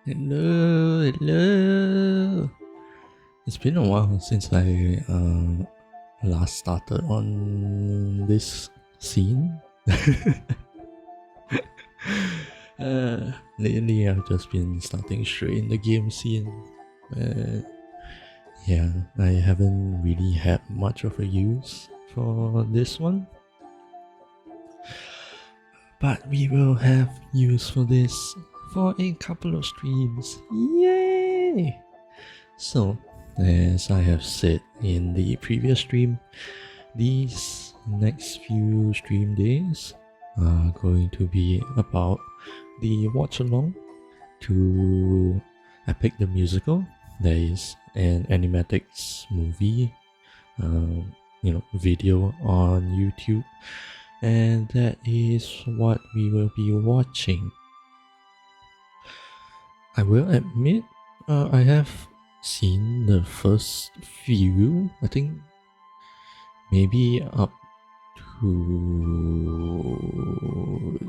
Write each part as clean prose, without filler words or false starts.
Hello, hello. been a while since I last started on this scene. Lately, I've just been starting straight in the game scene. Yeah, I haven't really had much of a use for this one. But we will have use for this for a couple of streams. Yay! So, as I have said in the previous stream, these next few stream days are going to be about the watch along to Epic the Musical. There is an animatics movie, video on YouTube, and that is what we will be watching. I will admit, I have seen the first few, I think maybe up to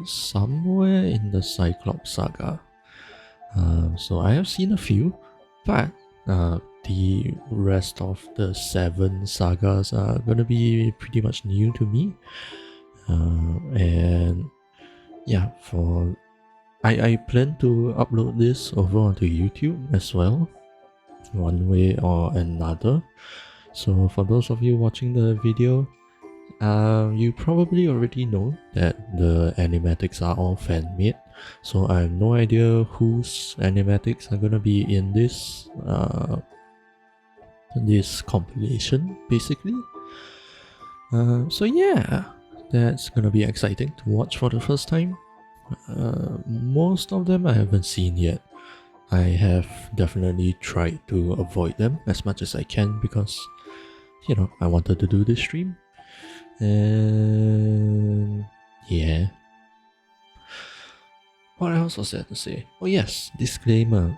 somewhere in the Cyclops saga. So I have seen a few, but the rest of the 7 sagas are gonna be pretty much new to me. And yeah, I plan to upload this over onto YouTube as well, one way or another. So for those of you watching the video, you probably already know that the animatics are all fan-made, so I have no idea whose animatics are gonna be in this compilation, basically. So yeah, that's gonna be exciting to watch for the first time. Most of them I haven't seen yet. I have definitely tried to avoid them as much as I can because, I wanted to do this stream. And yeah. What else was there to say? Oh yes, disclaimer.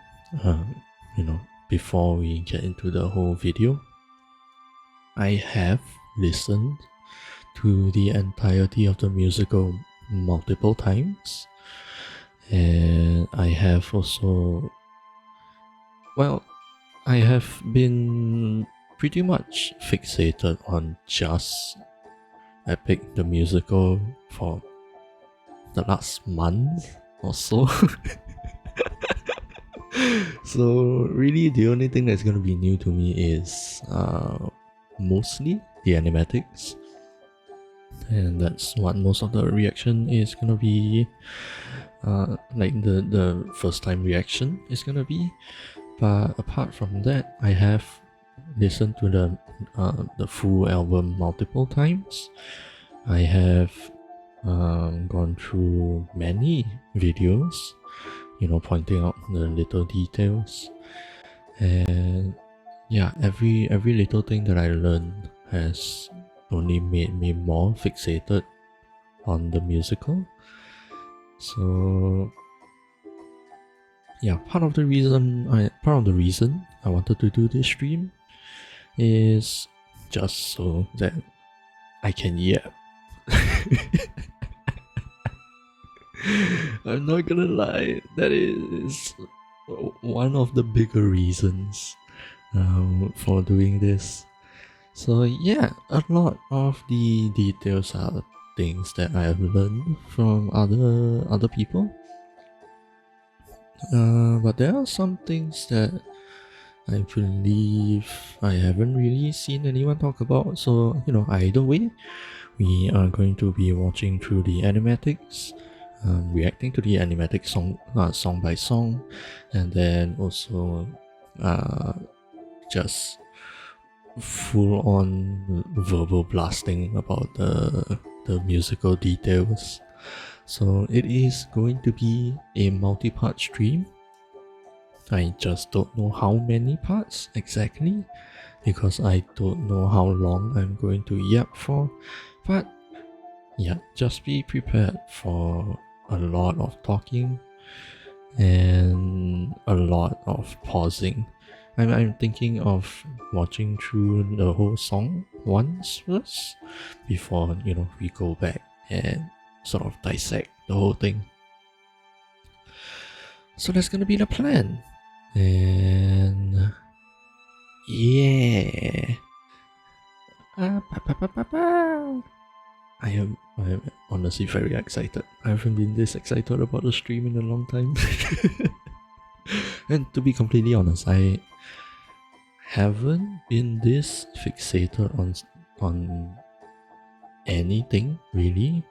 Before we get into the whole video, I have listened to the entirety of the musical multiple times, and I have also, I have been pretty much fixated on just Epic the Musical for the last month or so. So really the only thing that's going to be new to me is mostly the animatics, and that's what most of the reaction is going to be, like the first time reaction is going to be. But apart from that, I have listened to the full album multiple times. I have gone through many videos, pointing out the little details, and yeah, every little thing that I learned has only made me more fixated on the musical. So yeah, part of the reason I wanted to do this stream is just so that I can yap. I'm not gonna lie, that is one of the bigger reasons for doing this. So yeah, a lot of the details are things that I have learned from other people. But there are some things that I believe I haven't really seen anyone talk about. So, either way, we are going to be watching through the animatics, reacting to the animatic song by song, and then also just full on verbal blasting about the musical details. So it is going to be a multi-part stream. I just don't know how many parts exactly, because I don't know how long I'm going to yap for. But yeah, just be prepared for a lot of talking and a lot of pausing. I'm thinking of watching through the whole song once first before, we go back and sort of dissect the whole thing. So that's gonna be the plan. And Yeah. I am honestly very excited. I haven't been this excited about a stream in a long time. And to be completely honest, I haven't been this fixated on anything really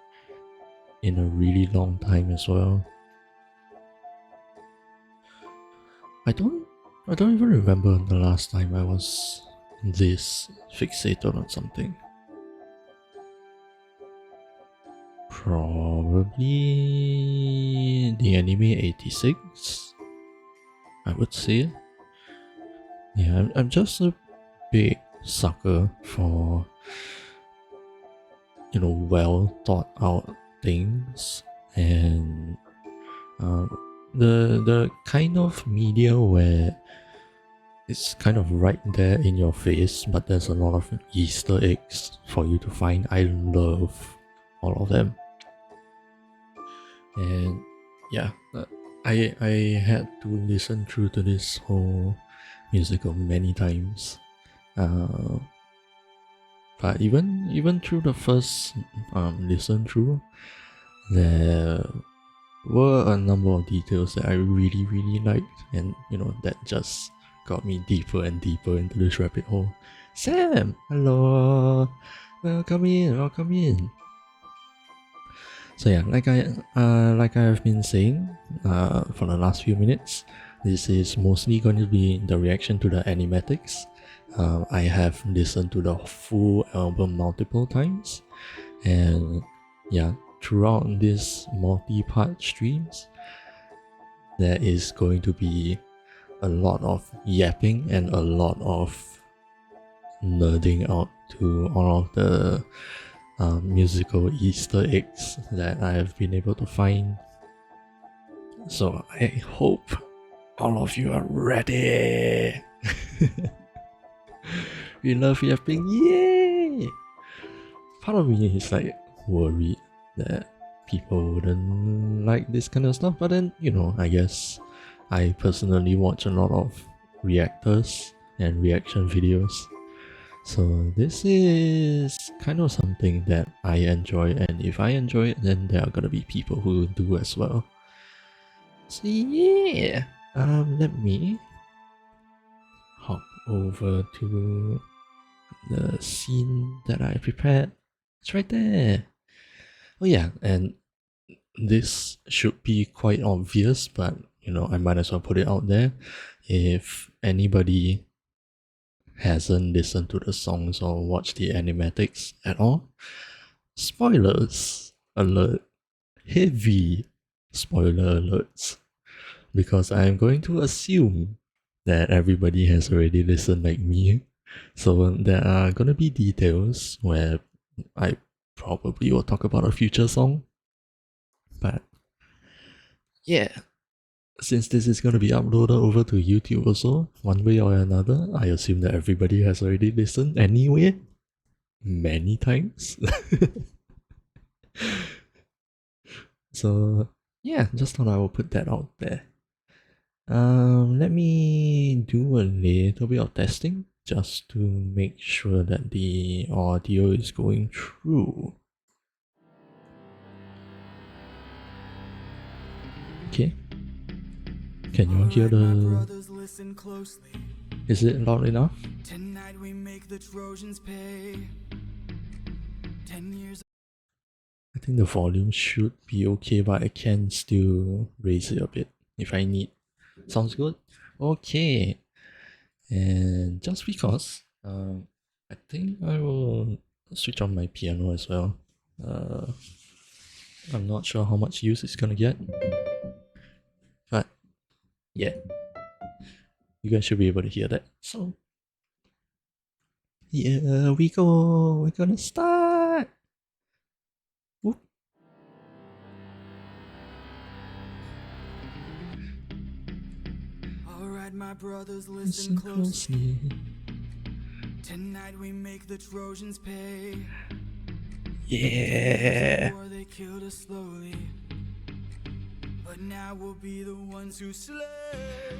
in a really long time as well. I don't even remember the last time I was this fixated on something. Probably the anime 86, I would say. Yeah, I'm just a big sucker for, well thought out things, and the kind of media where it's kind of right there in your face, but there's a lot of Easter eggs for you to find. I love all of them. And yeah, I had to listen through to this whole musical many times. But even through the first listen through, there were a number of details that I really liked, and that just got me deeper and deeper into this rabbit hole. Sam, hello, welcome in. So yeah, like I have been saying for the last few minutes, this is mostly going to be the reaction to the animatics. I have listened to the full album multiple times, and yeah, throughout these multi-part streams, there is going to be a lot of yapping and a lot of nerding out to all of the musical Easter eggs that I have been able to find. So I hope all of you are ready. We love yapping, yay! Part of me is like worried that people wouldn't like this kind of stuff, but then I guess I personally watch a lot of reactors and reaction videos. So this is kind of something that I enjoy, and if I enjoy it, then there are gonna be people who do as well. So yeah, let me hop over to the scene that I prepared. It's right there. Oh yeah, and this should be quite obvious, but I might as well put it out there. If anybody hasn't listened to the songs or watched the animatics at all, spoilers alert, heavy spoiler alerts, because I'm going to assume that everybody has already listened like me. So there are gonna be details where I probably will talk about a future song, but yeah, since this is going to be uploaded over to YouTube also, one way or another, I assume that everybody has already listened anyway, many times. So yeah, just thought I will put that out there. Let me do a little bit of testing just to make sure that the audio is going through. Okay. Can you hear the... Is it loud enough? Tonight we make the Trojans pay. 10 years. I think the volume should be okay, but I can still raise it a bit if I need. Sounds good? Okay. And just because, I think I will switch on my piano as well. I'm not sure how much use it's gonna get, but yeah, you guys should be able to hear that. So here we go. We're gonna start. Whoop. Alright, my brothers, listen closely. Tonight we make the Trojans pay. Yeah. They killed us slowly.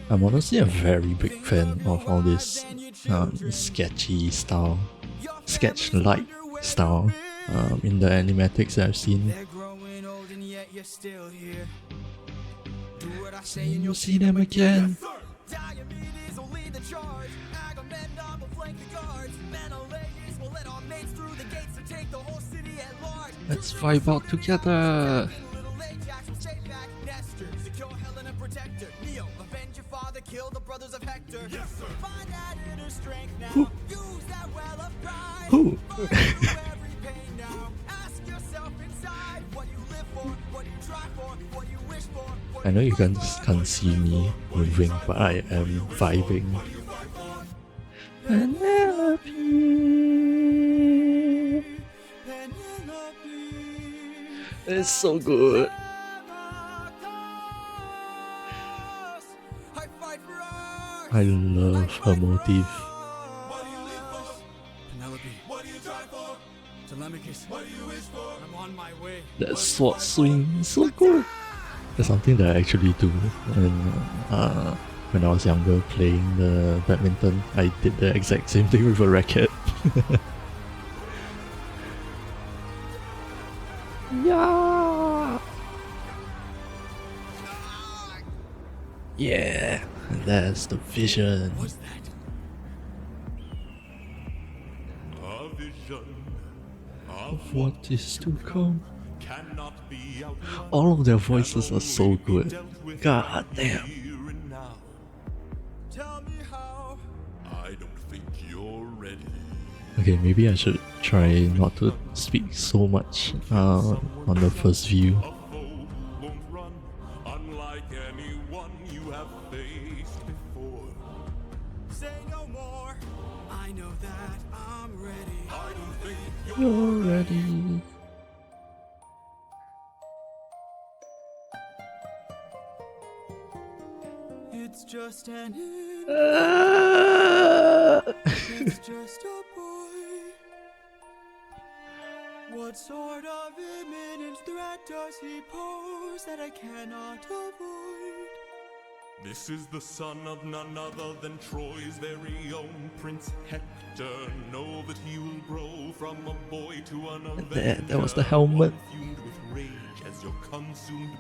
I'm honestly a very big fan of all this sketchy style, sketch-like style in the animatics that I've seen. And you'll see them again. Let's vibe out together. Who? I know you can't see me moving, but I am vibing. Penelope. It's so good. I love her motif. I'm on my way. That sword swing is so good. That's something that I actually do when I was younger playing the badminton. I did the exact same thing with a racket. Yeah! Yeah! That's the vision. What's that? A vision of what is to come. All of their voices are so good. God damn. Okay, maybe I should try not to speak so much on the first view. You're ready. It's just an it's just a boy. What sort of imminent threat does he pose that I cannot avoid? This is the son of none other than Troy's very own Prince Hector. Know that he will grow from a boy to an Avenger. That was the helmet.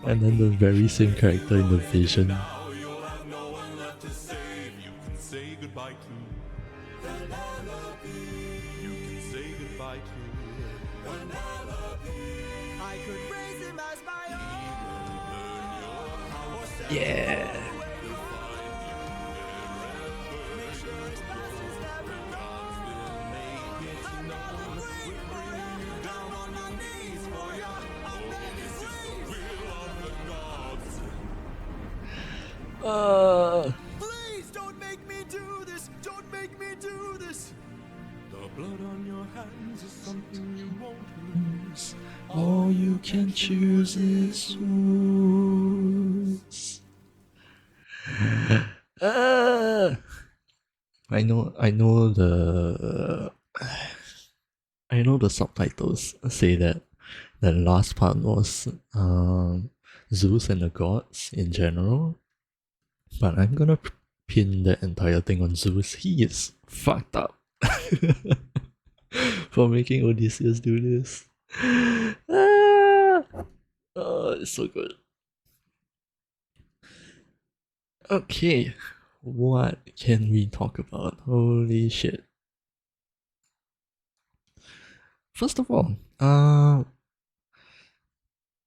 And then the very same character in the vision. Now you'll have no one left to save. You can say goodbye to Penelope. You can say goodbye to Penelope. I could raise him as my own. Yeah. Please don't make me do this. Don't make me do this. The blood on your hands is something you won't lose. All you can choose is who's. I know the subtitles say that the last part was Zeus and the gods in general. But I'm gonna pin the entire thing on Zeus. He is fucked up for making Odysseus do this. Oh, it's so good. Okay, what can we talk about? Holy shit. First of all,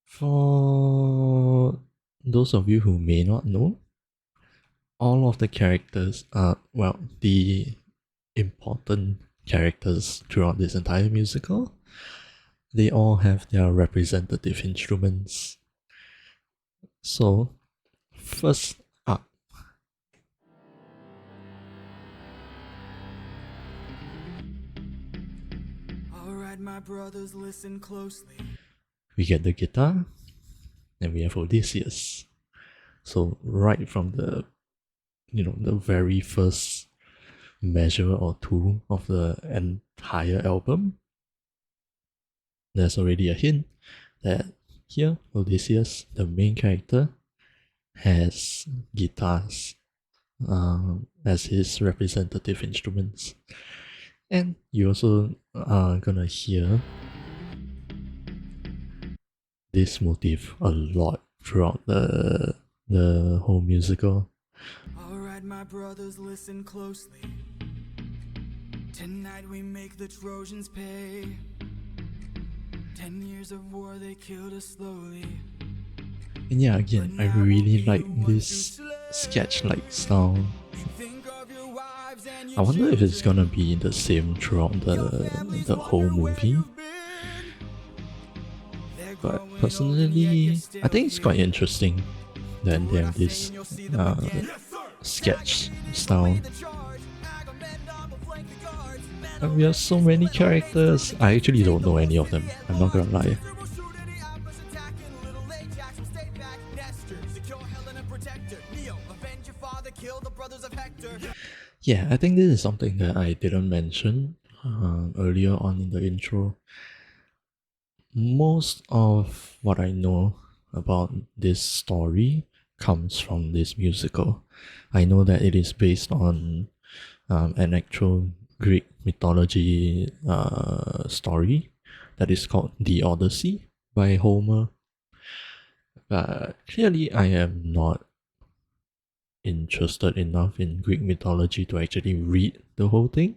for those of you who may not know, all of the characters, the important characters throughout this entire musical, they all have their representative instruments. So, first up, alright, my brothers, listen closely. We get the guitar, and we have Odysseus. So, right from the very first measure or two of the entire album, there's already a hint that here Odysseus, the main character, has guitars as his representative instruments. And you also are gonna hear this motif a lot throughout the whole musical. Alright, my brothers, listen closely. Tonight we make the Trojans pay. 10 years of war, they killed us slowly. And yeah, again, I really like this sketch-like style. I wonder if it's gonna be the same throughout the whole movie. But personally, I think it's quite interesting that they have this sketch style. And we have so many characters. I actually don't know any of them. I'm not gonna lie. Yeah, I think this is something that I didn't mention earlier on in the intro. Most of what I know about this story comes from this musical. I know that it is based on an actual Greek mythology story that is called The Odyssey by Homer. Clearly, I am not interested enough in Greek mythology to actually read the whole thing.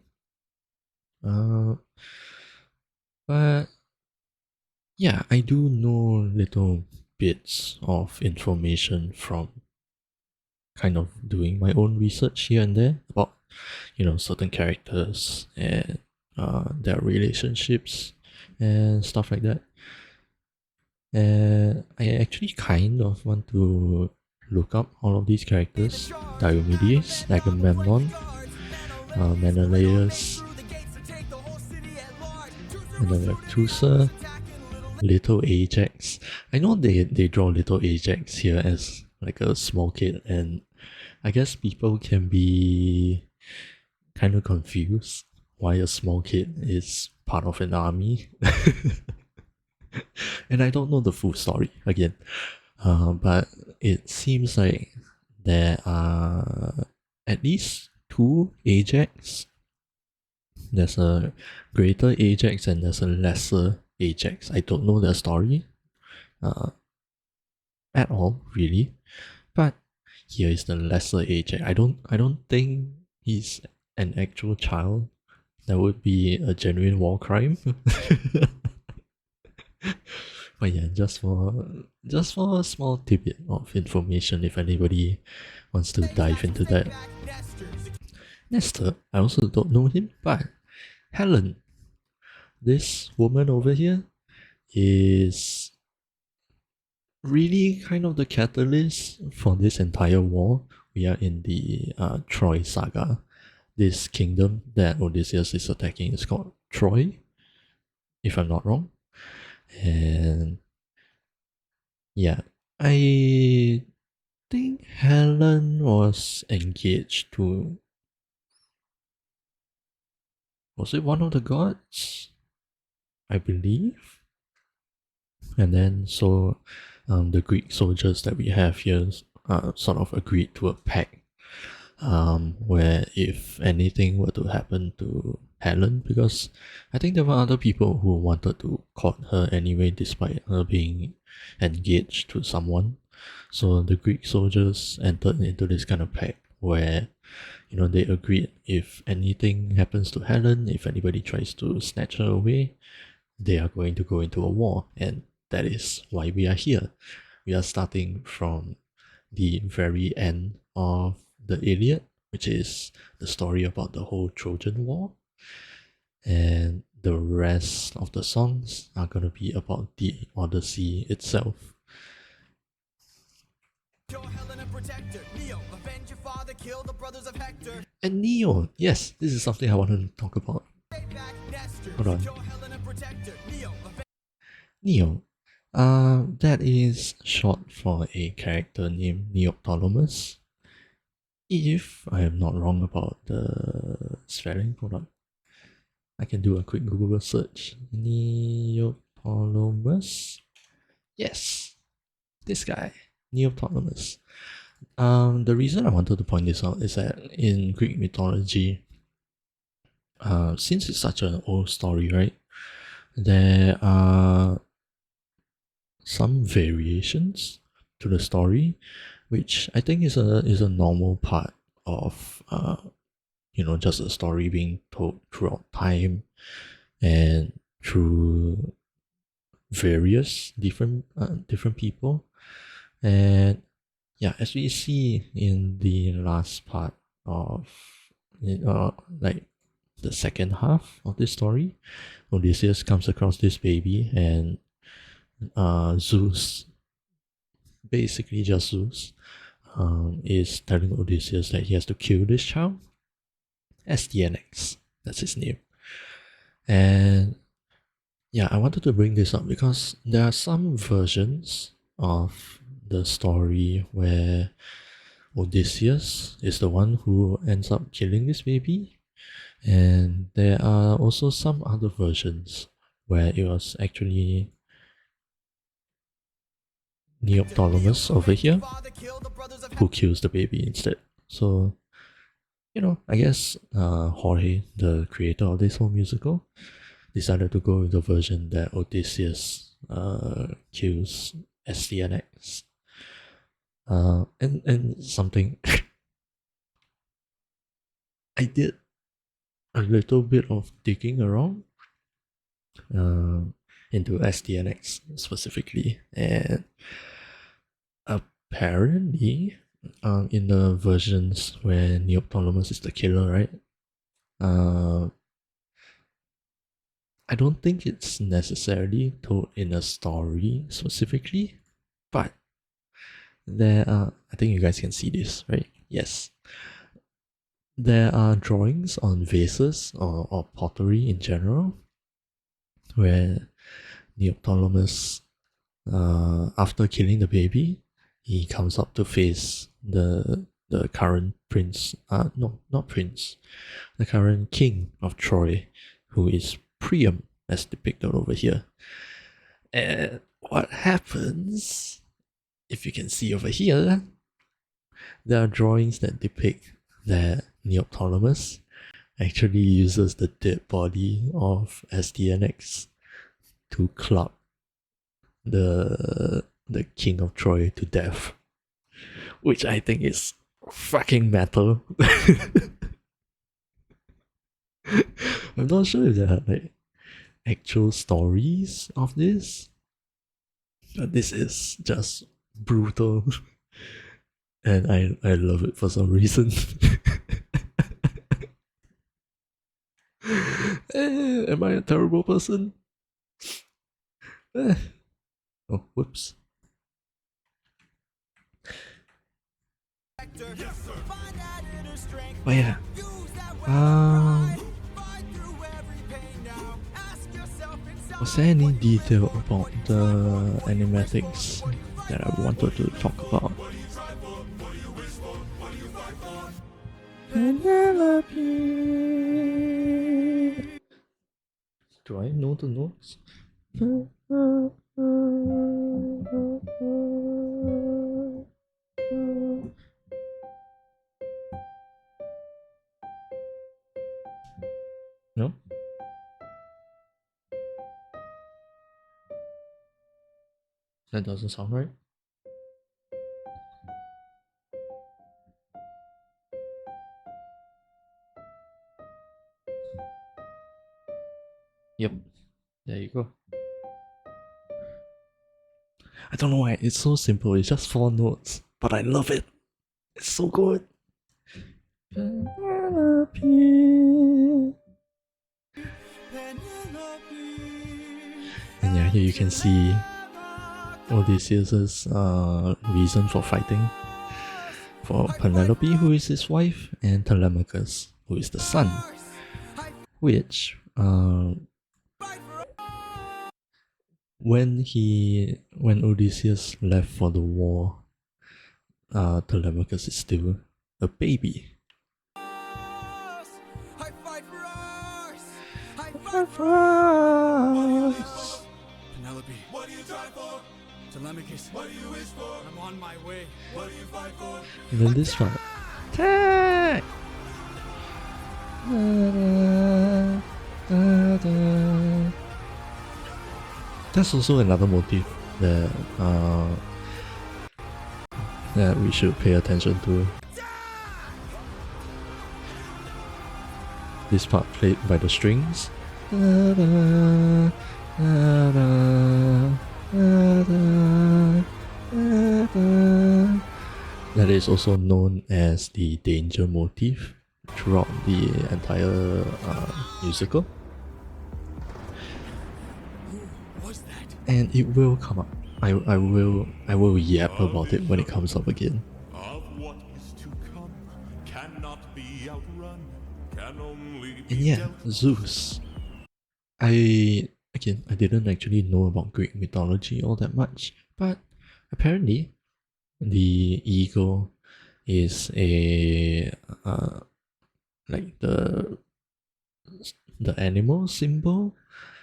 But yeah, I do know little bits of information from kind of doing my own research here and there about, certain characters and their relationships and stuff like that. And I actually kind of want to look up all of these characters: Diomedes, Agamemnon, Menelaus, and then like Teucer, Little Ajax. I know they draw Little Ajax here as like a small kid, and I guess people can be kind of confused why a small kid is part of an army. And I don't know the full story again, but it seems like there are at least two Ajax. There's a greater Ajax and there's a lesser Ajax. I don't know their story at all, really. But here is the lesser Ajax. I don't think he's an actual child. That would be a genuine war crime. But yeah, just for a small tidbit of information, if anybody wants to dive into that. Nestor, I also don't know him, but Helen, this woman over here, is really kind of the catalyst for this entire war. We are in the Troy saga. This kingdom that Odysseus is attacking is called Troy, if I'm not wrong. And yeah, I think Helen was engaged to. Was it one of the gods? I believe. And then the Greek soldiers that we have here sort of agreed to a pact where if anything were to happen to Helen, because I think there were other people who wanted to court her anyway despite her being engaged to someone. So the Greek soldiers entered into this kind of pact where they agreed if anything happens to Helen, if anybody tries to snatch her away, they are going to go into a war, and that is why we are here. We are starting from the very end of the Iliad, which is the story about the whole Trojan War, and the rest of the songs are going to be about the Odyssey itself. And Neo, yes, this is something I wanted to talk about. Hold on. Neo. That is short for a character named Neoptolemus. If I am not wrong about the spelling, hold on. I can do a quick Google search. Neoptolemus. Yes, this guy. Neoptolemus. The reason I wanted to point this out is that in Greek mythology, since it's such an old story, right, there are some variations to the story, which I think is a normal part of just a story being told throughout time and through various different people. And yeah, as we see in the last part of like the second half of this story, Odysseus comes across this baby, and Zeus, basically just Zeus, is telling Odysseus that he has to kill this child. STNX, that's his name. And yeah, I wanted to bring this up because there are some versions of the story where Odysseus is the one who ends up killing this baby, and there are also some other versions where it was actually Neoptolemus over here who kills the baby instead. So, I guess Jorge, the creator of this whole musical, decided to go with the version that Odysseus kills STNX. And something I did a little bit of digging around into STNX specifically, and apparently, in the versions where Neoptolemus is the killer, right? I don't think it's necessarily told in a story specifically, but there are, I think you guys can see this, right? Yes. There are drawings on vases or pottery in general where Neoptolemus, after killing the baby, he comes up to face the current prince, no, not prince, the current king of Troy, who is Priam, as depicted over here. And what happens, if you can see over here, there are drawings that depict that Neoptolemus actually uses the dead body of STNX to club the king of Troy to death, which I think is fucking metal. I'm not sure if there are like actual stories of this, but this is just brutal, and I love it for some reason. Am I a terrible person? Oh, whoops. But yeah, was there any detail about the animatics that I wanted to talk about? Penelope. Do I know the notes? No? That doesn't sound right. Yep, there you go. I don't know why, it's so simple, it's just 4 notes, but I love it. It's so good. Penelope. And yeah, here you can see Odysseus' reason for fighting. For Penelope, who is his wife, and Telemachus, who is the son. Which, when Odysseus left for the war, Telemachus is still a baby. Penelope, what are you trying for? Telemachus, what do you wish for? I'm on my way. What do you fight for? And then this part. Attack! That's also another motif that that we should pay attention to. This part played by the strings. That is also known as the danger motif throughout the entire musical. And it will come up. I will yap about it when it comes up again. Of what is to come cannot be outrun, can only be And yeah, dealt. Zeus. I didn't actually know about Greek mythology all that much, but apparently the eagle is a like the animal symbol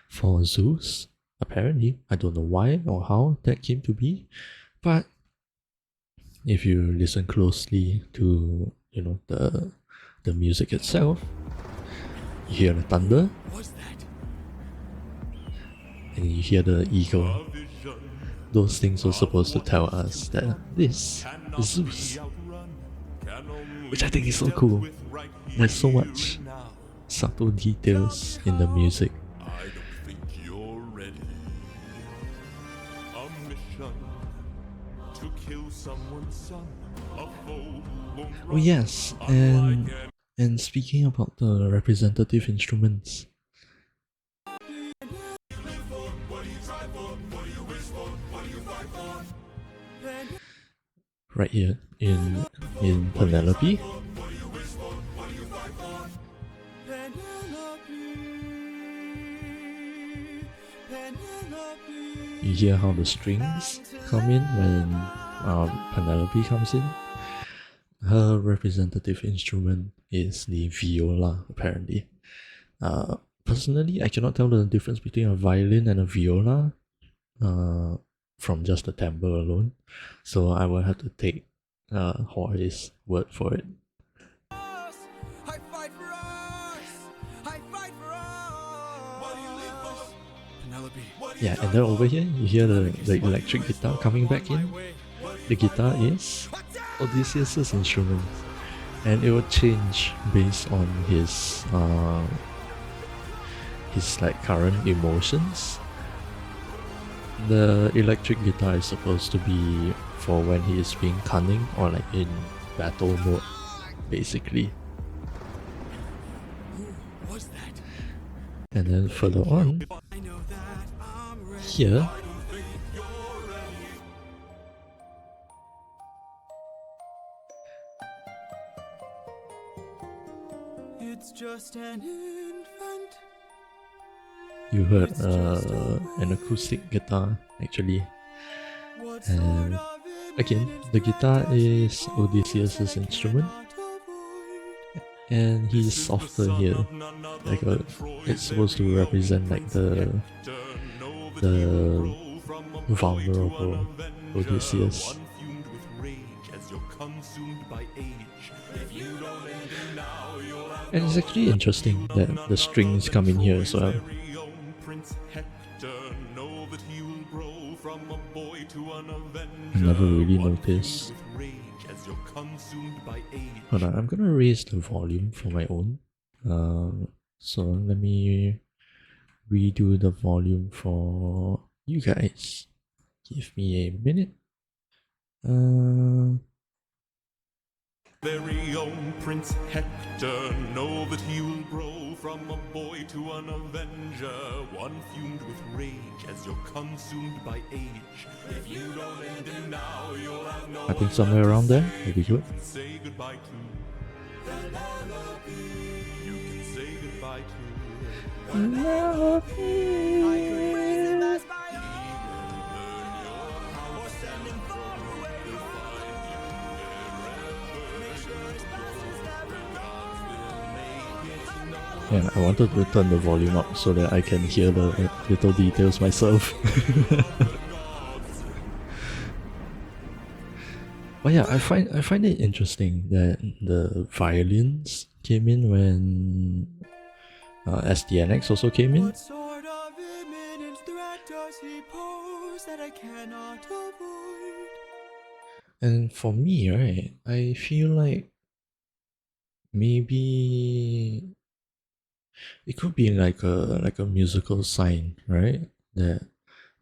for Zeus. Apparently, I don't know why or how that came to be, but if you listen closely to the music itself, you hear the thunder, and you hear the eagle. Those things were supposed to tell us that this is Zeus, which I think is so cool. There's so much subtle details in the music. I don't think you're ready. A mission to kill someone's son, a foe who won't Oh run, yes, and speaking about the representative instruments, right here in Penelope, you hear how the strings come in when Penelope comes in. Her representative instrument is the viola, apparently. Personally, I cannot tell the difference between a violin and a viola from just the timbre alone, so I will have to take Jorge's word for it. I fight for us! I fight for us! What do you live for? Penelope. Yeah, and then over here, you hear the electric guitar coming back in. The guitar is Odysseus' instrument, and it will change based on his like current emotions. The electric guitar is supposed to be for when he is being cunning or like in battle mode, basically. What's that? And then further on, I know that I'm ready. here, It's just an infant. you heard an acoustic guitar actually. What And sort of it again, the guitar is Odysseus' instrument, and he's softer here. Like it's supposed to represent like the vulnerable Odysseus. And it's actually interesting that the strings come in here as well. I never really noticed. Hold on, I'm gonna raise the volume for my own. So let me redo the volume for you guys. Give me a minute. Very own Prince Hector, know that he will grow from a boy to an avenger, one fumed with rage as you're consumed by age. If you don't end him now, you'll have no I think somewhere around there would be good. say goodbye to. You can say goodbye to. Yeah, I wanted to turn the volume up so that I can hear the little details myself. But yeah, I find it interesting that the violins came in when SDNX also came in. What sort of imminent threat does he pose that I cannot avoid? And for me, right, I feel like maybe it could be like a musical sign, right? That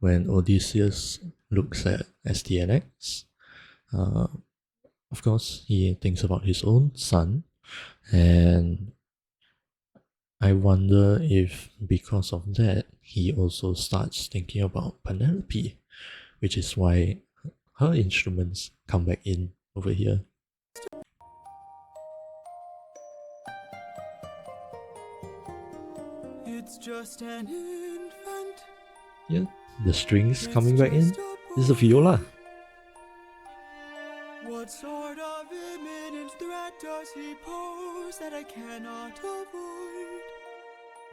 when Odysseus looks at SDNX, uh, of course he thinks about his own son, and I wonder if because of that he also starts thinking about Penelope, which is why her instruments come back in over here. It's just an infant. Yeah, the strings It's coming back in. just a This is a viola. What sort of imminent threat does he pose that I cannot avoid?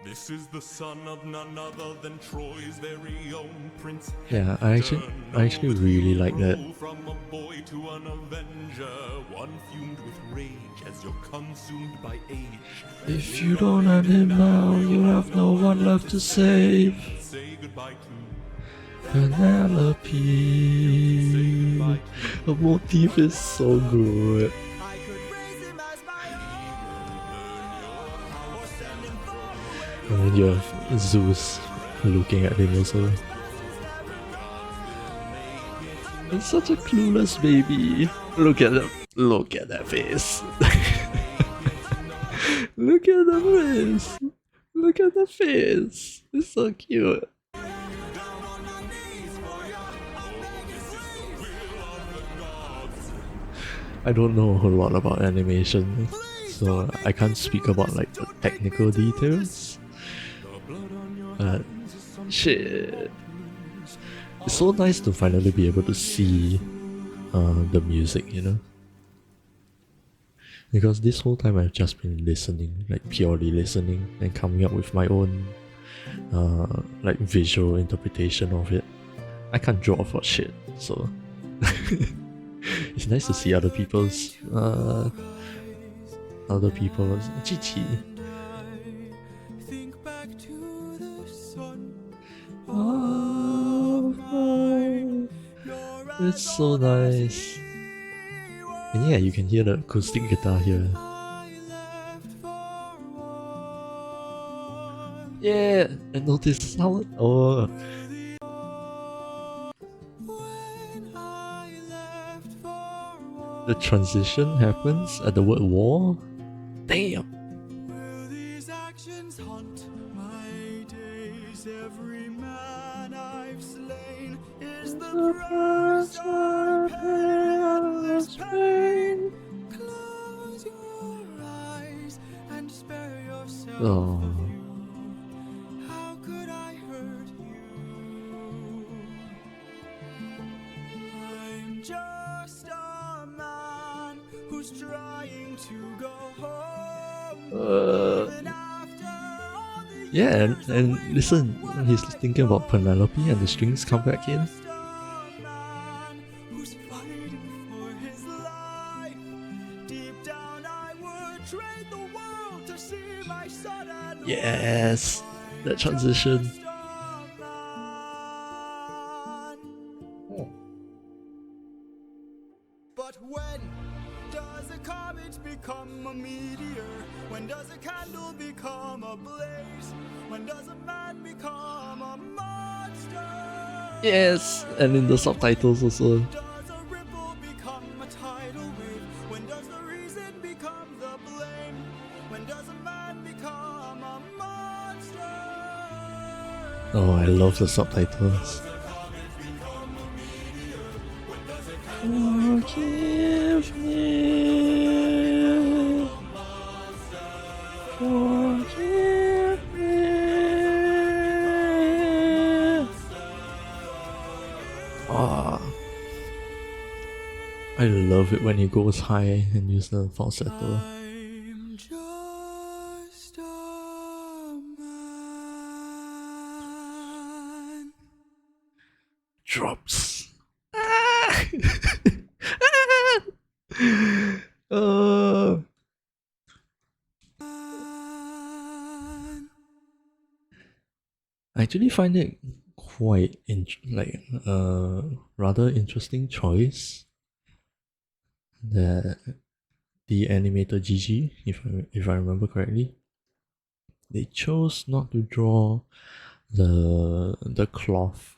This is the son of none other than Troy's very own Prince Yeah, I actually Know that really he'll like that. grow from a boy to an avenger, one fumed with rage as you're consumed by age. If you don't have him now, you have no one left to save. Say goodbye to Penelope. The motif is so good. I could raise him as my own, or send him far away. And then you have Zeus looking at him also. It's such a clueless baby. Look at that face. Look at the face. Look at the face. It's so cute. I don't know a whole lot about animation, so I can't speak about like the technical details. But shit, it's so nice to finally be able to see the music, you know? Because this whole time I've just been listening, like purely listening, and coming up with my own like visual interpretation of it. I can't draw for shit, so it's nice to see other people's Chichi. Think back to the sun. Oh, it's so nice. And yeah, you can hear the acoustic guitar here. Yeah, and notice how the transition happens at the word war. Damn. Will these actions haunt my days? Every man I've slain is the price I pay endless pain. Close your eyes and spare yourself Oh. of you. How could I hurt you? I'm just a man who's trying to go home. Even after all the Yeah, years and away listen, from he's what I thinking about Penelope and the strings come back in. just a man who's fighting for his life. Deep down, I would trade the world to see my son and Yes, that transition. just a man. But when does a comet become a meteor? When does a candle become a blaze? When does a man become a monster? Yes, and in the subtitles also. Does a ripple become a tidal wave? When does the reason become the blame? When does a man become a monster? Oh, I love the subtitles. Forgive me. Forgive me. Ah, I love it when he goes high and uses the falsetto. I'm just a man. Drops. Ah! Ah! uh, I actually find it quite rather interesting choice that the animator Gigi, if I remember correctly, they chose not to draw the cloth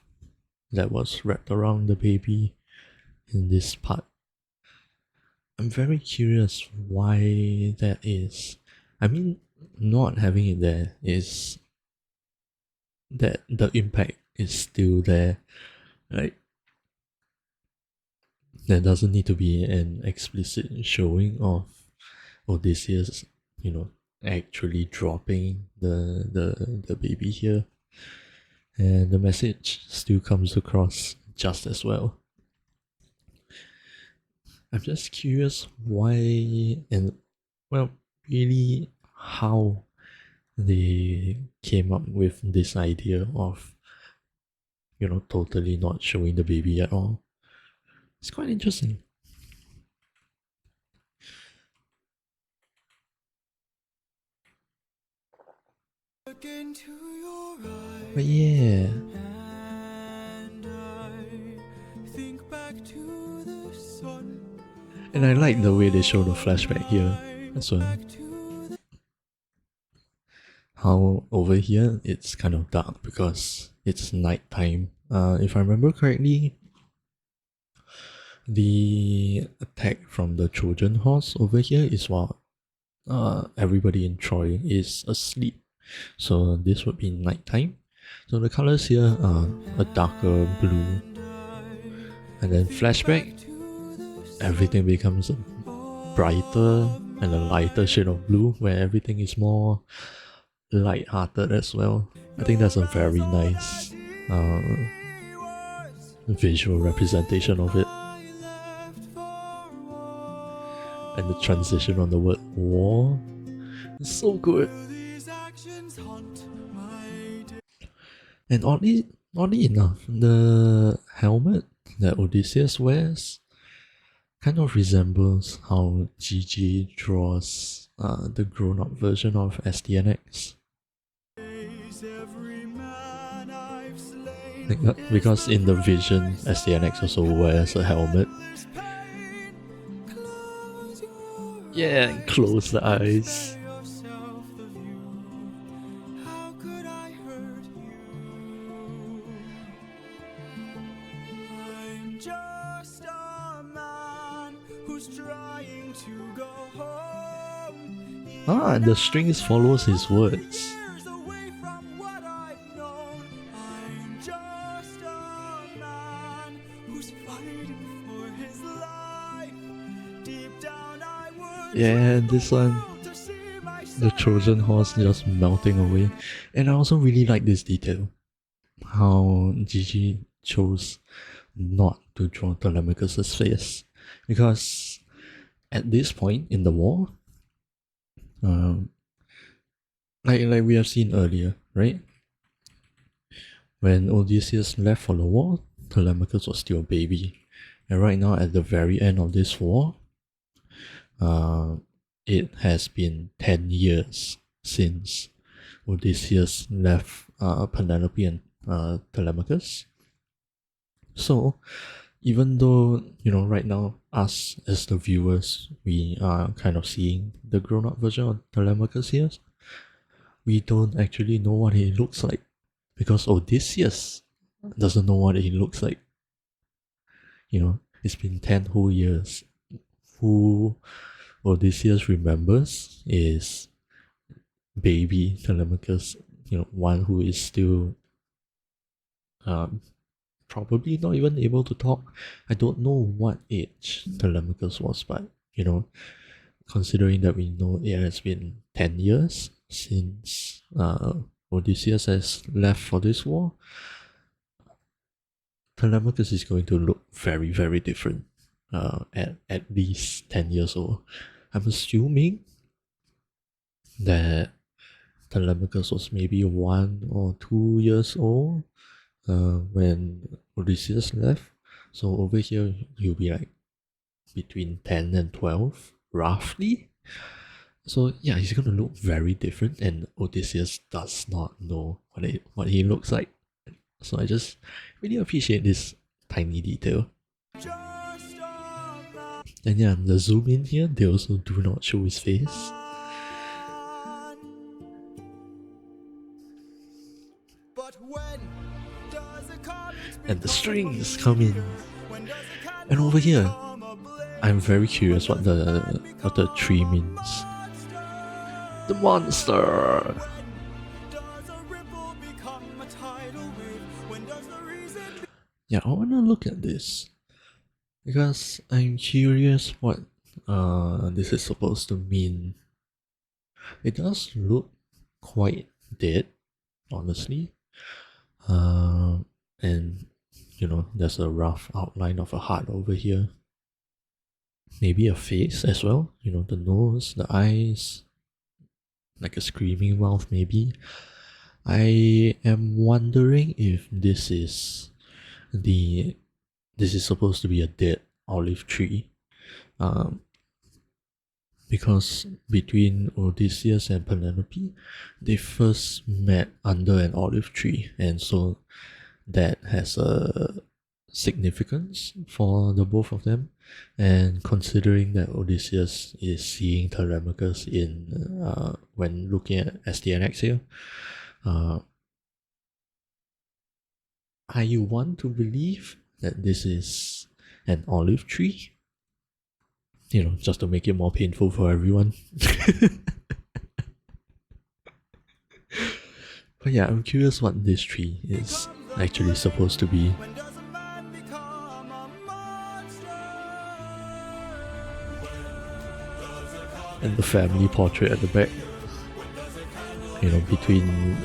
that was wrapped around the baby in this part. I'm very curious why that is. I mean, not having it there is that the impact is still there. Like, there doesn't need to be an explicit showing of Odysseus, actually dropping the baby here, and the message still comes across just as well. I'm just curious why and, well, really how they came up with this idea of, totally not showing the baby at all. It's quite interesting. Look into your eyes, But yeah, and I think back to the sun. and I like the way they show the flashback here as well. Back to the How over here it's kind of dark because it's nighttime. If I remember correctly, the attack from the Trojan horse over here is while everybody in Troy is asleep. So this would be nighttime. So the colors here are a darker blue. And then flashback, everything becomes a brighter and a lighter shade of blue where everything is more light-hearted as well. I think that's a very nice visual representation of it. And the transition on the word war is so good. And oddly enough, the helmet that Odysseus wears kind of resembles how Gigi draws the grown-up version of SDNX. Because in the vision, SDNX also wears a helmet. Yeah, and close the eyes. I'm just a man who's trying to go home. And the strings follows his words. Years away from what I've known. I'm just a man who's fighting for his life. Deep down I would Yeah, and this one, to see the Trojan horse just melting away. And I also really like this detail. How Gigi chose not to draw Telemachus' face. Because at this point in the war, like we have seen earlier, right? When Odysseus left for the war, Telemachus was still a baby. And right now, at the very end of this war, it has been 10 years since Odysseus left Penelope and Telemachus. So, even though, right now, us as the viewers, we are kind of seeing the grown-up version of Telemachus here, we don't actually know what he looks like. Because Odysseus doesn't know what he looks like. It's been 10 whole years. Who Odysseus remembers is baby Telemachus, one who is still probably not even able to talk. I don't know what age Telemachus was, but considering that we know it has been 10 years since Odysseus has left for this war, Telemachus is going to look very, very different at least 10 years old. I'm assuming that Telemachus was maybe 1 or 2 years old when Odysseus left. So over here, he'll be like between 10 and 12, roughly. So yeah, he's gonna look very different, and Odysseus does not know what he looks like. So I just really appreciate this tiny detail. And yeah, the zoom in here, they also do not show his face. And the strings come in. And over here, I'm very curious what the tree means. The monster! Yeah, I wanna look at this because I'm curious what this is supposed to mean. It does look quite dead, honestly. And you know, there's a rough outline of a heart over here. Maybe a face as well, you know, the nose, the eyes, like a screaming mouth maybe. I am wondering if this is supposed to be a dead olive tree. Because between Odysseus and Penelope, they first met under an olive tree, and so that has a significance for the both of them. And considering that Odysseus is seeing Telemachus in when looking at STNX here, I want to believe that this is an olive tree. You know, just to make it more painful for everyone. But yeah, I'm curious what this tree is actually supposed to be. And the family portrait at the back. You know, between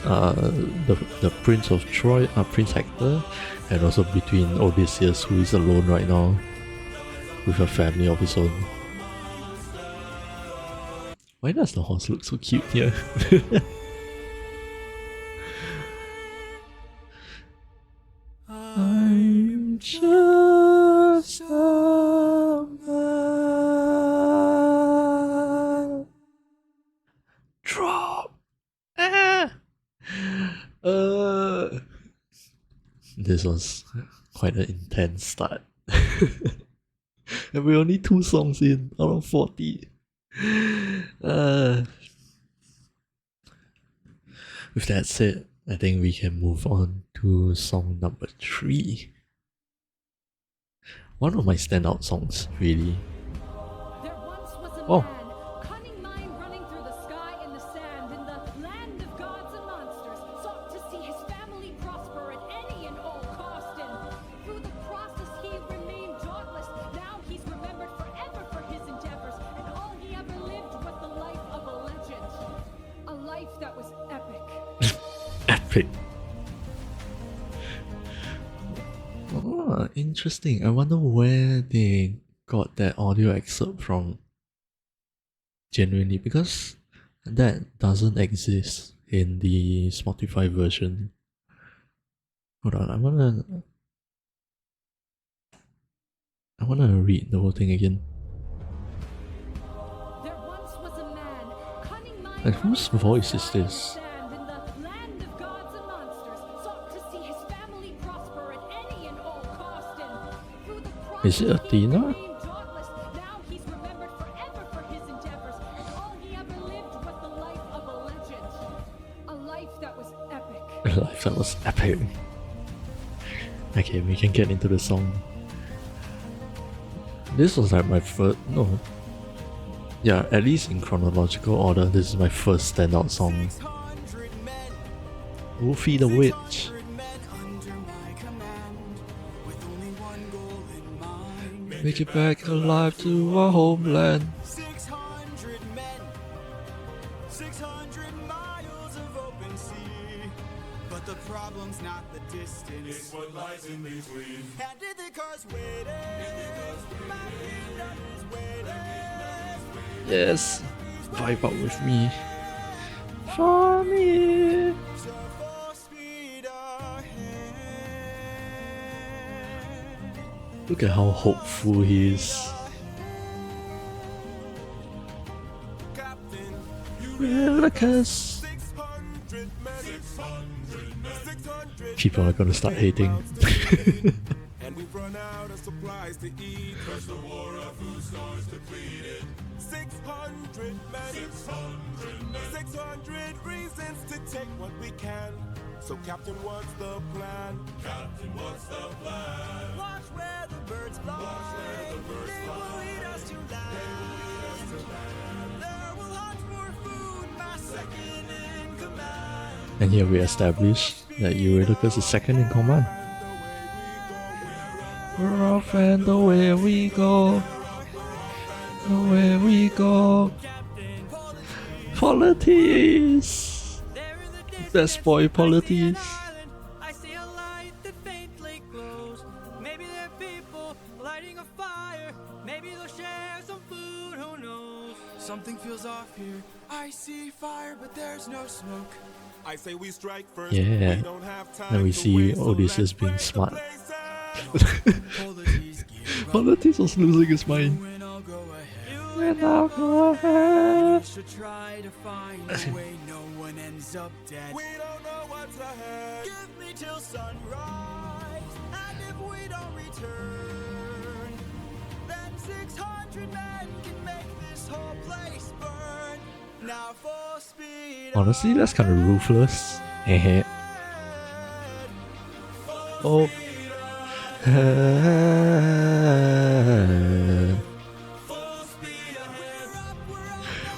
the Prince of Troy, Prince Hector, and also between Odysseus, who is alone right now, with a family of his own. Why does the horse look so cute here? I'm just a man. Drop. This was quite an intense start. And we're only 2 songs in out of 40. With that said, I think we can move on to song number 3. One of my standout songs, really. There once was a Oh. man, cunning mind running through the sky and the sand, in the land of gods and monsters, sought to see his family prosper at any and all cost, and through the process he remained dauntless. Now he's remembered forever for his endeavors, and all he ever lived was the life of a legend. A life that was epic. Epic. Oh, interesting. I wonder where they got that audio excerpt from. Genuinely, because that doesn't exist in the Spotify version. Hold on, I wanna read the whole thing again. There once was a man, cunning mind And whose running through voice the is sky and this? the sand, in the land of gods and monsters, sought to see his family prosper at any and all cost, and through the Is it process he Athena? remained dauntless. Now he's remembered forever for his endeavors, and all he ever lived was the life of a legend. A life that was epic. Life that was epic. Okay, we can get into the song. This was like my first. No. Yeah, at least in chronological order, this is my first standout song. 600 men, Wolfie the Witch. 600 men under my command, with only one goal in mind. Make it back alive to our homeland. 600 men, 600 miles of open sea. But the problem's not the distance. It's what lies in between. And did the cars waiting? My kingdom is waiting. Yes, vibe out with me. For me. So full speed ahead. Look at how hopeful he is. Relicus. 600 men. 600 People are gonna start hating. and we've run out of supplies to eat. Cause the war of food stores depleted. 600 men. 600 men. 600 reasons to take what we can. So Captain, what's the plan? Captain, what's the plan? Watch where the birds fly. Watch where the birds fly. They will lead us to land. They will lead us to land. There will hunt for food, my second in command. And here we establish that Eurylochus is second in command. We're off and away we go. Away we go. Polities! Best boy Polities. I see a light that faintly glows. Maybe they're people lighting a fire. Maybe they'll share some food, who knows? Something feels off here. I see fire, but there's no smoke. I say we strike first. Yeah. We don't have time And we to see waste, so Odysseus let's being break the smart. place out. Polities was losing his mind. And I'll go ahead. And I'll go ahead. Should try to find a way no one ends up dead. We don't know what's ahead. Give me till sunrise, and if we don't return, then 600 men can make this whole place burn. Now full speed. Honestly, that's kind of ruthless. Heh. Oh.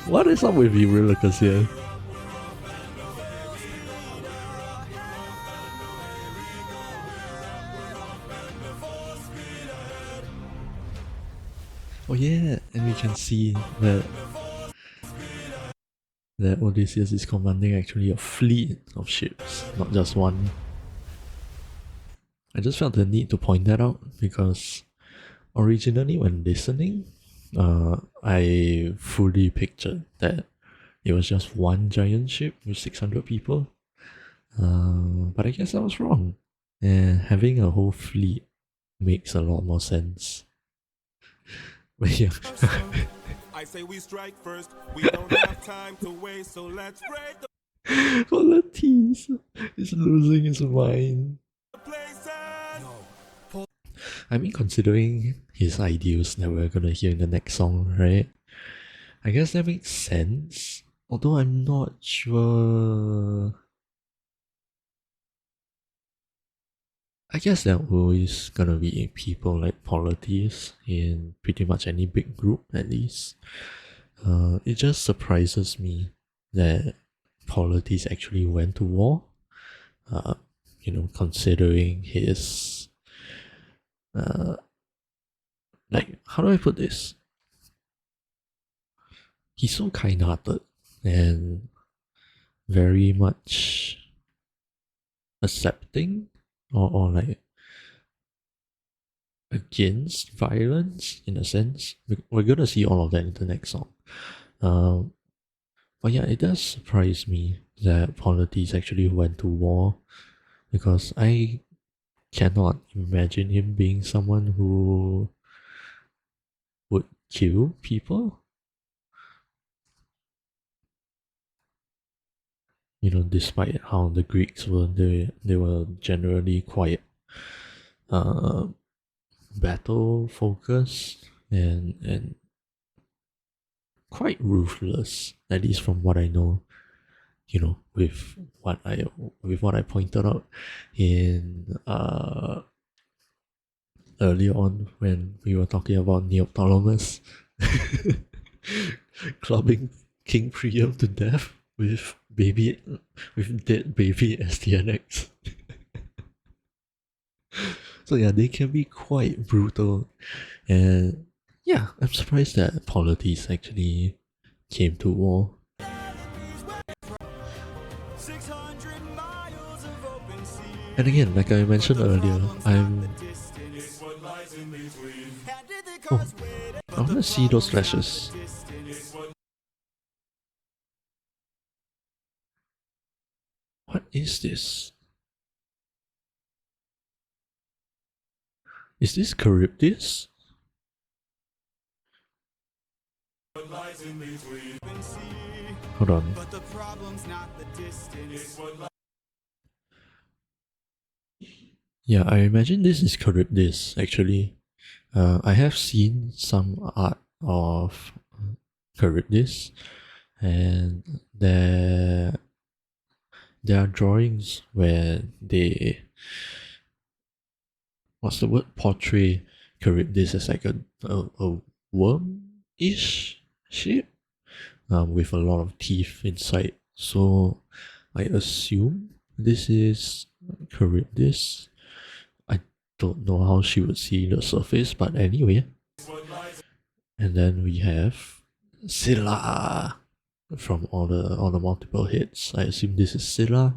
What is up with Eurylochus here? Oh yeah, and we can see that Odysseus is commanding actually a fleet of ships, not just one. I just felt the need to point that out because originally when listening, I fully pictured that it was just one giant ship with 600 people. But I guess I was wrong. And having a whole fleet makes a lot more sense. But yeah. I say we strike first. We don't have time to waste, so let's break the Polities is losing his mind. place. I mean, considering his ideals that we're gonna hear in the next song, right? I guess that makes sense. Although I'm not sure. I guess there are always gonna be people like Polities in pretty much any big group, at least. It just surprises me that Polities actually went to war. Considering his like, how do I put this? He's so kind-hearted and very much accepting or like against violence in a sense. We're gonna see all of that in the next song. But yeah, it does surprise me that Polities actually went to war because I cannot imagine him being someone who would kill people. Despite how the Greeks were, they were generally quite battle focused and quite ruthless, at least from what I know. With what I pointed out in earlier on when we were talking about Neoptolemus clubbing King Priam to death with dead baby STNX. So yeah, they can be quite brutal, and yeah, I'm surprised that Polities actually came to war. 600 miles of open sea. And again, like I mentioned earlier, I wanna see those flashes. What is this? Is this Charybdis? Hold on. But the problem's not the distance. Yeah, I imagine this is Charybdis actually. I have seen some art of Charybdis, and there are drawings where they, what's the word, portray Charybdis as like a worm-ish shape, with a lot of teeth inside. So I assume this is Charybdis. I don't know how she would see the surface, but anyway. And then we have Scylla from all the multiple heads. I assume this is Scylla.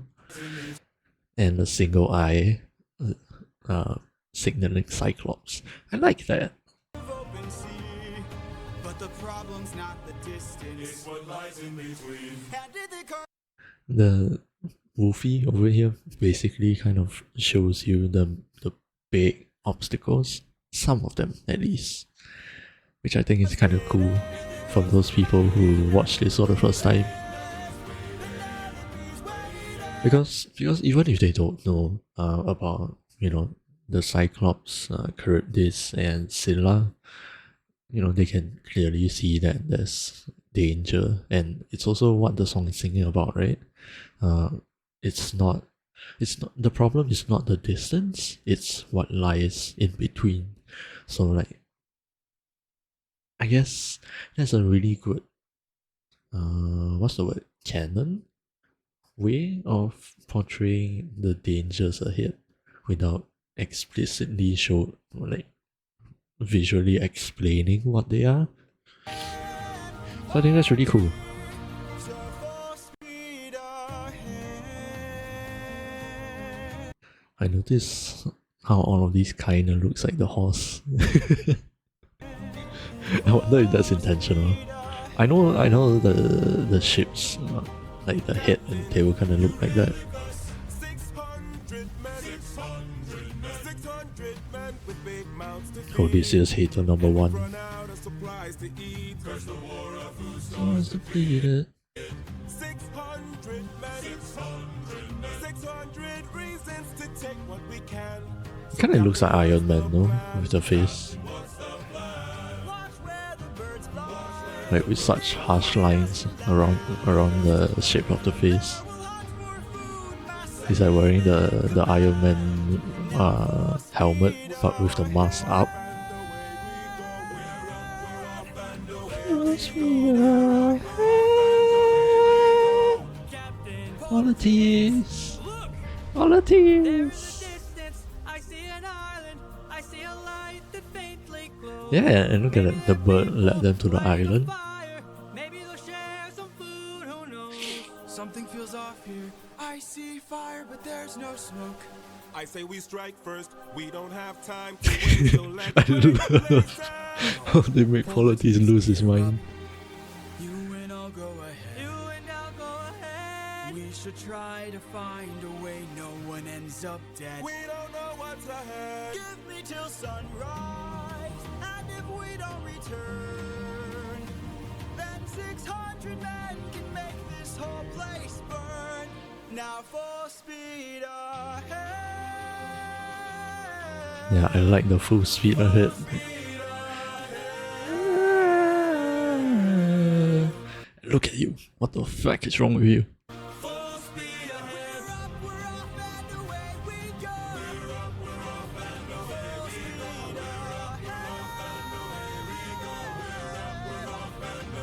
And a single eye, signaling Cyclops. I like that. Open sea, but the problem's not the distance. It's what lies in between. How did they call The Wolfie over here basically kind of shows you the big obstacles, some of them at least, which I think is kind of cool from those people who watch this for the first time. Because even if they don't know about, you know, the Cyclops, Charybdis, and Scylla, you know, they can clearly see that there's danger, and it's also what the song is singing about, right? It's not the problem is not the distance, it's what lies in between. So like, I guess that's a really good what's the word, canon way of portraying the dangers ahead without explicitly visually explaining what they are. So I think that's really cool. so full speed ahead? I notice how all of these kinda looks like the horse. I wonder if that's intentional. I know the ships, like the head and tail kinda look like that. 600 men with big mouths to feed. Odysseus hater number one. Run out of supplies to eat. Cause the war of who's 600 men. 600 reasons to take what we can. It kinda looks like Iron Man, no? With the face. Watch where the birds fly. Like with such harsh lines around the shape of the face. He's like wearing the Iron Man helmet, but with the mask up. Qualities. Yeah, and look at it. The bird led them to the island. Something feels off here. I see fire, but there's no smoke. I say we strike first. We don't have time to wait. So let's I break the love place how they make Qualities lose his mind. You and I'll go ahead. We should try to find a way no one ends up dead. We don't know what's ahead. Give me till sunrise, and if we don't return, then 600 men can make this whole place burn. Now full speed ahead. Yeah, I like the full speed ahead. Look at you. What the fuck is wrong with you? Full speed ahead. We're off and away we go. We're off and away we go.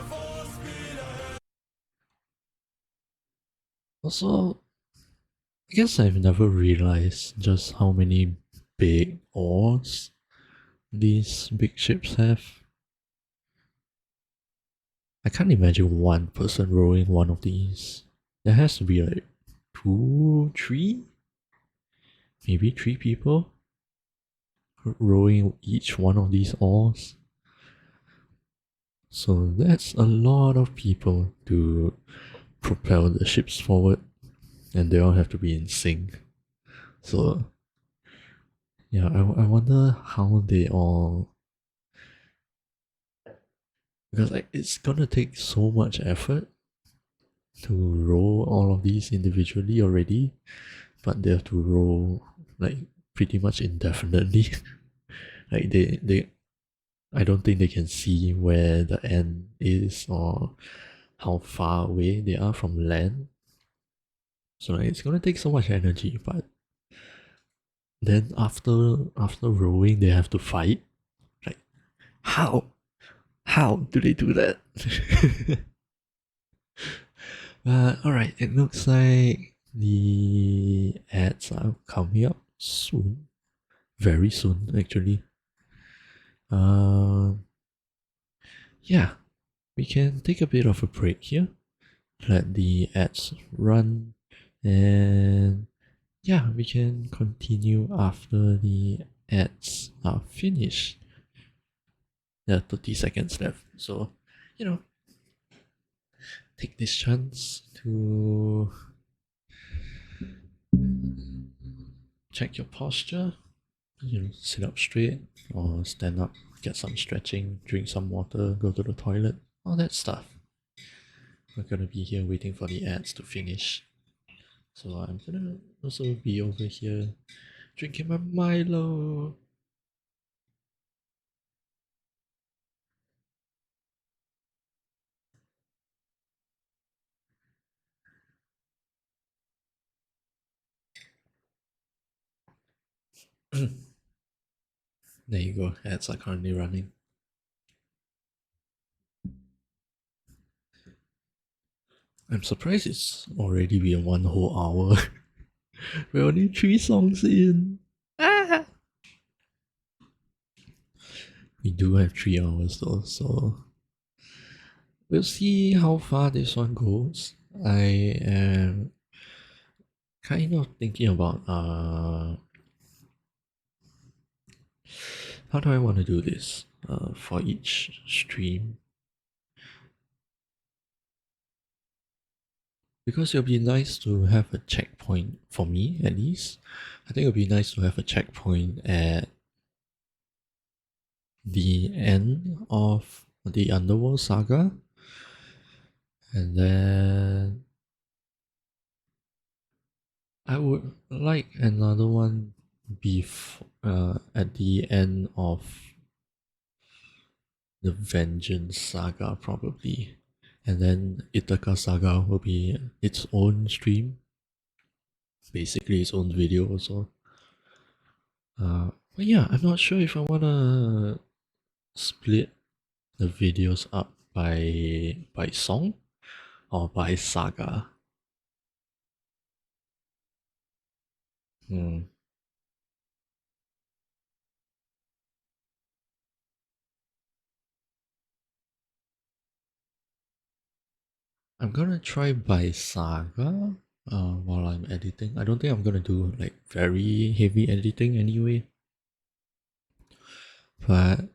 Full speed ahead. Also, I guess I've never realized just how many big oars these big ships have. I can't imagine one person rowing one of these. There has to be like 2, 3? Maybe 3 people rowing each one of these oars. So that's a lot of people to propel the ships forward, and they all have to be in sync. So yeah, I wonder how they all because like it's gonna take so much effort to roll all of these individually already, but they have to roll like pretty much indefinitely. Like they I don't think they can see where the end is or how far away they are from land. So like, it's gonna take so much energy, but then after rowing they have to fight. Like how? How do they do that? Alright, it looks like the ads are coming up soon. Very soon actually. Yeah, we can take a bit of a break here. Let the ads run, and yeah, we can continue after the ads are finished. There are 30 seconds left, so take this chance to check your posture. Sit up straight or stand up, get some stretching, drink some water, go to the toilet, all that stuff. We're gonna be here waiting for the ads to finish. So I'm gonna also be over here drinking my Milo. There you go, ads are currently running. I'm surprised it's already been 1 whole hour. We're only 3 songs in. Ah! We do have 3 hours though, so we'll see how far this one goes. I am kind of thinking about how do I want to do this for each stream, because it'll be nice to have a checkpoint for me at least. I think it'll be nice to have a checkpoint at the end of the Underworld saga, and then I would like another one at the end of the Vengeance saga probably, and then Ithaca saga will be its own stream, basically its own video also. But yeah, I'm not sure if I wanna split the videos up by song or by saga. Hmm. I'm gonna try by saga while I'm editing. I don't think I'm gonna do like very heavy editing anyway. But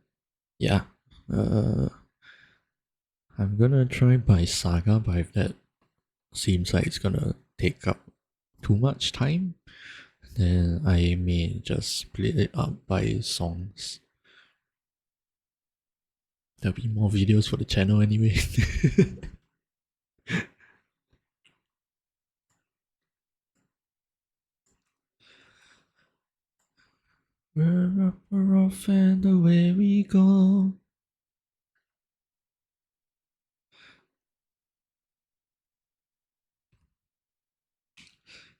yeah, I'm gonna try by saga, but if that seems like it's gonna take up too much time, then I may just split it up by songs. There'll be more videos for the channel anyway. We're off and away we go.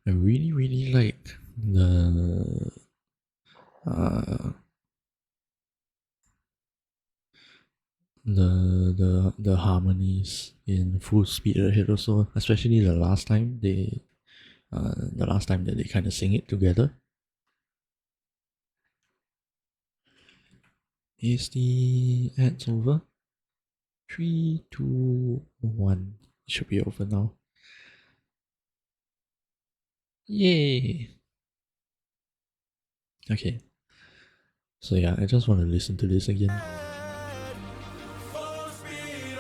I really, really like uh, the harmonies in Full Speed Ahead also, especially the last time that they kind of sing it together. Is the ads over? 3, 2, 1. It should be over now. Yay! Okay. So yeah, I just want to listen to this again. Full speed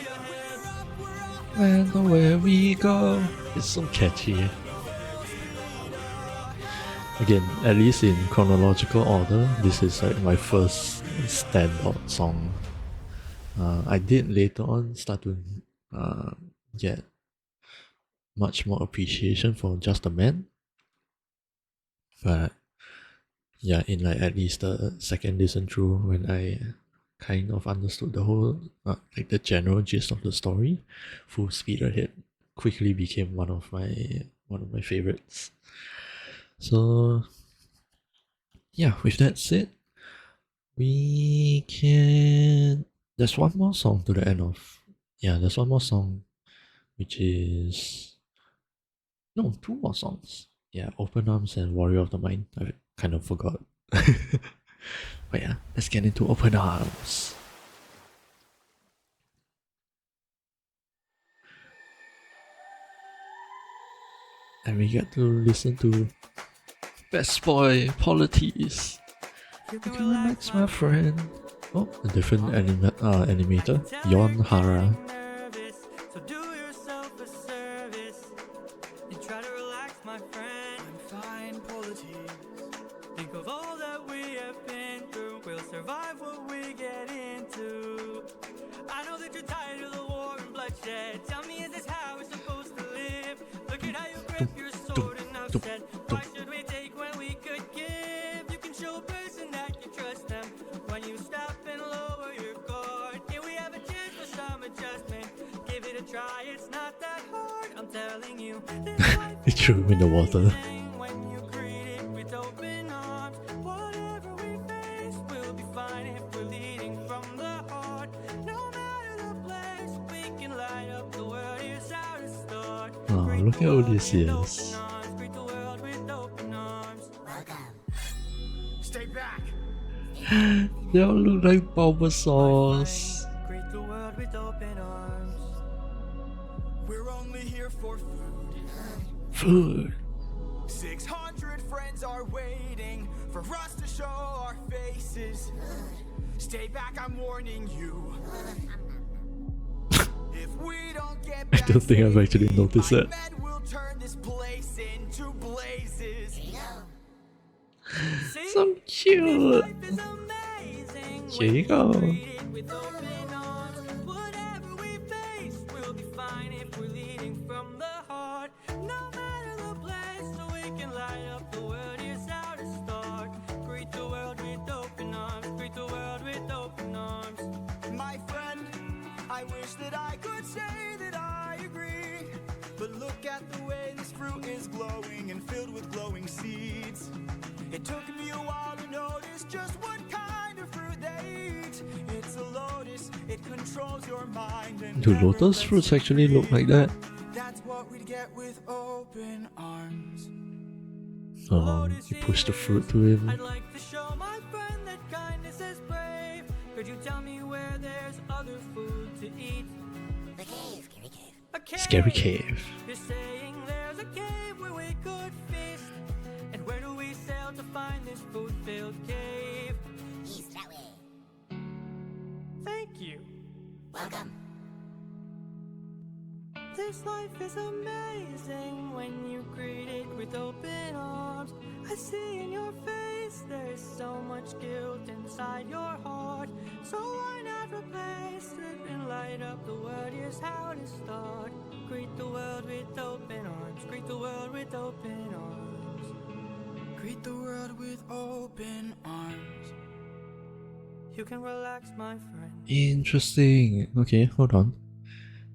ahead, And where we go! It's so catchy. Again, at least in chronological order, this is like my first standout song. I did later on start to get much more appreciation for Just a Man, but yeah, in like at least the second listen through, when I kind of understood the whole like the general gist of the story, Full Speed Ahead quickly became one of my favorites. So yeah, with that said, we can. There's one more song to the end of. Yeah, there's one more song, which is. No, two more songs. Yeah, Open Arms and Warrior of the Mind. I kind of forgot. But yeah, let's get into Open Arms. And we get to listen to Best Boy Polities. You can relax, my friend. Oh, a different animator, Yon Hara. So do yourself a service and try to relax, my friend. I'm fine, polities. Think of all that we have been through. We'll survive what we get into. I know that you're tired of the war and bloodshed. Tell me, is this how we're supposed to live? Look at how you grip your sword and upset. Why should we take when we could give? You can show a person that you trust them when you stop and lower your guard. Here we have a chance for some adjustment. Give it a try, it's not that hard. I'm telling you, this life He threw him in the water. when you greet it with open arms. Whatever we face, we'll be fine if we're leading from the heart. No matter the place, we can light up the world. Here's how to start. Oh, look at Odysseus. Greet the world with open arms. Stay back. They all look like Bulbasaurs. Greet the world with open arms. We're only here for food. Food. 600 friends are waiting for us to show our faces. Stay back, I'm warning you. If we don't get I don't think I've actually back noticed safely, that. my men will turn this place into blazes. So cute. Life is amazing. Here you go. Greeted with open arms. Whatever we face, we'll be fine if we're leading from the heart. No matter the place, so we can light up the world. Here's how to start. Greet the world with open arms. Greet the world with open arms. My friend, I wish that I could say that I agree. But look at the way this fruit is glowing and filled with glowing seeds. It took me a while to notice just what kind of fruit they eat. It's a lotus, it controls your mind. And Do never lotus lets fruits you actually look like that? That's what we'd get with open arms. You push the fruit to him. I'd like to show my friend that kindness is brave. Could you tell me where there's other food to eat? The cave, scary cave. A cave. Scary cave. You're saying there's a cave where we could feast. And where do we sail to find this food-filled cave? East that way. Thank you. Welcome. This life is amazing when you greet it with open arms. I see in your face there's so much guilt inside your heart. So why not replace it and light up the world? Here's how to start. Greet the world with open arms. Greet the world with open arms. Greet the world with open arms. You can relax, my friend. Interesting. Okay, hold on.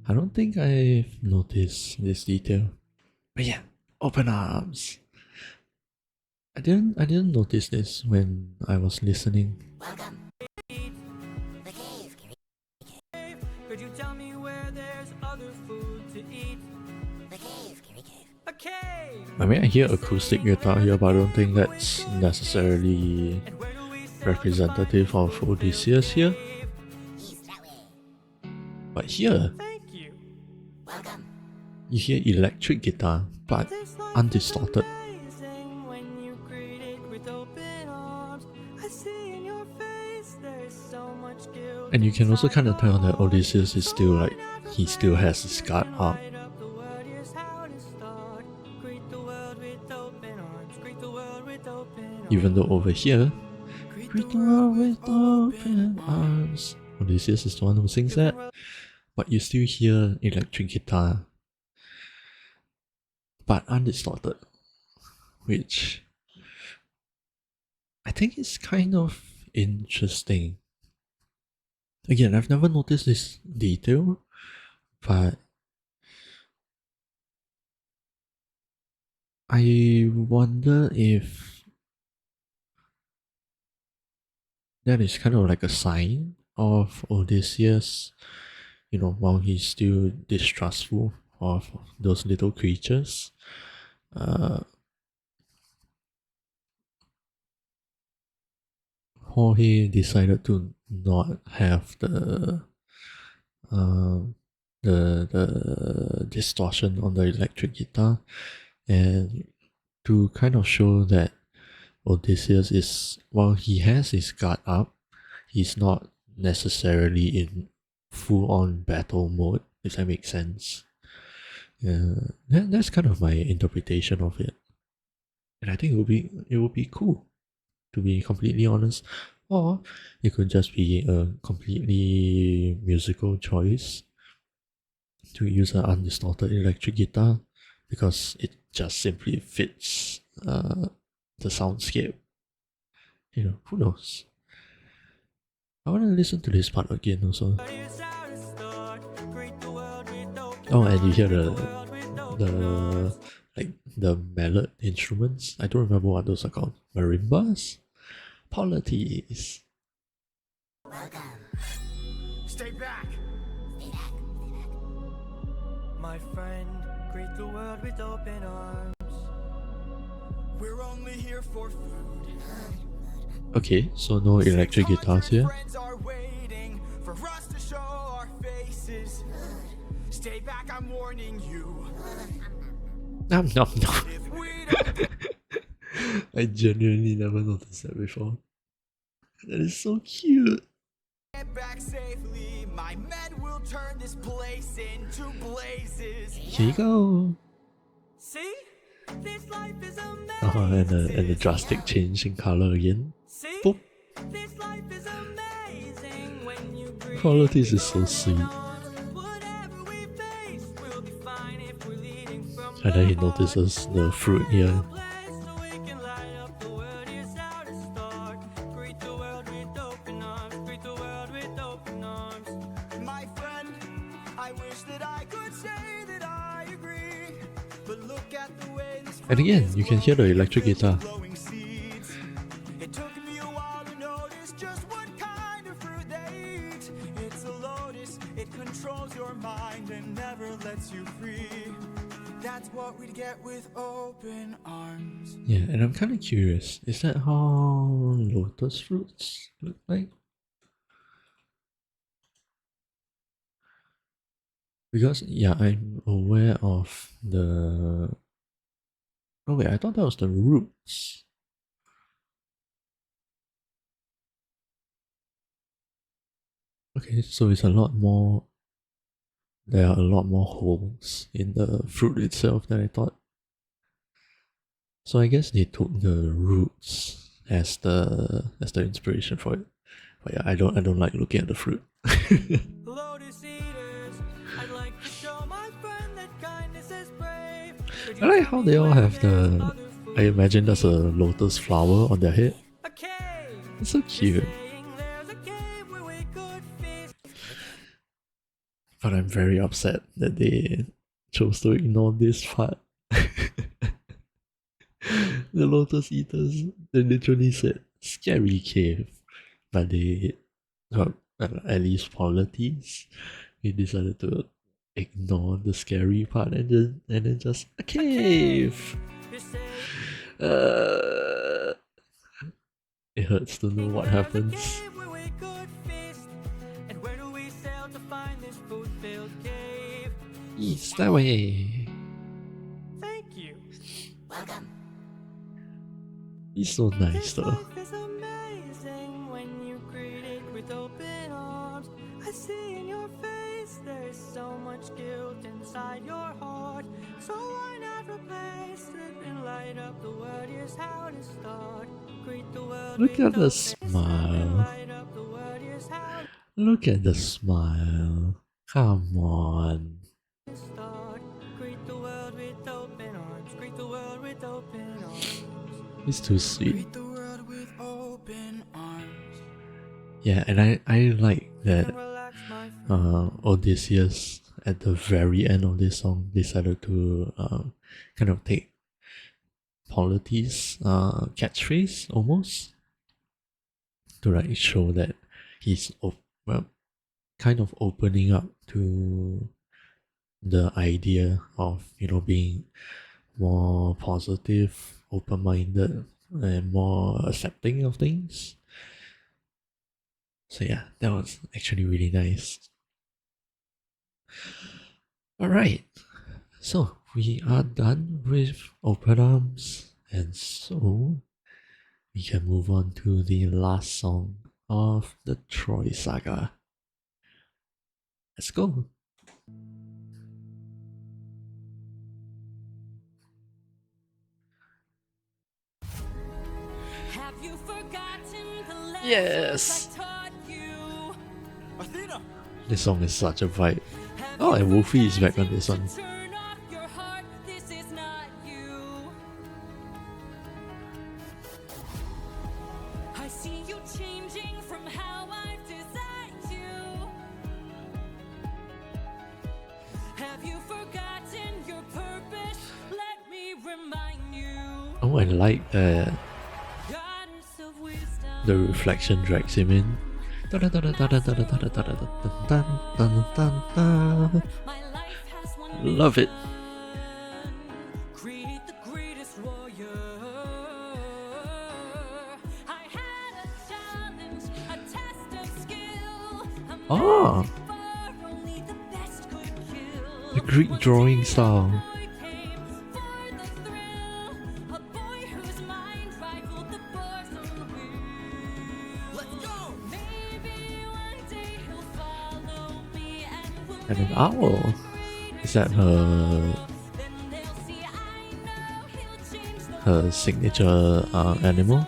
I don't think I've noticed this detail. But yeah, open arms. I didn't notice this when I was listening. Welcome. The cave, scary Could you tell me where there's other food to eat? The cave, scary cave. A cave! I mean, I hear acoustic guitar here, but I don't think that's necessarily And where do we sail to representative find of Odysseus here. East that way. But here, Thank you. Welcome. you hear electric guitar, but This life undistorted. is amazing when you greet it with open arms. I see in your face there's so much guilt. And you can also kind of inside tell that your heart. Odysseus is still like, he still has his guard up. Light up the world, here's is how to start. Greet the world with open arms. Greet the world with open arms. Even though over here, greet the world with open arms. Odysseus is the one who sings that, but you still hear electric guitar, but undistorted, which I think is kind of interesting. Again, I've never noticed this detail, but I wonder if that is kind of like a sign of Odysseus, you know, while he's still distrustful of those little creatures. Jorge decided to not have the distortion on the electric guitar, and to kind of show that Odysseus is, while he has his guard up, he's not necessarily in full-on battle mode, if that makes sense. That's kind of my interpretation of it, and I think it would be cool, to be completely honest. Or it could just be a completely musical choice to use an undistorted electric guitar because it just simply fits the soundscape. You know, who knows? I want to listen to this part again also. Oh, and you hear the like the mallet instruments. I don't remember what those are called. Marimbas? Polities. Welcome. Stay back. Stay back. My friend, greet the world with open arms. We're only here for food. Okay, so no electric guitars here. Friends are waiting for us to show our faces. Stay back, I'm warning you. Nom nom nom. If we don't I genuinely never noticed that before. That is so cute. get back safely, my men will turn this place into blazes. Here you go. See? This life is amazing. And the drastic change in color again. See? Boop. This life is amazing when you breathe. Qualities is so sweet. Whatever we face, we'll be fine if we're leading from And then he notices the fruit here. My friend, I wish that I could say that I agree. But look at the way this And again, you can hear the electric guitar. glowing seeds. It took me a while to notice just what kind of fruit they eat. It's a lotus, it controls your mind and never lets you free. That's what we'd get with open arms. Yeah, and I'm kind of curious. Is that how lotus fruits look like? Because, yeah, I'm aware of the... Oh wait, I thought that was the roots. Okay, so it's a lot more... There are a lot more holes in the fruit itself than I thought. So I guess they took the roots as the inspiration for it. But yeah, I don't like looking at the fruit. Lotus eaters, I'd like to show my friend that kindness is brave. I like how they all have the... I imagine there's a lotus flower on their head. A cave. It's so cute. Saying there's a cave where we could feast. But I'm very upset that they chose to ignore this part. The lotus eaters, they literally said scary cave. But they, well, at least polities, they decided to ignore the scary part and then just a cave. You're saying It hurts to know what happens. cave where we could feast. And where do we sail to find this food-filled cave? East that way. Thank you. Welcome. He's so nice This though. life is amazing when you greet it with open arms. I see in your face there's so much guilt inside your heart. light up the world, here's how to start. Greet the world Look with at the open smile. light up the world, here's how Look at the smile. Come on. to start. Greet the world with open arms. Greet the world with open arms. It's too sweet. Greet the world with open arms. Yeah, and I like that And relax, my friend. Odysseus at the very end of this song decided to kind of take Polity's catchphrase almost to like show that he's well, kind of opening up to the idea of, you know, being more positive, open-minded, and more accepting of things. So yeah, that was actually really nice. Alright, so we are done with Open Arms, and so we can move on to the last song of the Troy saga. Let's go. Have you forgotten the lessons Yes. I taught you? Athena! This song is such a vibe. Have Oh, you and Wolfie is back on forgotten this one. to turn off your heart? This is not you. I see you changing from how I've designed you. Have you forgotten your purpose? Let me remind you. Oh, I like that Goddess of wisdom. the reflection drags him in. My life has one Love it. Create the greatest warrior. I had a challenge, a test of skill. A Ah, magic bar only the best could kill. the Greek drawing style. Boy came for the thrill. A boy whose mind rivaled the bars on the wheel. Let's go! Maybe one day he'll follow me and we'll And an owl. Is that her then they'll see I know he'll change the her signature animal?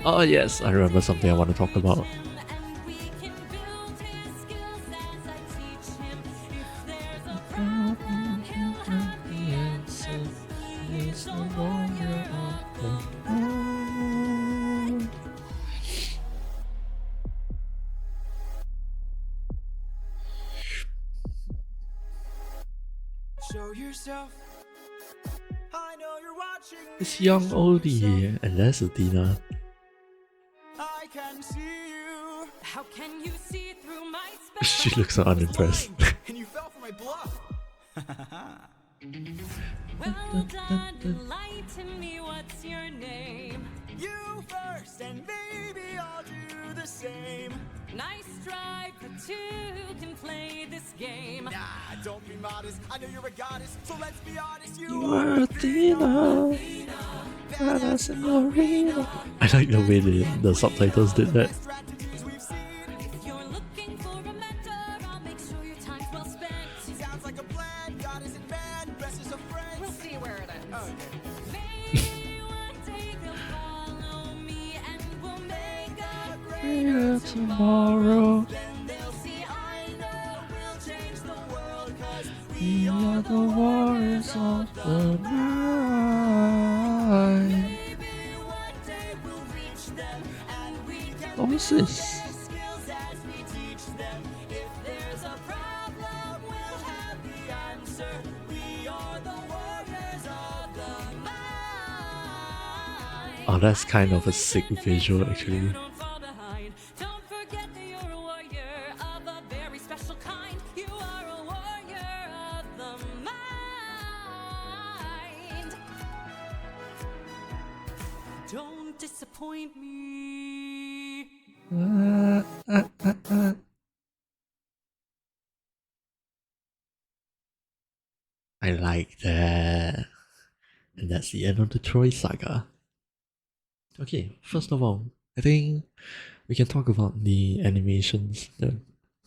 Oh yes, I remember something I want to talk about. and we can build his skills as I teach him. If there's a problem, he'll have the answer. He's the warrior of the Show yourself. I know you're watching. It's young oldie, and that's Athena. I can see you. How can you see through my She spell? looks so unimpressed. Blind, and you fell for my bluff. Well done, enlighten me, what's your name? You first, and maybe I'll do the same. Nice try, but two can play this game. Nah, don't be modest. I know you're a goddess, so let's be honest. You are Athena, badass in the arena. I like the way the subtitles did that. Strategies we've seen. If you're looking for a mentor, I'll make sure your time's well spent. Sounds like a plan. Goddess and man, best is of friends. We'll see where it ends. Okay. Maybe one day they'll follow me and we'll make a Yeah, tomorrow Then they'll see I know we'll change the world, 'cause we are the warriors of the night. maybe one day we'll reach them and we can What was this? skills as we teach them. If there's a problem, we'll have the answer. We are the warriors of the mind. Oh, that's kind of a sick visual actually. Don't fall behind. Don't forget that you're a warrior of a very special kind. You are a warrior of the mind. Don't disappoint me. I like that. And that's the end of the Troy saga. Okay, first of all, I think we can talk about the animations, the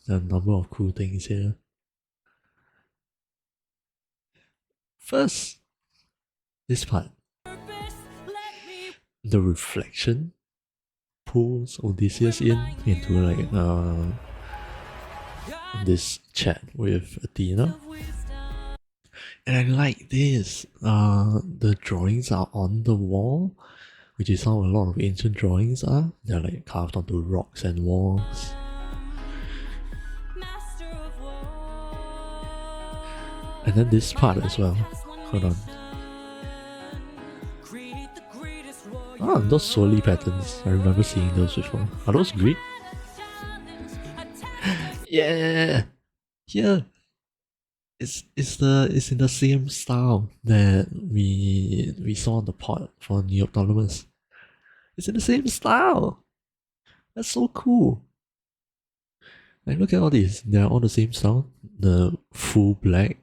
number of cool things here. First, this part. The reflection pulls Odysseus into like this chat with Athena. And I like this. The drawings are on the wall, which is how a lot of ancient drawings are. They're like carved onto rocks and walls. And then this part as well. Hold on. Ah, those swirly patterns. I remember seeing those before. Are those Greek? Yeah! Here! It's in the same style that we saw on the pot for Neoptolemus. It's in the same style! That's so cool! Like, look at all these. They're all the same style. The full black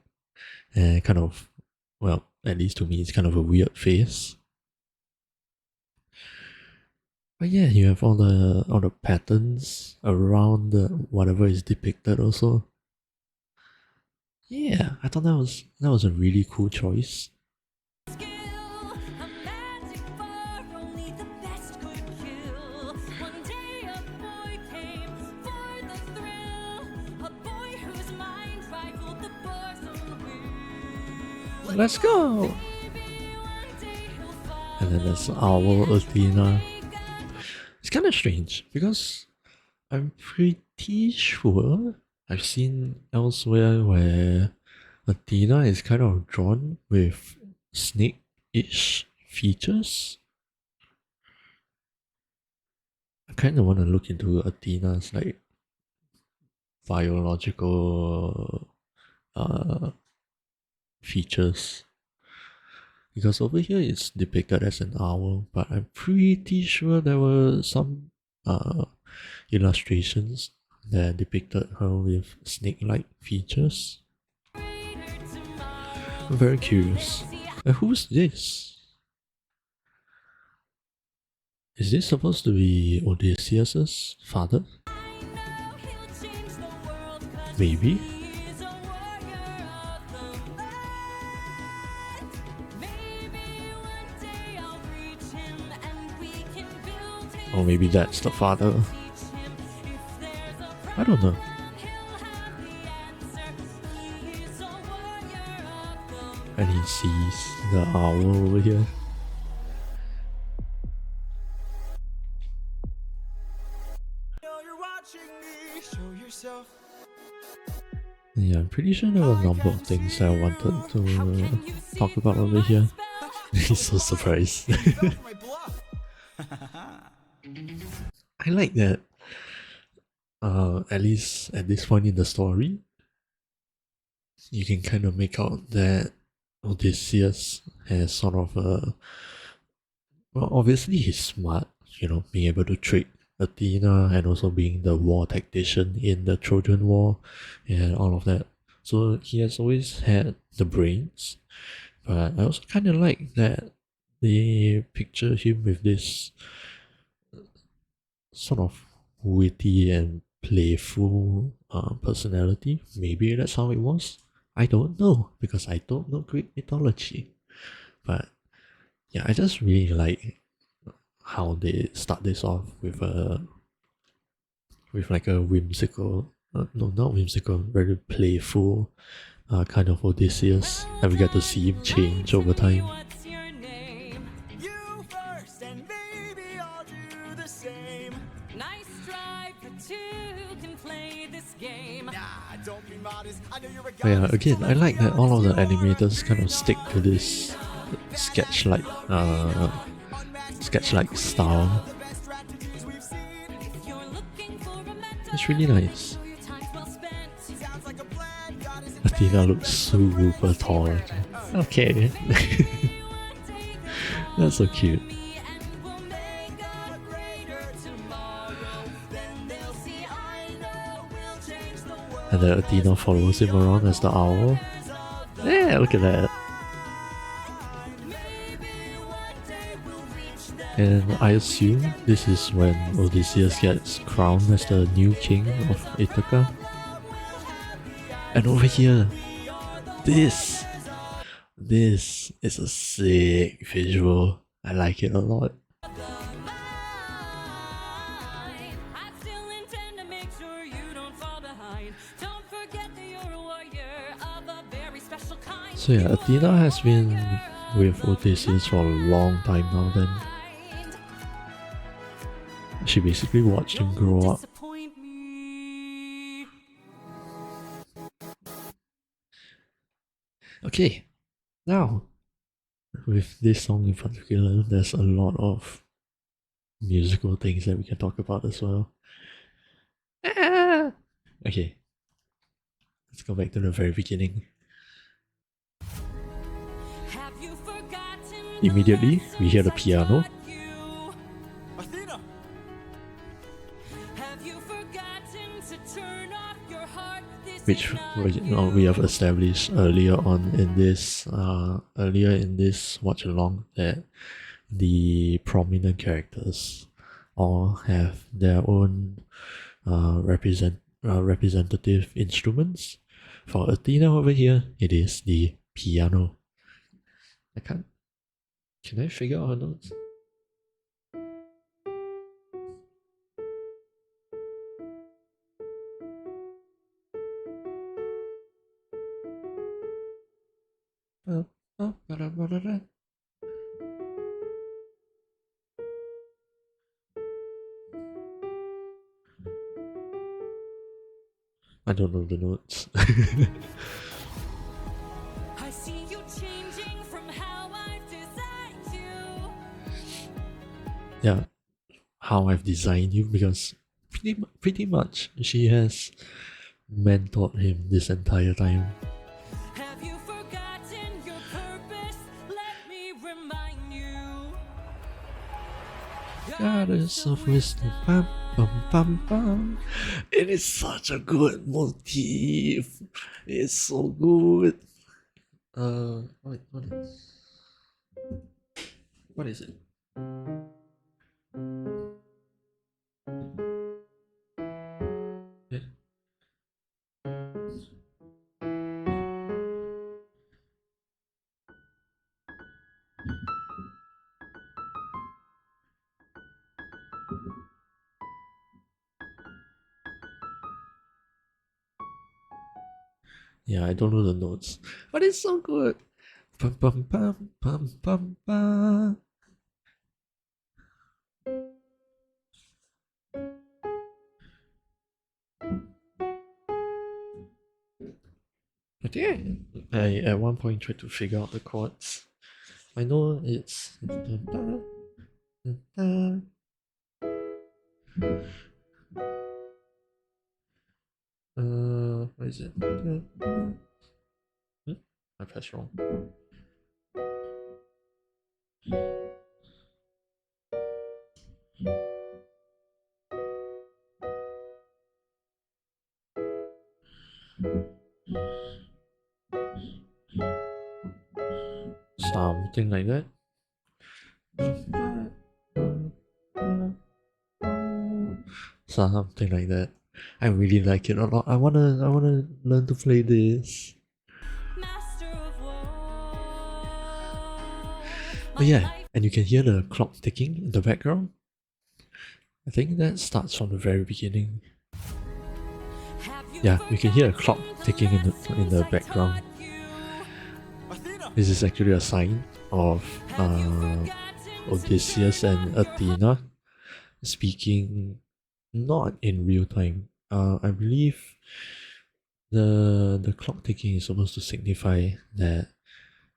and kind of, well, at least to me, it's kind of a weird face. But yeah, you have all the patterns around the whatever is depicted also. Yeah, I thought that was a really cool choice. Let's go! And then there's Owl Athena. It's kind of strange because I'm pretty sure I've seen elsewhere where Athena is kind of drawn with snake-ish features. I kind of want to look into Athena's like biological features, because over here it's depicted as an owl, but I'm pretty sure there were some illustrations that depicted her with snake-like features. I'm very curious. And who's this? Is this supposed to be Odysseus' father? Maybe? Or maybe that's the father. I don't know. And he sees the owl over here. Yeah, I'm pretty sure there were a number of things that I wanted to talk about over here. He's so surprised. I like that. At least at this point in the story, you can kind of make out that Odysseus has sort of a... Well, obviously he's smart, you know, being able to trick Athena and also being the war tactician in the Trojan War and all of that. So he has always had the brains, but I also kind of like that they picture him with this sort of witty and playful personality. Maybe that's how it was. I don't know, because I don't know Greek mythology. But yeah, I just really like how they start this off with like a whimsical, no, not whimsical, very playful kind of Odysseus, and we get to see him change over time. But yeah, again, I like that all of the animators kind of stick to this sketch-like style. It's really nice. Athena looks super tall. Okay. That's so cute. And then Athena follows him around as the owl. Yeah, look at that. And I assume this is when Odysseus gets crowned as the new king of And over here, this this is a sick visual. I like it a lot. I still intend to make sure you don't fall behind. Don't forget that you're a warrior of a very special kind. So yeah, Athena has been with Odysseus for a long time now then. She basically watched him grow up. Disappoint me. Okay, now, with this song in particular, there's a lot of musical things that we can talk about as well. Okay, let's go back to the very beginning. Have you forgotten Immediately, we hear the piano. Athena! Have you forgotten to turn off your heart? This Which is not we have established earlier on in this watch along that the prominent characters all have their own representative instruments. For Athena over here, it is the piano. Can I figure out her notes? I don't know the notes. I see you changing from how I've designed you. Yeah, how I've designed you, because pretty much she has mentored him this entire time. Have you forgotten your purpose? Let me remind you. Goddess of wisdom, bam, bam, bam, bam. It is such a good motif. It's so good. What is it? Yeah. Yeah, I don't know the notes, but it's so good. Bum, bum, bum, bum, bum, bum. I think I at one point tried to figure out the chords. I know it's what is it? I pressed wrong. Something like that. Something like that. I really like it a lot. I wanna learn to play this. Master of war. Oh yeah, and you can hear the clock ticking in the background. I think that starts from the very beginning. Yeah, we can hear a clock ticking in the background. Athena! This is actually a sign of Odysseus and Athena speaking not in real time. I believe the clock ticking is supposed to signify that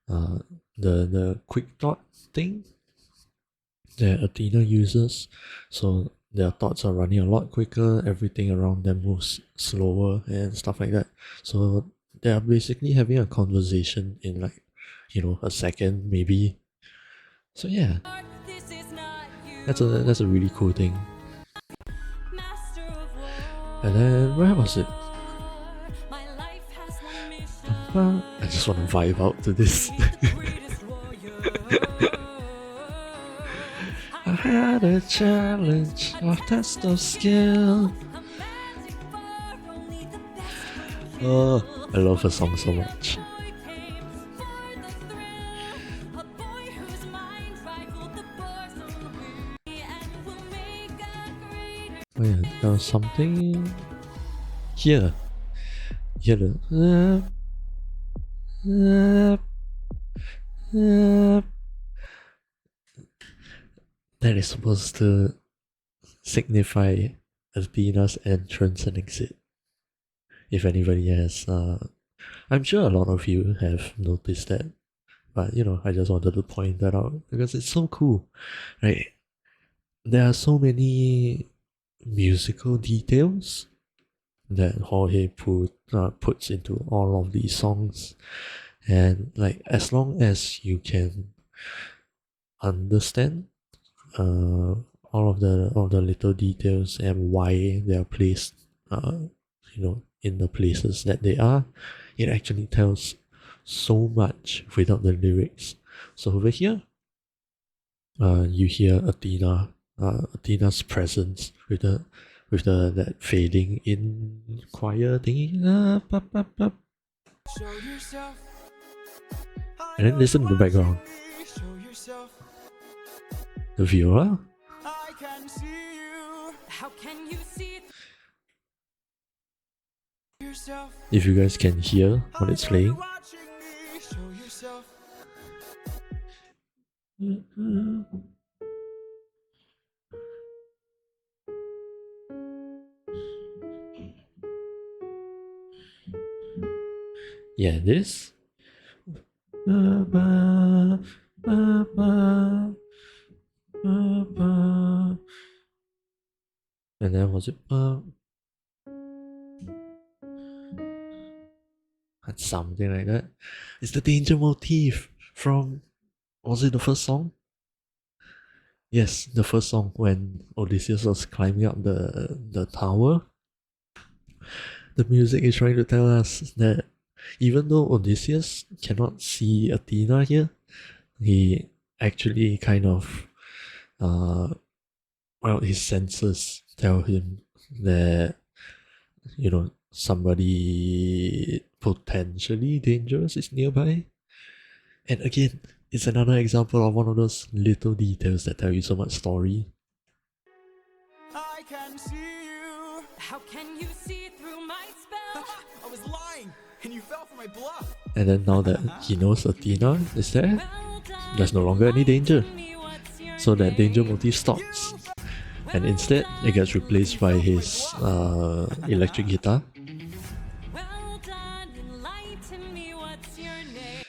the quick thought thing that Athena uses, so their thoughts are running a lot quicker, everything around them moves slower and stuff like that. So they are basically having a conversation in like, a second maybe. So yeah, This is not you. that's a really cool thing. Master of war. And then where was it? My life has one mission. I just want to vibe out to this. The greatest warrior. I had a challenge, a test of skill. Commanded for only the best. Oh, I love her song so much. I came for the thrill. yeah, there was something here. Here the that is supposed to signify Athena's entrance and exit. If anybody has, I'm sure a lot of you have noticed that, but I just wanted to point that out because it's so cool, right? There are so many musical details that Jorge puts into all of these songs, and like as long as you can understand all of the little details and why they are placed in the places that they are, it actually tells so much without the lyrics. So over here, you hear Athena's presence with that fading in choir thingy. Show yourself. And then listen to the background. Show yourself. The viola. I can see you. How can you see Yourself. If you guys can hear what it's playing. Watching me. Show yourself. Yeah, this. And then was it something like that. It's the danger motif from, was it the first song? Yes, the first song when Odysseus was climbing up the tower. The music is trying to tell us that even though Odysseus cannot see Athena here, he actually kind of, his senses tell him that, somebody potentially dangerous is nearby. And again, it's another example of one of those little details that tell you so much story. I can see you. How can you see through my spell? I was lying, and you fell for my bluff. And then now that he knows Athena is there, Well done, there's no longer any danger. tell me what's your So that name. danger motif stops. And instead, it gets replaced by his electric guitar. Well done, enlighten me, what's your name?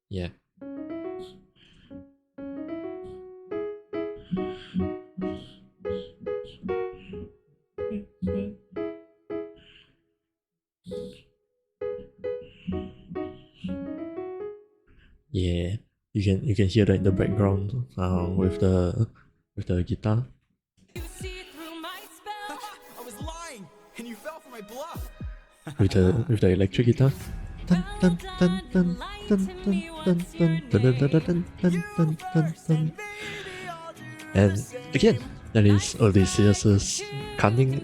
Yeah. Yeah, you can hear that in the background with the guitar. You see through my spell. I was lying, and you fell for my bluff. with the electric guitar. Dun, dun, dun, dun, dun, dun, dun, dun, dun, dun, dun, dun, dun, dun, dun. And again, that is Odysseus's cunning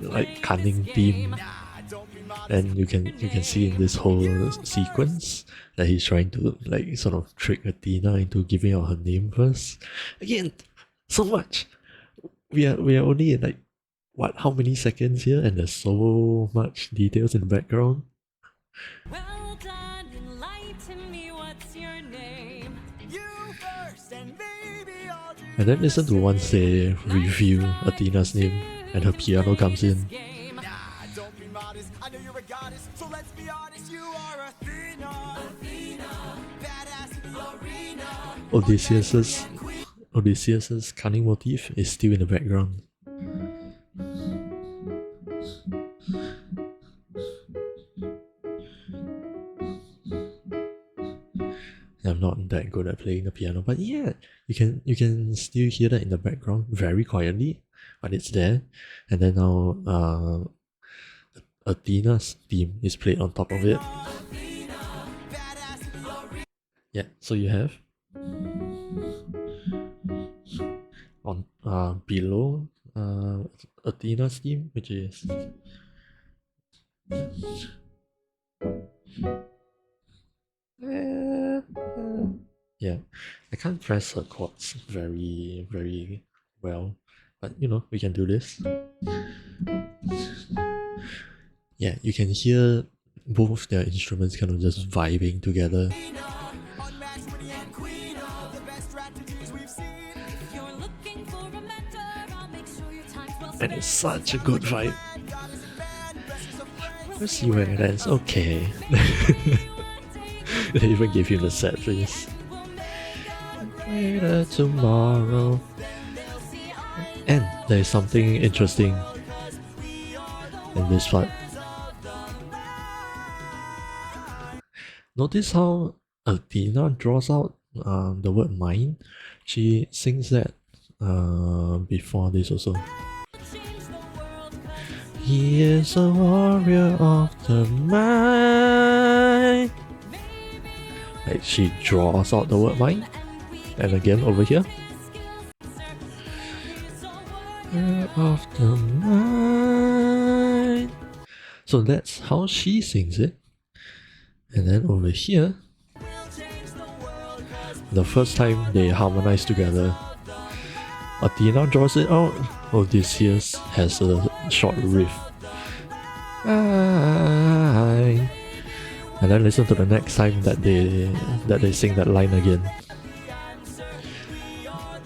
theme. And you can see in this whole sequence that he's trying to sort of trick Athena into giving out her name first. Again, so much. We are only in how many seconds here, and there's so much details in the background. Well done, enlighten me, what's your name? You first, and maybe I'll do. And then listen to once they reveal Athena's name and her piano comes in. Game. Nah, don't be modest. I know you're a goddess, so let's be honest. You are Athena. Athena, badass in the arena. Odysseus's cunning motif is still in the background. I'm not that good at playing the piano, but yeah, you can still hear that in the background very quietly, but it's there. And then now Athena's theme is played on top of it. Yeah, so you have on below Athena's theme, which is yeah, I can't press her chords very well, but you know, we can do this. Yeah, you can hear both their instruments kind of just vibing together. Unmatched, pretty and queen of the best strategies we've seen. If you're looking for a mentor, I'll make sure your time's well And spent. it's such a good vibe. Goddess and band, bestest of friends. Let's see where it ends. Okay. They even gave him the set face. Later tomorrow. And there's something interesting in this part. Notice how Athena draws out the word mine. She sings that before this also. He is a warrior of the mind. Like she draws out the word mine. And again over here. Warrior of the mind. So that's how she sings it. And then over here, the first time they harmonize together, Athena draws it out. Odysseus has a short riff. And then listen to the next time that they sing that line again.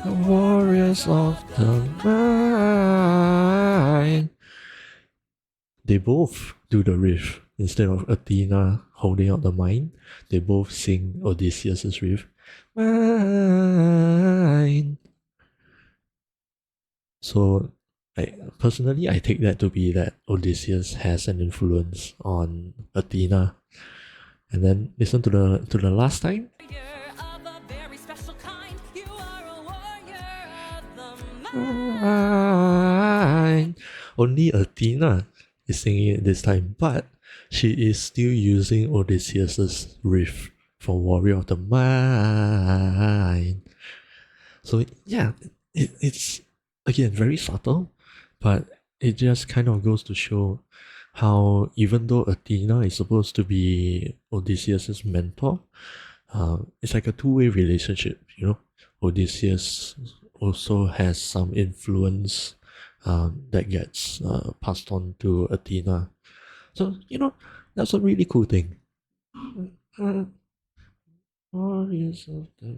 The warriors of the mind. They both do the riff. Instead of Athena holding out the mine, they both sing Odysseus' riff. Mine. So, like, personally, I take that to be that Odysseus has an influence on Athena. And then listen to the last time. Mine. Only Athena is singing it this time, but she is still using Odysseus' riff for Warrior of the Mind. So yeah, it's again very subtle, but it just kind of goes to show how even though Athena is supposed to be Odysseus' mentor, it's like a two-way relationship, you know. Odysseus also has some influence that gets passed on to Athena. So, you know, that's a really cool thing. Warriors of the...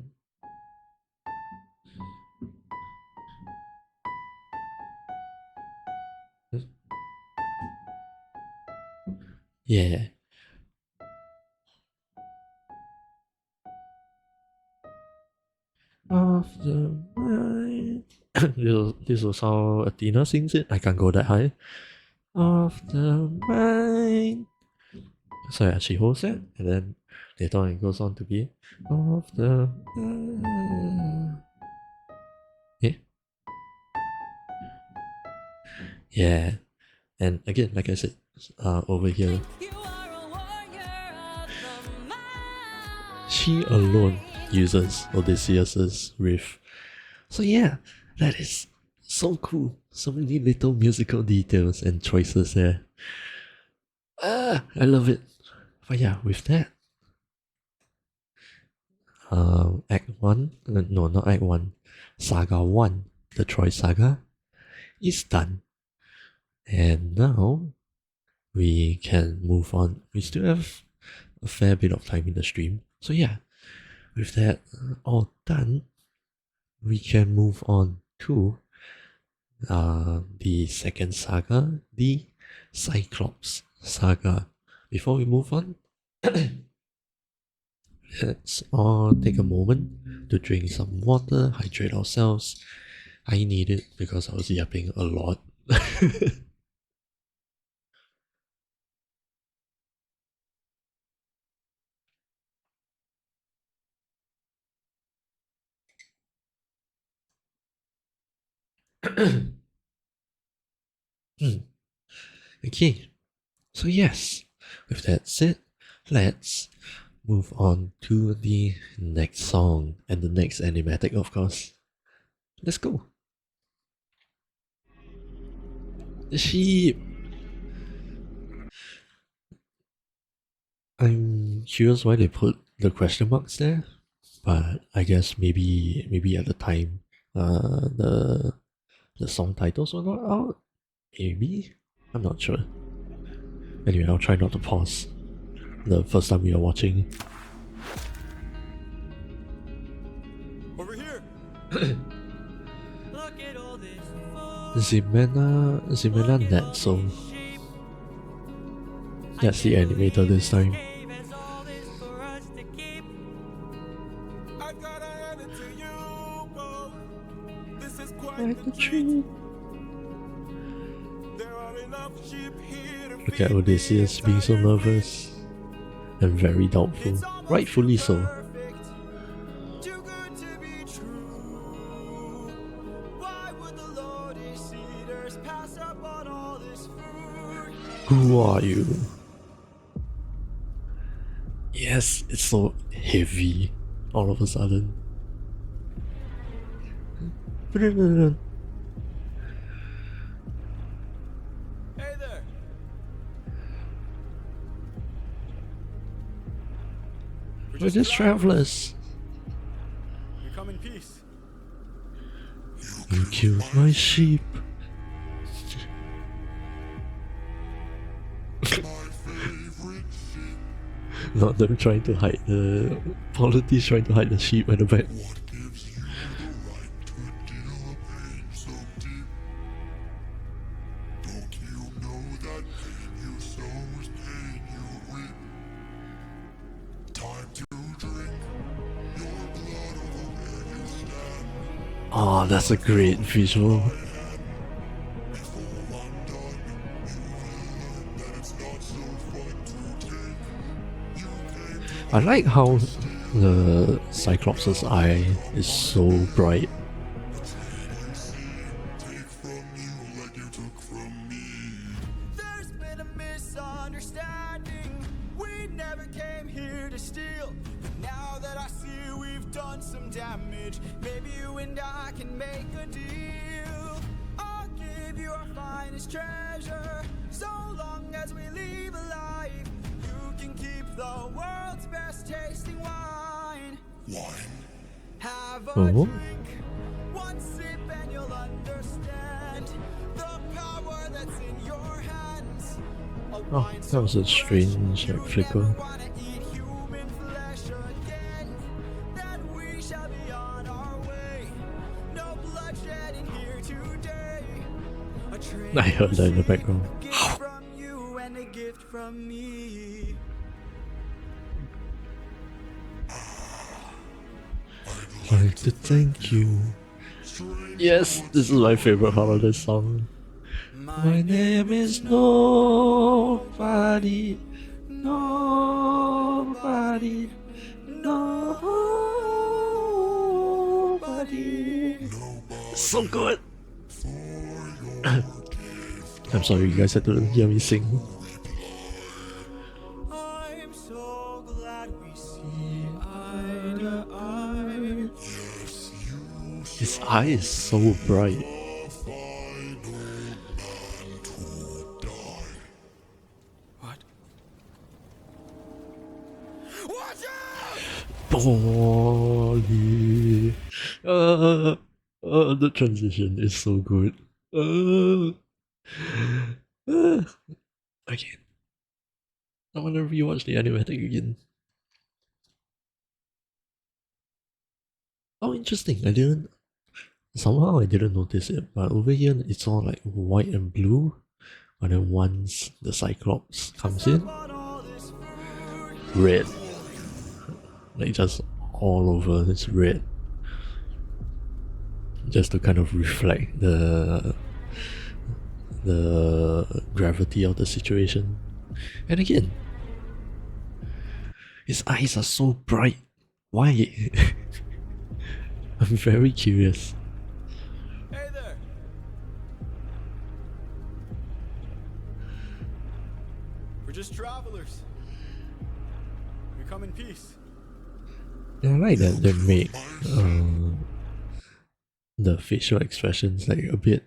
Yeah. Of the mind. This was how Athena sings it. I can't go that high. Of the mind. So yeah, she holds it, and then later on it goes on to be of the yeah. Yeah. And again, like I said, over here, she alone uses Odysseus' riff. So yeah, that is so cool. So many little musical details and choices there. I love it. But yeah, with that, Act 1, no, not Act 1, Saga 1, the Troy Saga, is done. And now, we can move on. We still have a fair bit of time in the stream. So yeah, with that all done, we can move on to the second saga, the Cyclops Saga. Before we move on, let's all take a moment to drink some water, hydrate ourselves. I need it because I was yapping a lot. Okay, so yes, with that said, let's move on to the next song and the next animatic, of course. Let's go. Sheep. I'm curious why they put the question marks there, but I guess maybe at the time, the song titles were not out. Maybe, I'm not sure. Anyway, I'll try not to pause the first time we are watching. Over here. Look at all this Ximena Netso. That's the animator this time. I've got to hand it to you both. This is quite Like the the treat. tree. There are enough sheep here to Look at feed Odysseus the being so entire nervous and very doubtful. It's almost Rightfully so. perfect. Too good to be true. Why would the Lotus Eaters pass up on all this food? Who are you? Yes, it's so heavy all of a sudden. Hey there. We're just travelers. We come in peace. You killed my sheep. Not them trying to hide the politics, trying to hide the sheep at the back. What gives you the right to deal a pain so deep? Don't you know that pain you sow is pain you reap? Time to drink your blood over where you stand. Oh, that's a great visual. Before I'm done, you will learn that it's not so fun to take. You came to I like how the Cyclops' eye is so bright. take from you like you took from me. There's been a misunderstanding. We never came here to steal. But now that I see we've done some damage, maybe you and I can make a deal. I'll give you our finest treasure, so long as we leave alive. You can keep the world's best tasting wine. Wine. Have a Oh. drink, one sip and you'll understand the power that's in your hands. Oh, that was a strange flicker. Wanna eat human flesh again? Then we shall be on our way. No bloodshed in here today. A trade I heard that in the background. a gift from you and a gift from me. I'd like to thank you. Yes, this is my favorite part of this song. My name is Nobody. Nobody. Nobody. So good. I'm sorry, you guys had to hear me sing. I'm so glad we see eye to eye. His eye is so bright. What? Watch out! Dolly. The transition is so good. Again. I want to rewatch the animatic again. Oh, interesting. Somehow I didn't notice it, but over here it's all like white and blue. But then once the Cyclops comes in, red. Like just all over, it's red. Just to kind of reflect the gravity of the situation. And again, his eyes are so bright. Why? I'm very curious. Hey there! We're just travelers. We come in peace. Yeah, I like that they make the facial expressions like a bit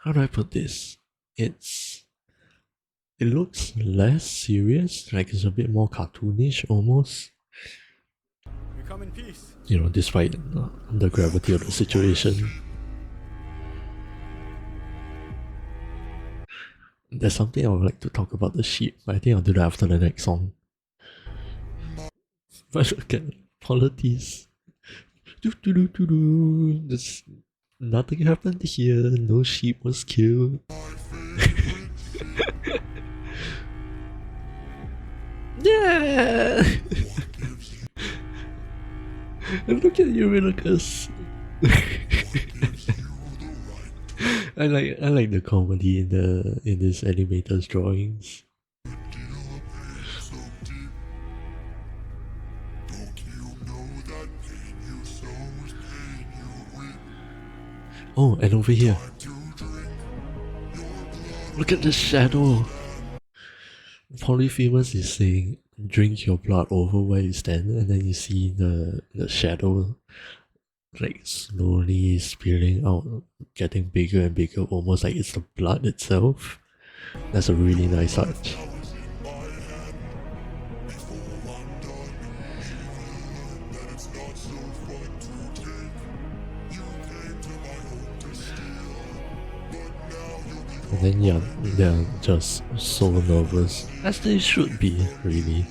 how do I put this? It looks less serious, like it's a bit more cartoonish almost. We come in peace. You know, despite the gravity of the situation. There's something I would like to talk about the sheep, but I think I'll do that after the next song. But look at polities. Just nothing happened here, no sheep was killed. Yeah! Look at Eurylochus. I like the comedy in this animator's drawings. Oh, and over here. Look at the shadow. Polyphemus is saying, drink your blood over where you stand, and then you see the shadow like slowly spilling out, getting bigger and bigger, almost like it's the blood itself. That's a really nice touch. And then yeah, they're just so nervous, as they should be, really,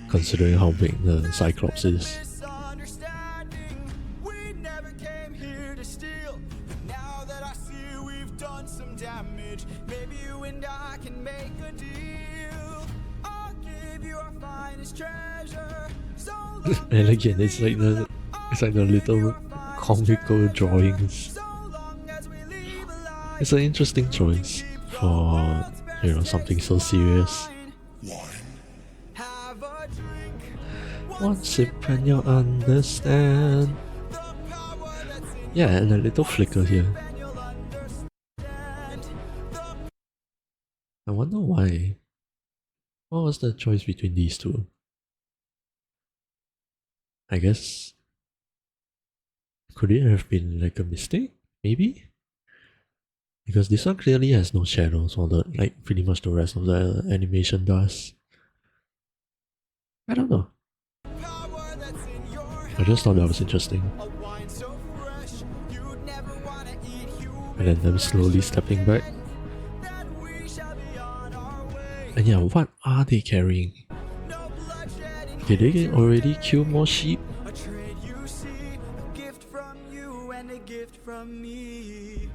considering how big the Cyclops is. Misunderstanding. We never came here to steal. But now that I see we've done some damage, maybe you and I can make a deal. I'll give you our finest treasure. So long And again, it's like the little comical drawings. so long as we leave alive. It's an interesting choice for, you know, something so serious. Have a drink. One sip and you'll understand. The power that's in Yeah, and a little flicker here. and you'll understand. I wonder why. What was the choice between these two? I guess, could it have been like a mistake? Maybe? Because this one clearly has no shadows, while the like pretty much the rest of the animation does. I don't know. Power that's in your I just thought that was interesting. a wine so fresh you'd never wanna eat human. And then them slowly stepping back. That we shall be on our way. And yeah, what are they carrying? No bloodshed in Did they already kill more sheep? a trade you see, a gift from you and a gift from me.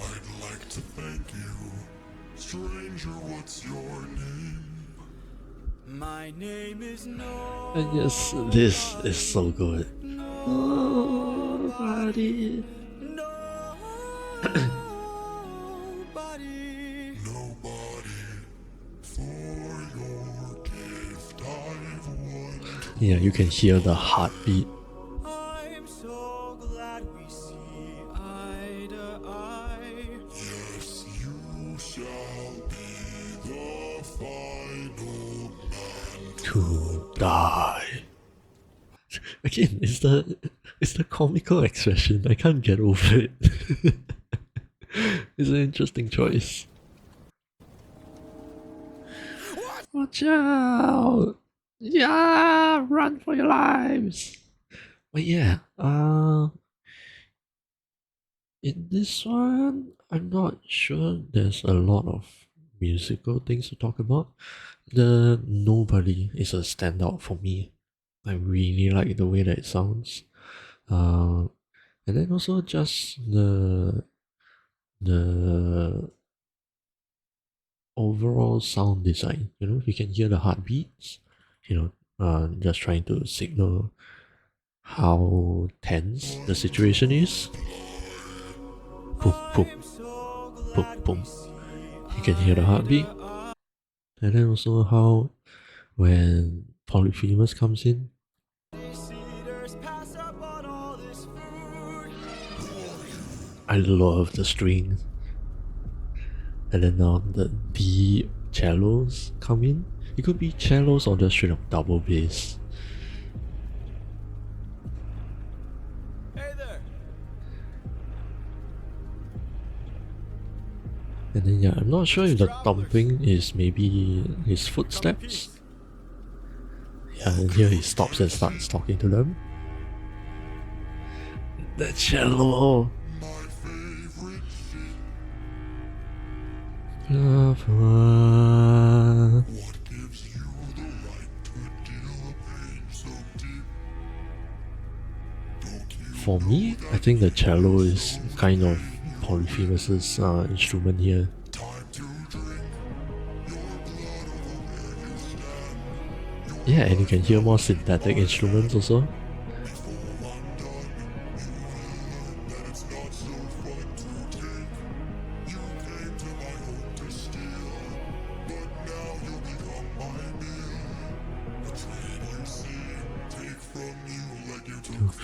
I'd like to thank you. Stranger, what's your name? My name is No. And yes, this is so good. Nobody. Nobody. Nobody. For your gift, I've won. Yeah, you can hear the heartbeat. I'm so glad we see eye to eye. Yes, you shall be the final man. To die. Again, it's the comical expression. I can't get over it. It's an interesting choice. Watch out! Yeah, run for your lives. But yeah, in this one, I'm not sure there's a lot of musical things to talk about. The Nobody is a standout for me. I really like the way that it sounds. And then also just the overall sound design. You know, you can hear the heartbeats. You know, just trying to signal how tense the situation is. Boom, boom, boom, boom. You can hear the heartbeat. And then also how when Polyphemus comes in, Cedars pass up on all this food. I love the strings. And then now the deep cellos come in. It could be cellos or just straight up double bass. And then yeah, I'm not sure if the thumping is maybe his footsteps. Yeah, and here he stops and starts talking to them. The cello! Love one. For me, I think the cello is kind of Polyphemus's instrument here. Yeah, and you can hear more synthetic instruments also.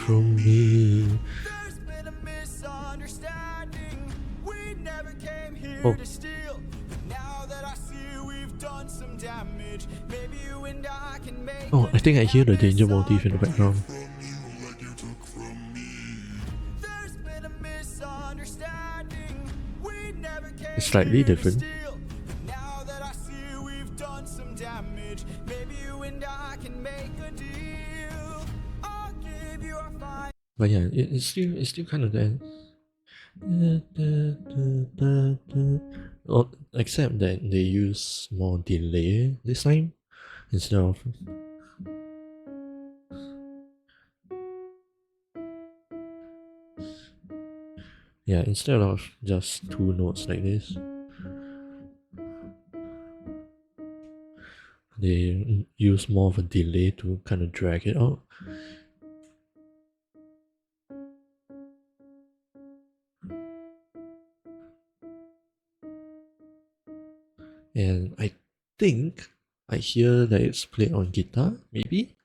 From me. There's been a misunderstanding. We never came here Oh. to steal. But now that I see we've done some damage, maybe you and I can make Oh, I think I hear the danger motif in the background. There's been a misunderstanding. We never came It's slightly here to different. steal. But now that I see we've done some damage, maybe you and I can make a deal. I'll give you a fine. But yeah, it's still kind of there. Well, except that they use more delay this time instead of. Yeah, instead of just two notes like this, they use more of a delay to kind of drag it out. And I think I hear that it's played on guitar, maybe?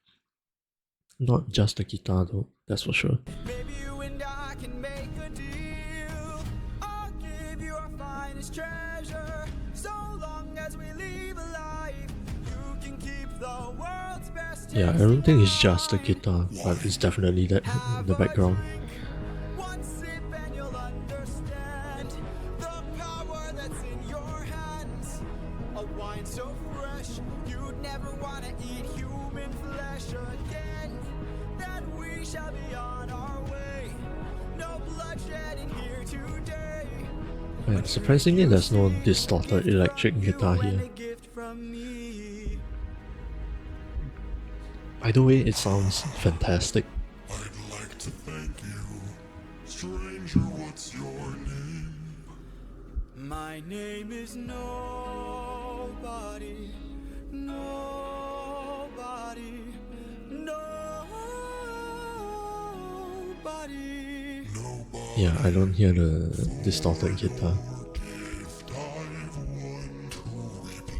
Not just the guitar though, that's for sure. Maybe you and I can make a deal. I'll give you our finest treasure. So long as we leave alive, you can keep the world's best. Yeah, I don't think it's just the guitar, but it's definitely that in the background. One sip and you'll understand the power that's in your hands. A wine so fresh, you'd never want to eat human flesh again. That we shall be on our way. No bloodshed in here today. Yeah, surprisingly, there's no distorted electric guitar And here. a gift from me. Either way, it sounds fantastic. I'd like to thank you. Stranger, what's your name? My name is nobody. Nobody. Nobody. Nobody. Yeah, I don't hear the distorted guitar. Gift I've won to reply.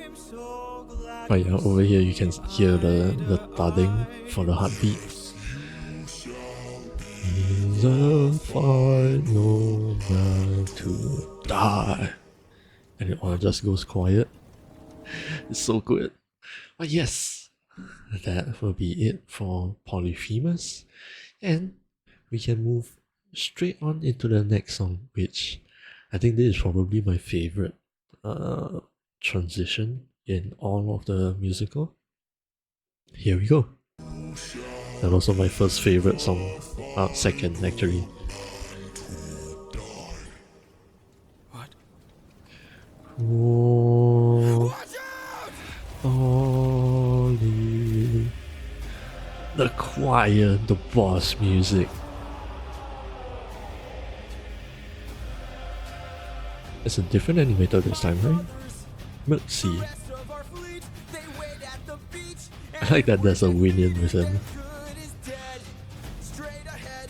I'm so glad. But yeah, over here you can hear the thudding for the heartbeat. You shall be. In the final man to die. And it all just goes quiet. It's so good. But yes, that will be it for Polyphemus. And we can move straight on into the next song, which I think this is probably my favorite transition in all of the musical. Here we go. And also my first favorite song, second actually. What? Oh, Watch out! Polly. The choir, the boss music. It's a different animator this time, right? Milk Sea. Rest of our fleet, they wait at the beach. I like that there's a Winion with him. Good is dead. Straight ahead,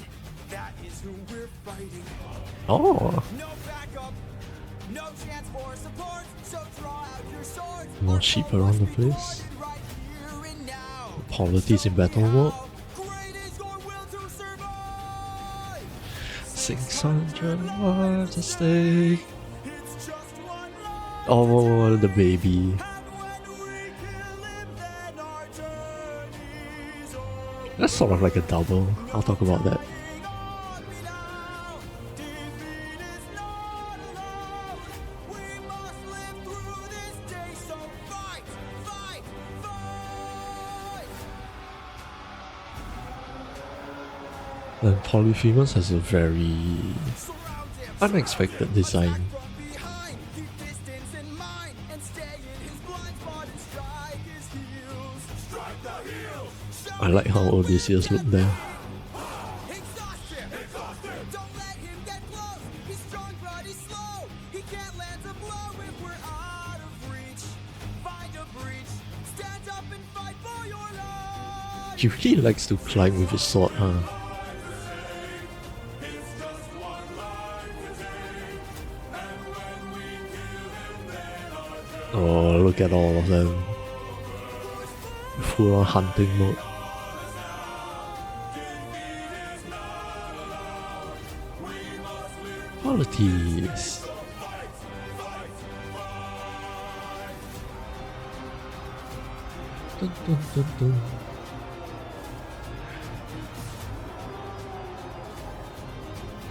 that is who we're fighting. Oh, No backup, no chance for support. So draw out your swords. more sheep around the place. Right here and now. Politics in battle mode. Great is your will to survive. 600 lives at stake. It's just one life, Oh, the baby. and when we kill him, then our journey's over. That's sort of like a double. I'll talk about that. On me now. Defeat is not And Polyphemus has a very unexpected design. I like how Odysseus looked there. He really likes to climb with his sword, huh? Oh, look at all of them. Full on hunting mode. Qualities. Dun, dun, dun, dun.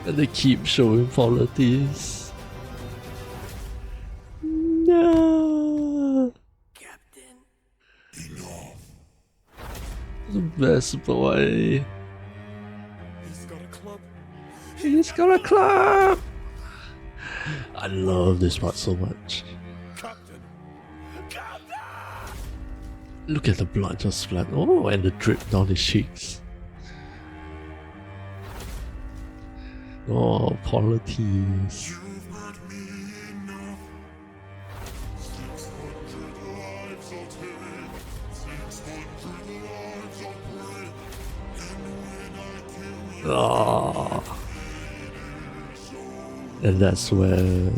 And they keep showing polities. No. Captain. The best boy. He's got a club. He's got a club. I love this part so much. Captain! Captain! Look at the blood just splat. Oh, and the drip down his cheeks. Oh, polities. You've hurt me enough. 600 lives I'll take. 600 lives I'll break. And when I kill you, Oh. And that's where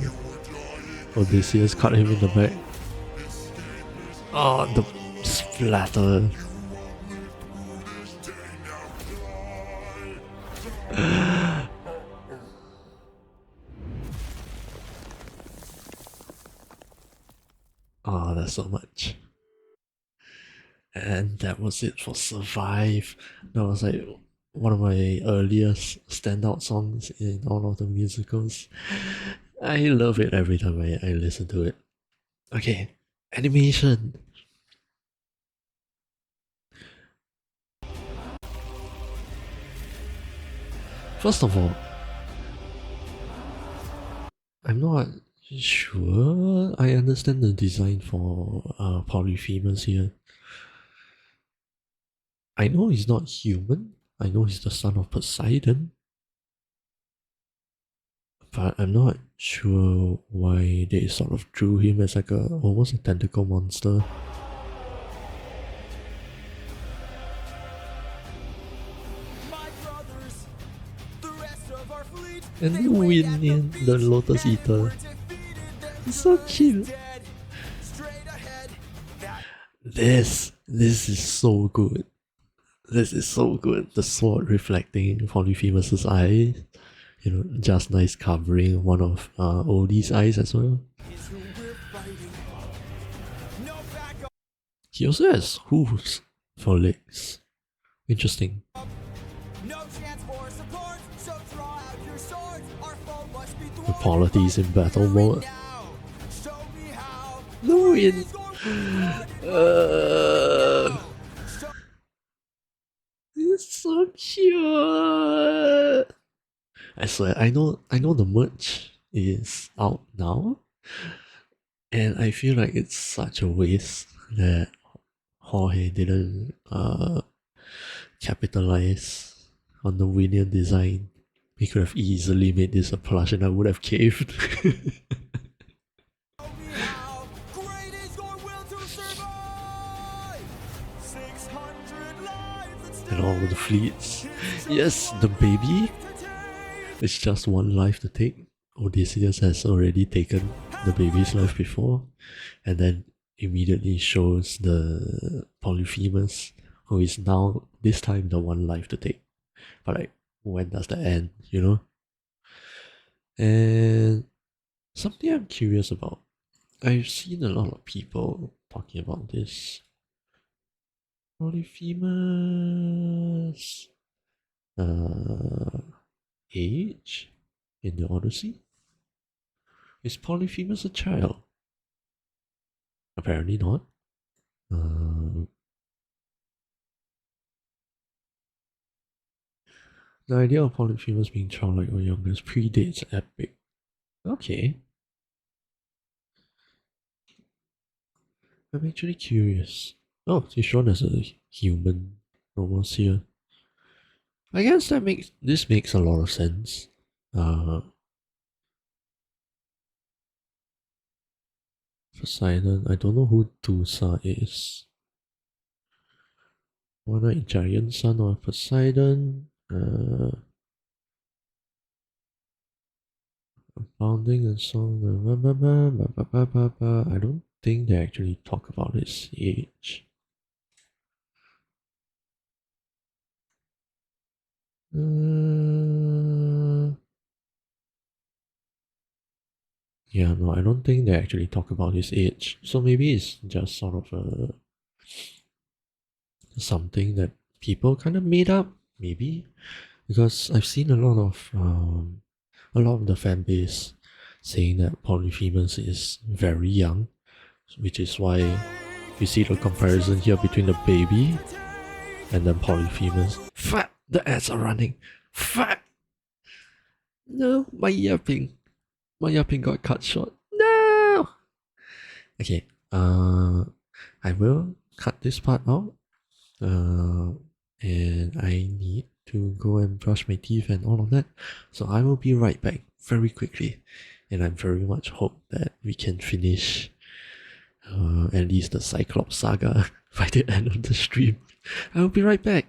Odysseus cut him in the back. Oh, the splatter. Oh, that's so much. And that was it for Survive. That was like one of my earliest standout songs in all of the musicals. I love it every time I listen to it. Okay, animation. First of all, I'm not sure I understand the design for Polyphemus here. I know he's not human. I know he's the son of Poseidon. But I'm not sure why they sort of drew him as like almost a tentacle monster. My brothers, the rest of our fleet, And they the wait at Winion, the beach. Lotus Men Eater. were defeated, their He's so brothers cute. dead. Straight ahead, that This is so good. This is so good. The sword reflecting Polyphemus's eyes. You know, just nice covering one of Odie's eyes as well. is who we're fighting. No backup, He also has hooves for legs. Interesting. no chance for support. So draw out your swords. Our foe must be The thwarted. polities in battle mode. Now, show me how. The win. Is going to It's so cute. I swear, I know the merch is out now, and I feel like it's such a waste that Jorge didn't capitalize on the Winion design. He could have easily made this a plush and I would have caved. How great is your will to survive? 600 lives And all of the fleets. Yes, the baby. It's just one life to take. Odysseus has already taken the baby's life before, and then immediately shows the Polyphemus, who is now this time the one life to take. But like, when does that end? You know. And something I'm curious about. I've seen a lot of people talking about this. Polyphemus age in the Odyssey? Is Polyphemus a child? Apparently not. The idea of polyphemus being childlike or younger predates epic. Okay. I'm actually curious. Oh, he's shown as a human almost here. I guess this makes a lot of sense. Uh, Poseidon. I don't know who Tusa is. One a giant son of Poseidon. Founding and song. I don't think they actually talk about his age. Yeah, no, I don't think they actually talk about his age. So maybe it's just sort of something that people kind of made up, maybe. Because I've seen a lot of the fan base saying that Polyphemus is very young, which is why you see the comparison here between the baby and then Polyphemus. Fuck! The ads are running. Fuck! No, my yapping. My yapping got cut short. No! Okay, I will cut this part out. And I need to go and brush my teeth and all of that. So I will be right back very quickly. And I very much hope that we can finish at least the Cyclops saga by the end of the stream. I will be right back.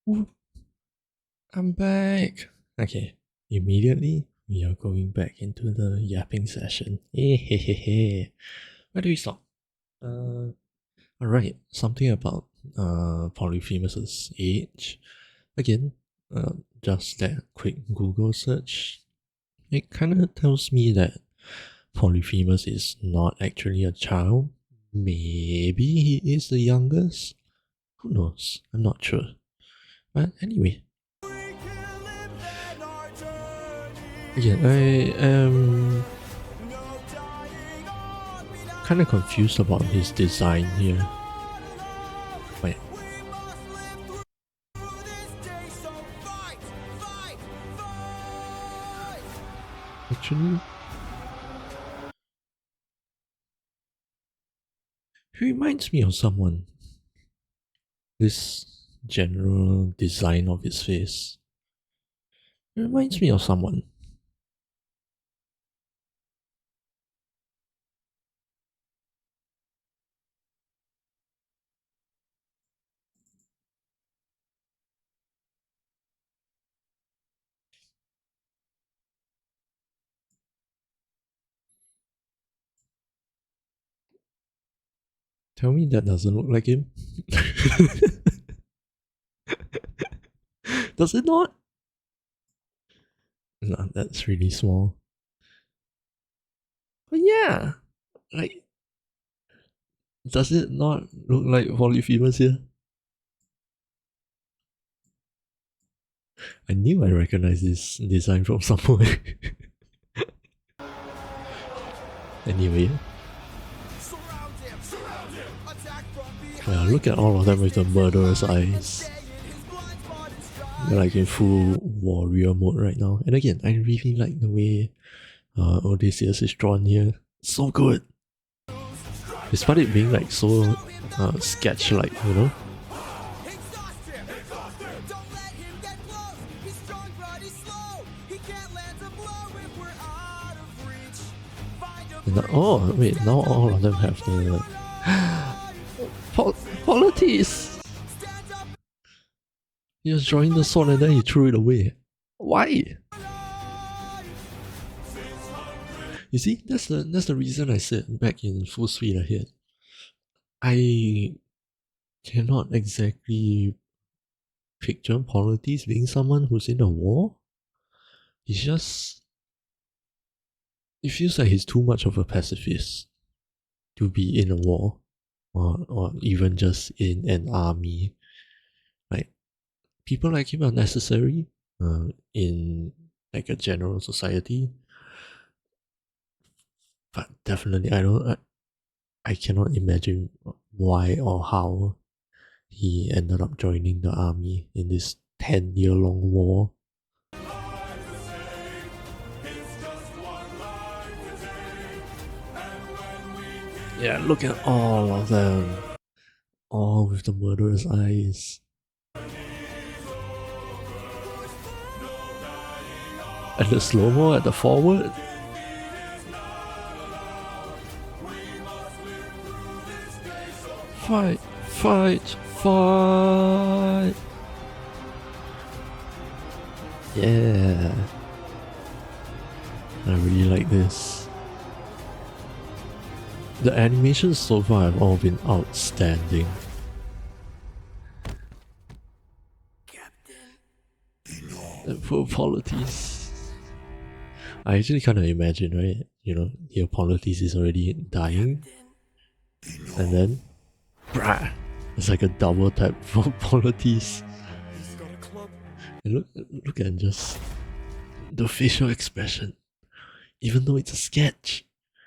Ooh, I'm back. Okay, immediately we are going back into the yapping session. Hey. Where do we stop? Alright, something about Polyphemus's age. Again, just that quick Google search. It kind of tells me that Polyphemus is not actually a child. Maybe he is the youngest. Who knows? I'm not sure. But anyway, again, I am kind of confused about his design here. Wait, actually, he reminds me of someone. This general design of his face. It reminds me of someone. Tell me that doesn't look like him. Does it not? No, that's really small. But yeah, like, does it not look like Polyphemus here? I knew I recognized this design from somewhere. Anyway, yeah, look at all of them with the murderous eyes. They're like in full warrior mode right now. And again, I really like the way Odysseus is drawn here. So good. Despite it being like so sketch-like, you know? Oh wait, now all of them have the polities. He was drawing the sword and then he threw it away. Why? You see, that's the reason I said back in Full Speed Ahead. I cannot exactly picture Polities being someone who's in a war. He's just... It feels like he's too much of a pacifist to be in a war, or even just in an army. Like, people like him are necessary in like a general society, but definitely I cannot imagine why or how he ended up joining the army in this 10-year-long war. Yeah, look at all of them. All with the murderous eyes. And the slow-mo at the forward. Fight, fight, fight. Yeah. I really like this. The animations so far have all been outstanding. The poor Polities. I actually kind of imagine, right? You know, here Polities is already dying. And then, brah! It's like a double tap for Polities. And look at just the facial expression. Even though it's a sketch,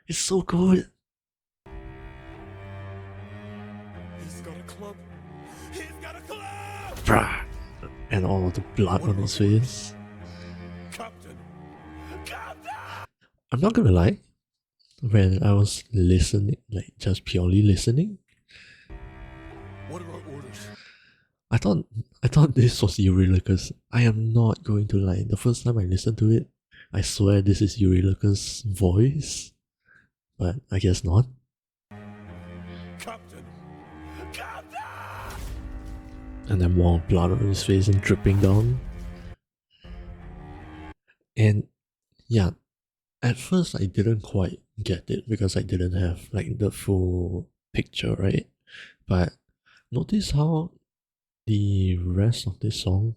it's so good. Brah! And all of the blood on his face. I'm not gonna lie, when I was listening, like just purely listening, What are our orders? I thought this was Eurylochus. I am not going to lie. The first time I listened to it, I swear this is Eurylochus' voice, but I guess not. Captain! and then more blood on his face and dripping down. And yeah, at first I didn't quite get it because I didn't have like the full picture, right? But notice how the rest of this song,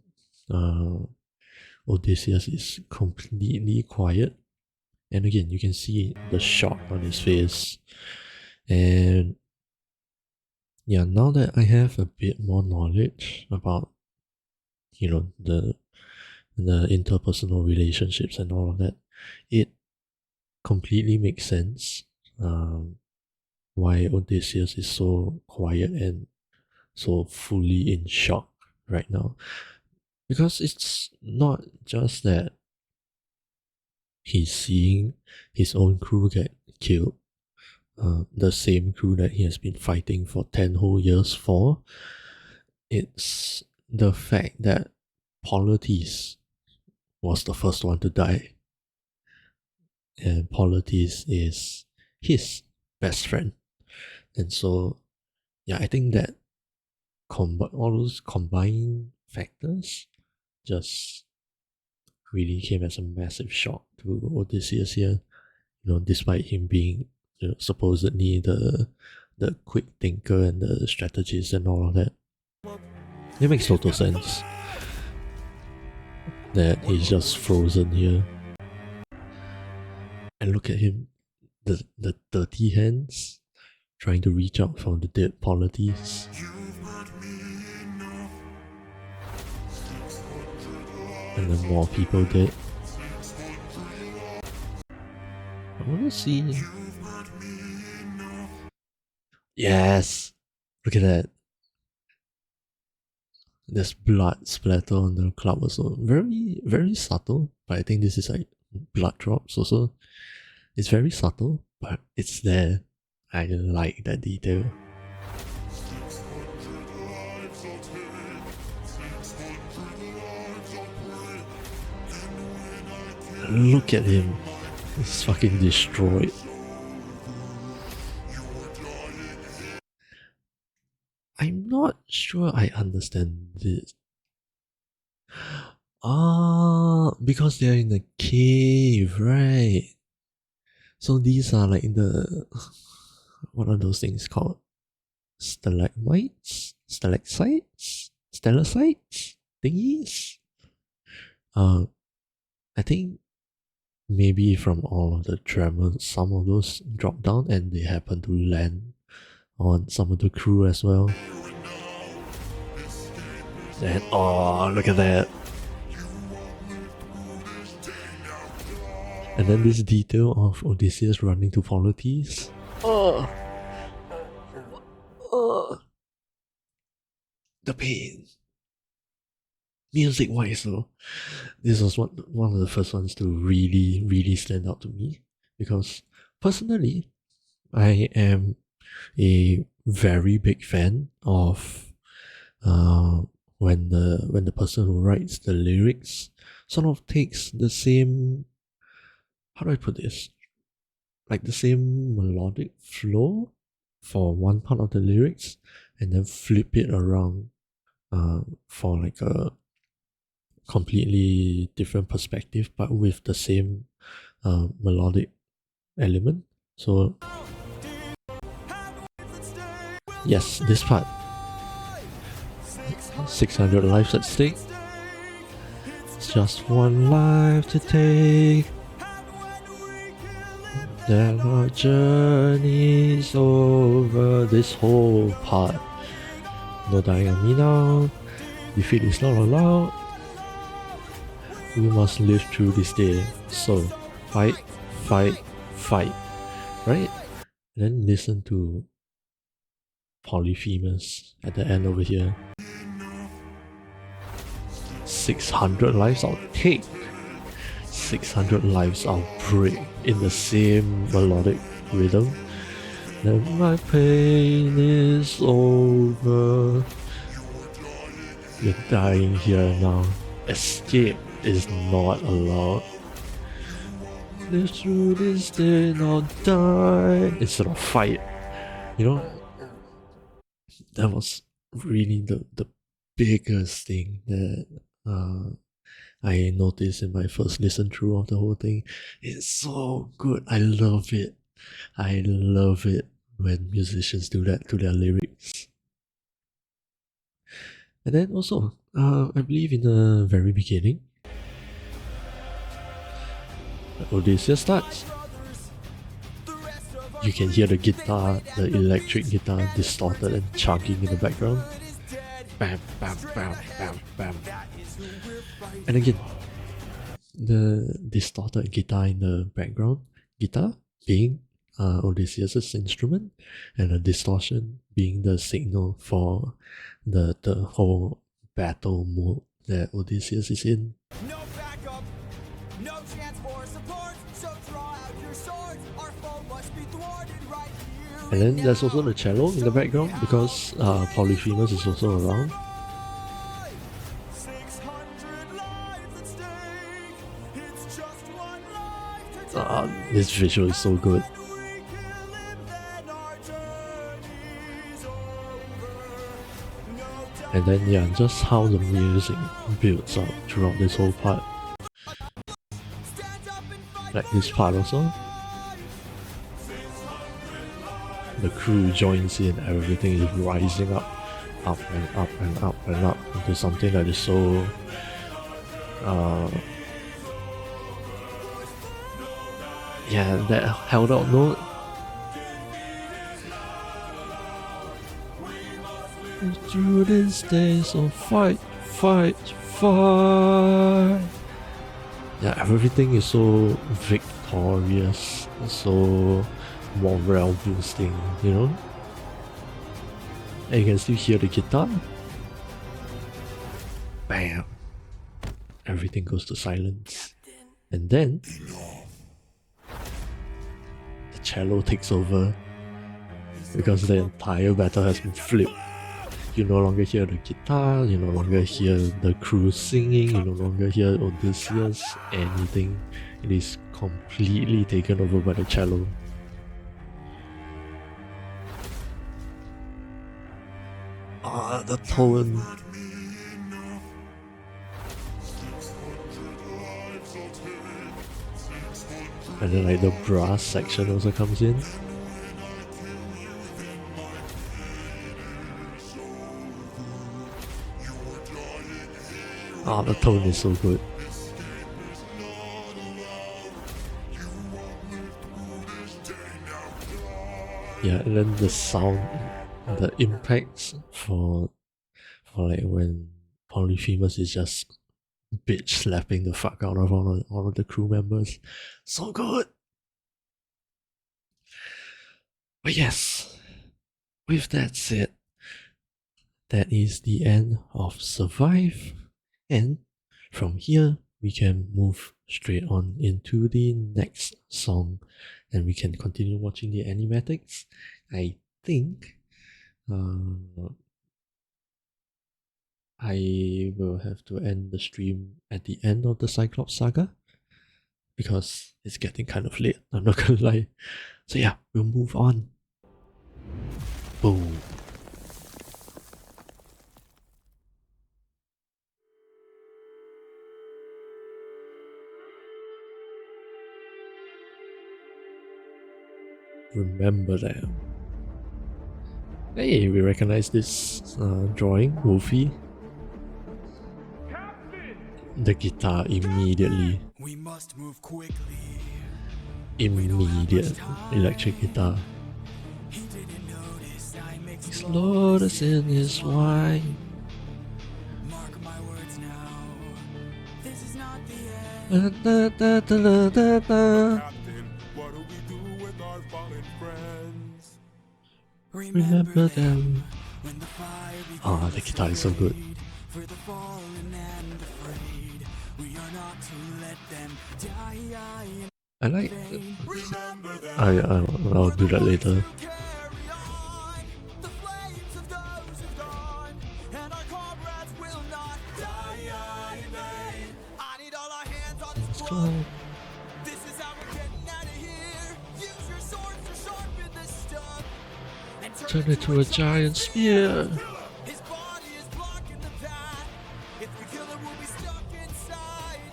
Odysseus is completely quiet. And again, you can see the shock on his face. And yeah, now that I have a bit more knowledge about, the interpersonal relationships and all of that, it completely makes sense why Odysseus is so quiet and so fully in shock right now. Because it's not just that he's seeing his own crew get killed, the same crew that he has been fighting for 10 whole years for. It's the fact that Polites was the first one to die. And Polites is his best friend. And so, yeah, I think that all those combined factors just really came as a massive shock to Odysseus here. Despite him being supposedly the quick thinker and the strategist and all of that. It makes total sense that he's just frozen here. And look at him, the dirty hands trying to reach out for the dead Polites. And then more people dead. I wanna see. Yes! Look at that. There's blood splatter on the club also. Very, very subtle, but I think this is like blood drops also. It's very subtle, but it's there. I like that detail. Look at him. He's fucking destroyed. I'm not sure I understand this. Because they're in a cave, right? So these are like what are those things called? Stalagmites? Stalactites? Stalactites? Thingies? I think maybe from all of the tremors, some of those drop down and they happen to land on some of the crew as well. And oh, look at that. And then this detail of Odysseus running to Polites. The pain. Music wise though, this was one of the first ones to really, really stand out to me. Because personally, I am a very big fan of when the person who writes the lyrics sort of takes the same, how do I put this? Like the same melodic flow for one part of the lyrics and then flip it around for like a completely different perspective but with the same melodic element. So yes, this part, 600 lives at stake, it's just one life to take, then our journey's over. This whole part, no dying on me now, defeat is not allowed, we must live through this day, so fight, fight, fight, right? And then listen to Polyphemus at the end over here. 600 lives I'll take, 600 lives I'll break, in the same melodic rhythm. Then my pain is over, you're dying here now, escape is not allowed. Live through this day, not die, instead of fight. That was really the biggest thing that I noticed in my first listen through of the whole thing. It's so good. I love it. I love it when musicians do that to their lyrics. And then also, I believe in the very beginning, Odysseus starts. You can hear the guitar, the electric guitar, distorted and chugging in the background. Bam, bam, bam, bam, bam. And again, the distorted guitar in the background, guitar being Odysseus' instrument, and the distortion being the signal for the whole battle mode that Odysseus is in. No backup, no chance for support. So draw out your swords. Our foe must be thwarted right here. And then there's also the cello in the background because Polyphemus is also around. 600 lives at stake. It's just one life to take. This visual is so good. We kill him, then our journey's over. No doubt. And then yeah, just how the music builds up throughout this whole part. Stand up and fight. Like this part also. The crew joins in, everything is rising up and up and up and up into something that is so yeah, that held out note. Through this day, so fight, fight, fight. Yeah, everything is so victorious, so morale boosting, you know? And you can still hear the guitar. Bam! Everything goes to silence. And then the cello takes over because the entire battle has been flipped. You no longer hear the guitar, you no longer hear the crew singing, you no longer hear Odysseus, anything. It is completely taken over by the cello. The tone. And then like the brass section also comes in. The tone is so good. Yeah, and then the sound, the impacts for like when Polyphemus is just bitch slapping the fuck out of all of the crew members. So good! But yes, with that said, that is the end of Survive. And from here, we can move straight on into the next song and we can continue watching the animatics. I think I will have to end the stream at the end of the Cyclops saga because it's getting kind of late, I'm not gonna lie. So yeah, we'll move on. Boom. Remember them. Hey, we recognize this drawing, Wolfie. The guitar immediately. We must move quickly. Immediate electric guitar. He didn't notice I mixed He's lotus in his wine. Mark my words now. This is not the end. Captain, what do we do with our fallen friends? Remember them. When the fire The guitar is so good. for the fallen and afraid. We are not to let them die. I like. Remember them. I'll do that later. Carry on. The flames of those who've gone, and our comrades will not die in vain. I need all our hands on this club. This is how we're getting out of here. Use your swords to sharpen this stuff. And Turn it to a giant spear. His body is blocking the path. kill him, we'll be stuck inside.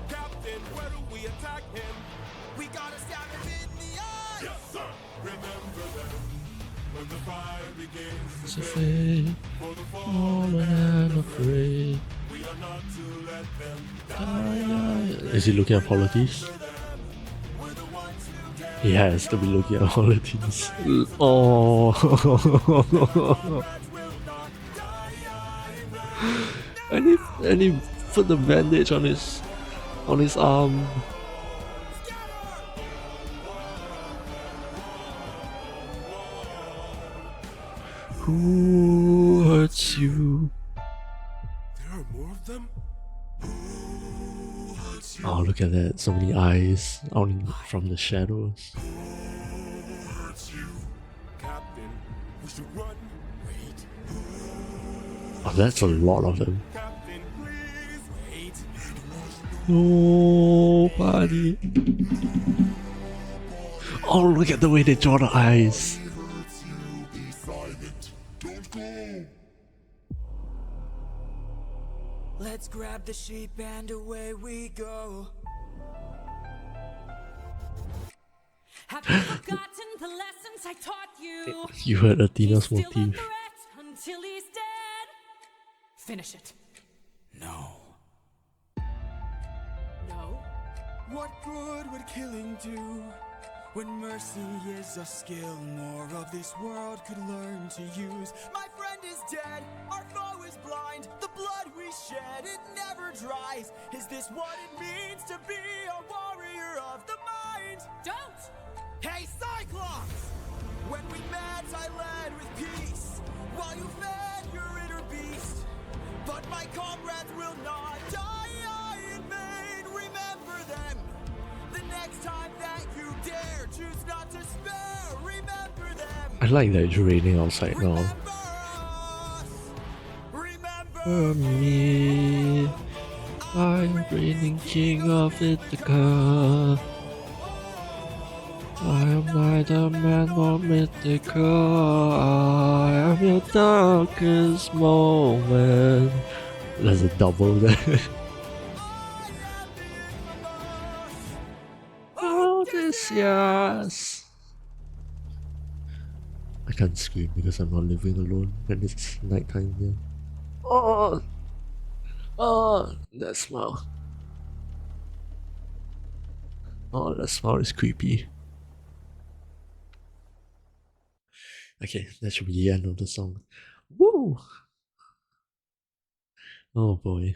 Captain, where do we attack him? We gotta stab him in the eye. Yes, sir! Remember them when the fire begins It's to a fade. fate, For the fallen fallen and afraid. we are not to let them Is he looking at polities? He has to be looking at polities. Oh, and he put the bandage on his arm. Who hurts you? There are more of them? Oh, look at that! So many eyes out from the shadows. Captain, we should run. Wait. Oh, that's a lot of them. Captain, please wait. Nobody. Oh, look at the way they draw the eyes. Be silent. Don't go. Let's grab the sheep and away we go. Have you forgotten the lessons I taught you? You heard Athena's He's still a motif. threat until he's dead. Finish it. No. No. What good would killing do? When mercy is a skill more of this world could learn to use. My friend is dead, our foe is blind. The blood we shed, it never dries. Is this what it means to be a warrior of the mind? Don't! Hey Cyclops! When we met I led with peace, while you fed your inner beast. But my comrades will not die in vain. Remember them. The next time that you dare, choose not to spare. Remember them. I like that it's raining outside now. Remember us. Remember For me, I'm reigning king of Ithaca. I am neither man nor mythical. I am your darkest moment. There's a double there. Odysseus. I can't scream because I'm not living alone and it's nighttime here. Oh, that smell. Oh, that smell is creepy. Okay, that should be the end of the song. Woo! Oh boy.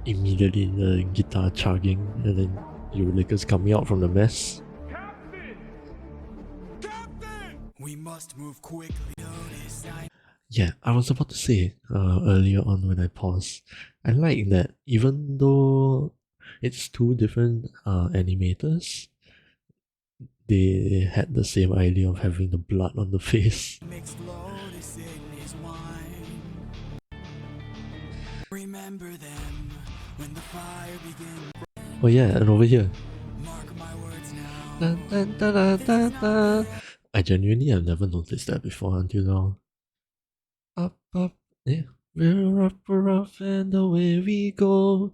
Immediately the guitar chugging and then Eureka's coming out from the mess. Captain! Captain! we must move quickly. Notice Yeah, I was about to say earlier on when I paused, I like that even though it's two different animators, they had the same idea of having the blood on the face. mixed lotus in his wine. Remember them when the fire begins. Oh yeah, and over here. Mark my words now. Dun, dun, dun, dun, dun, dun. I genuinely have never noticed that before until now. Up, up, yeah. We're up, and away we go.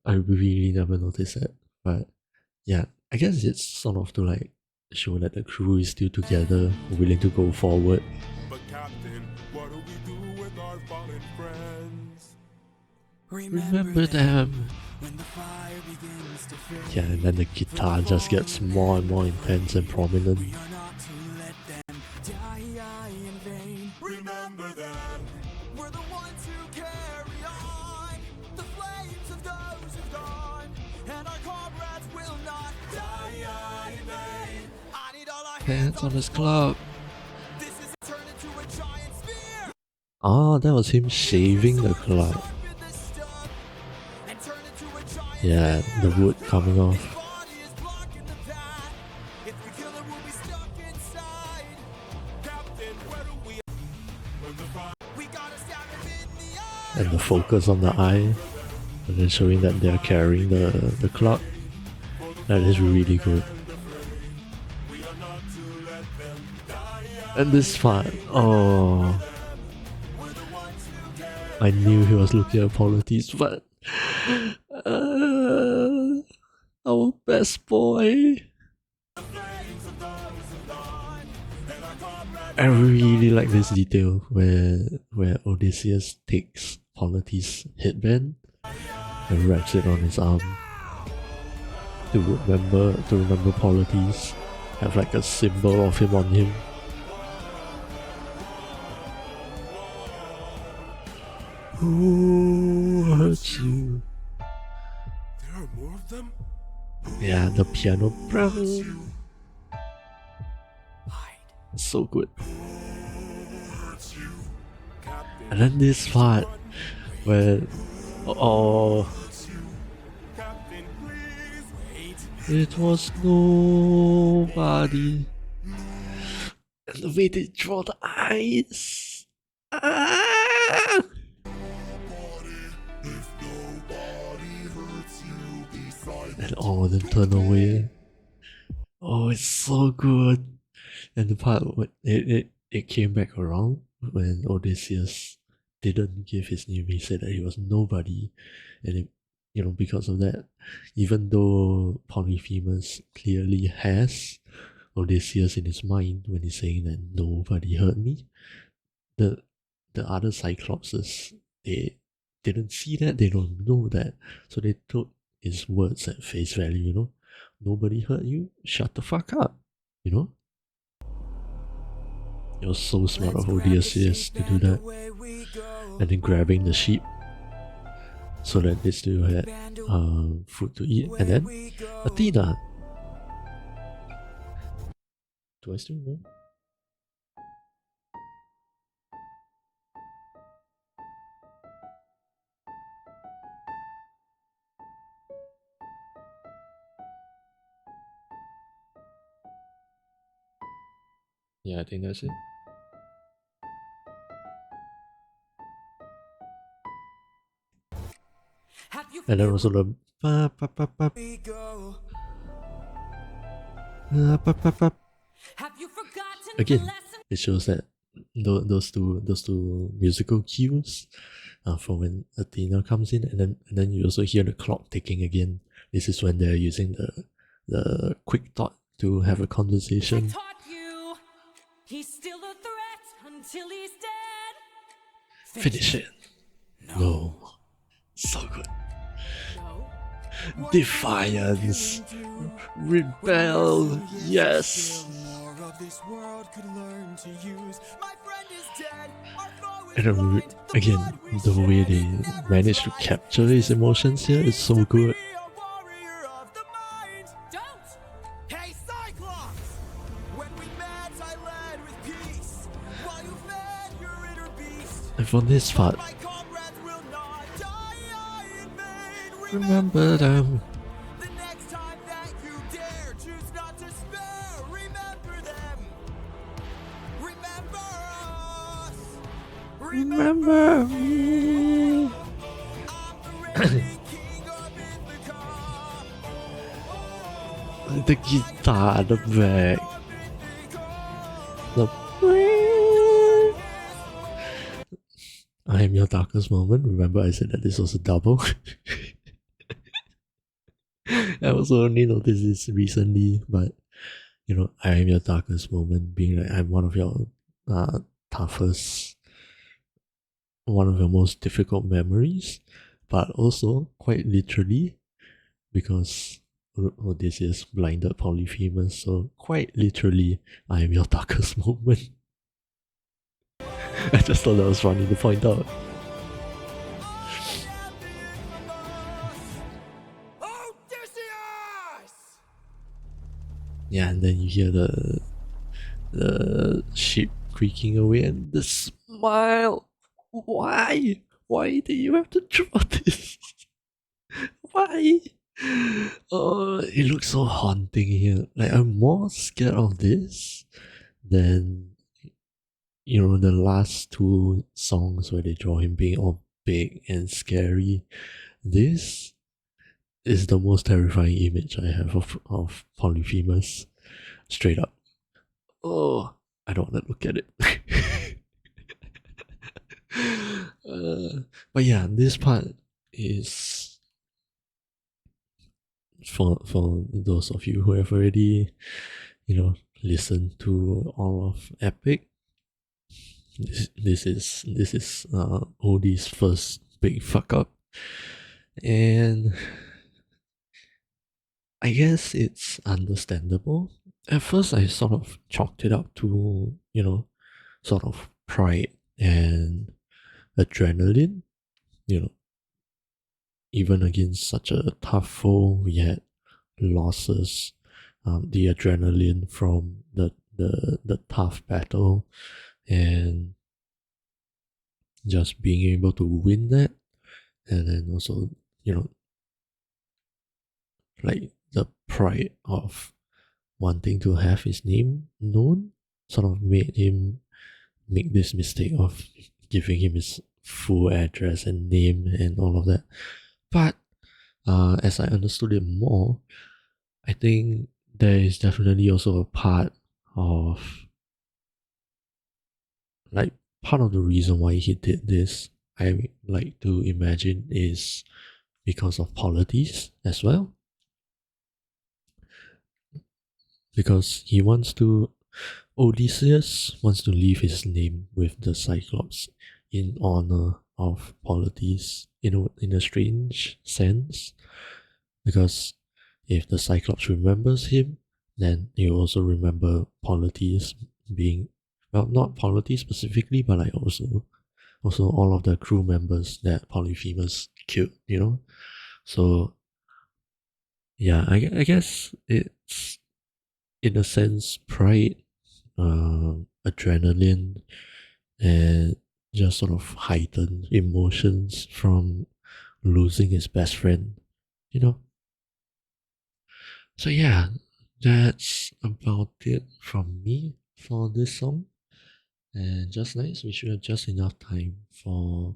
I really never noticed that. But yeah, I guess it's sort of to like show that the crew is still together, willing to go forward. But Captain, what do we do with our fallen friends? Remember them. when the fire begins to fade. Yeah, and then the guitar just gets more and more intense and prominent. We are not to let them die in vain. Remember them. We're the ones who carry on the flames of those who've gone, and our comrades will not die in vain. I need all our Hands on his club. This is turned into a giant spear. Ah, that was him shaving the club. Up in the stump and turn into a giant Yeah, the wood coming off. body is blocking the path. If we kill him, we'll be stuck inside. Captain, where do we... When the fire... We gotta stab him in the eye. And the focus on the eye. And then showing that they're carrying the club. That is really good. And this part, oh, I knew he was looking at polities, but our best boy. I really like this detail where Odysseus takes Polity's headband and wraps it on his arm to remember Polities, have like a symbol of him on him. Who hurts you? There are more of them? Yeah, the piano. So good. And then this part where it was nobody. And the way they draw the eyes. Ah! And all of them turn away. Oh, it's so good. And the part when it came back around when Odysseus didn't give his name, he said that he was nobody, and because of that, even though Polyphemus clearly has Odysseus in his mind when he's saying that nobody heard me, the other Cyclopses, they didn't see that, they don't know that, so they took his words at face value. Nobody heard you, shut the fuck up. It was so smart of Odysseus to do that. And then grabbing the sheep so that they still had food to eat. And then Athena. Do I still remember? Yeah, I think that's it. And then also the again, it shows that those two musical cues for when Athena comes in, and then you also hear the clock ticking again. This is when they're using the quick thought to have a conversation. He's still a threat until he's dead. Finish it. No. So good. No. Defiance. Rebel. Yes. And again, the way they managed to capture his emotions here is so good. And for this part, remember them. The next time that you dare, choose not to spare. Remember them. Remember us. Remember me. I'm the reigning king of Ithaca. The guitar at the back. The I am your darkest moment. Remember I said that this was a double? I also only noticed this recently, but I am your darkest moment, being like I'm one of your toughest, one of your most difficult memories, but also quite literally because Odysseus blinded Polyphemus, so quite literally I am your darkest moment. I just thought that was funny to point out. Yeah, and then you hear the ship creaking away and the smile. Why? Why do you have to draw this? Why? Oh, it looks so haunting here. Like I'm more scared of this than the last two songs where they draw him being all big and scary. This is the most terrifying image I have of Polyphemus. Straight up. Oh, I don't want to look at it. But yeah, this part is for those of you who have already, listened to all of Epic. This is OD's first big fuck up, and I guess it's understandable. At first, I sort of chalked it up to, sort of pride and adrenaline. Even against such a tough foe, we had losses. The adrenaline from the tough battle, and just being able to win that, and then also, like the pride of wanting to have his name known sort of made him make this mistake of giving him his full address and name and all of that. But as I understood it more, I think there is definitely also a part of the reason why he did this, I like to imagine, is because of politics as well. Because Odysseus wants to leave his name with the Cyclops in honor of Polites, in a strange sense. Because if the Cyclops remembers him, then he'll also remember Polites being, well, not Polites specifically, but like also all of the crew members that Polyphemus killed, So yeah, I guess it's, in a sense, pride, adrenaline, and just sort of heightened emotions from losing his best friend, So yeah, that's about it from me for this song. And just nice, we should have just enough time for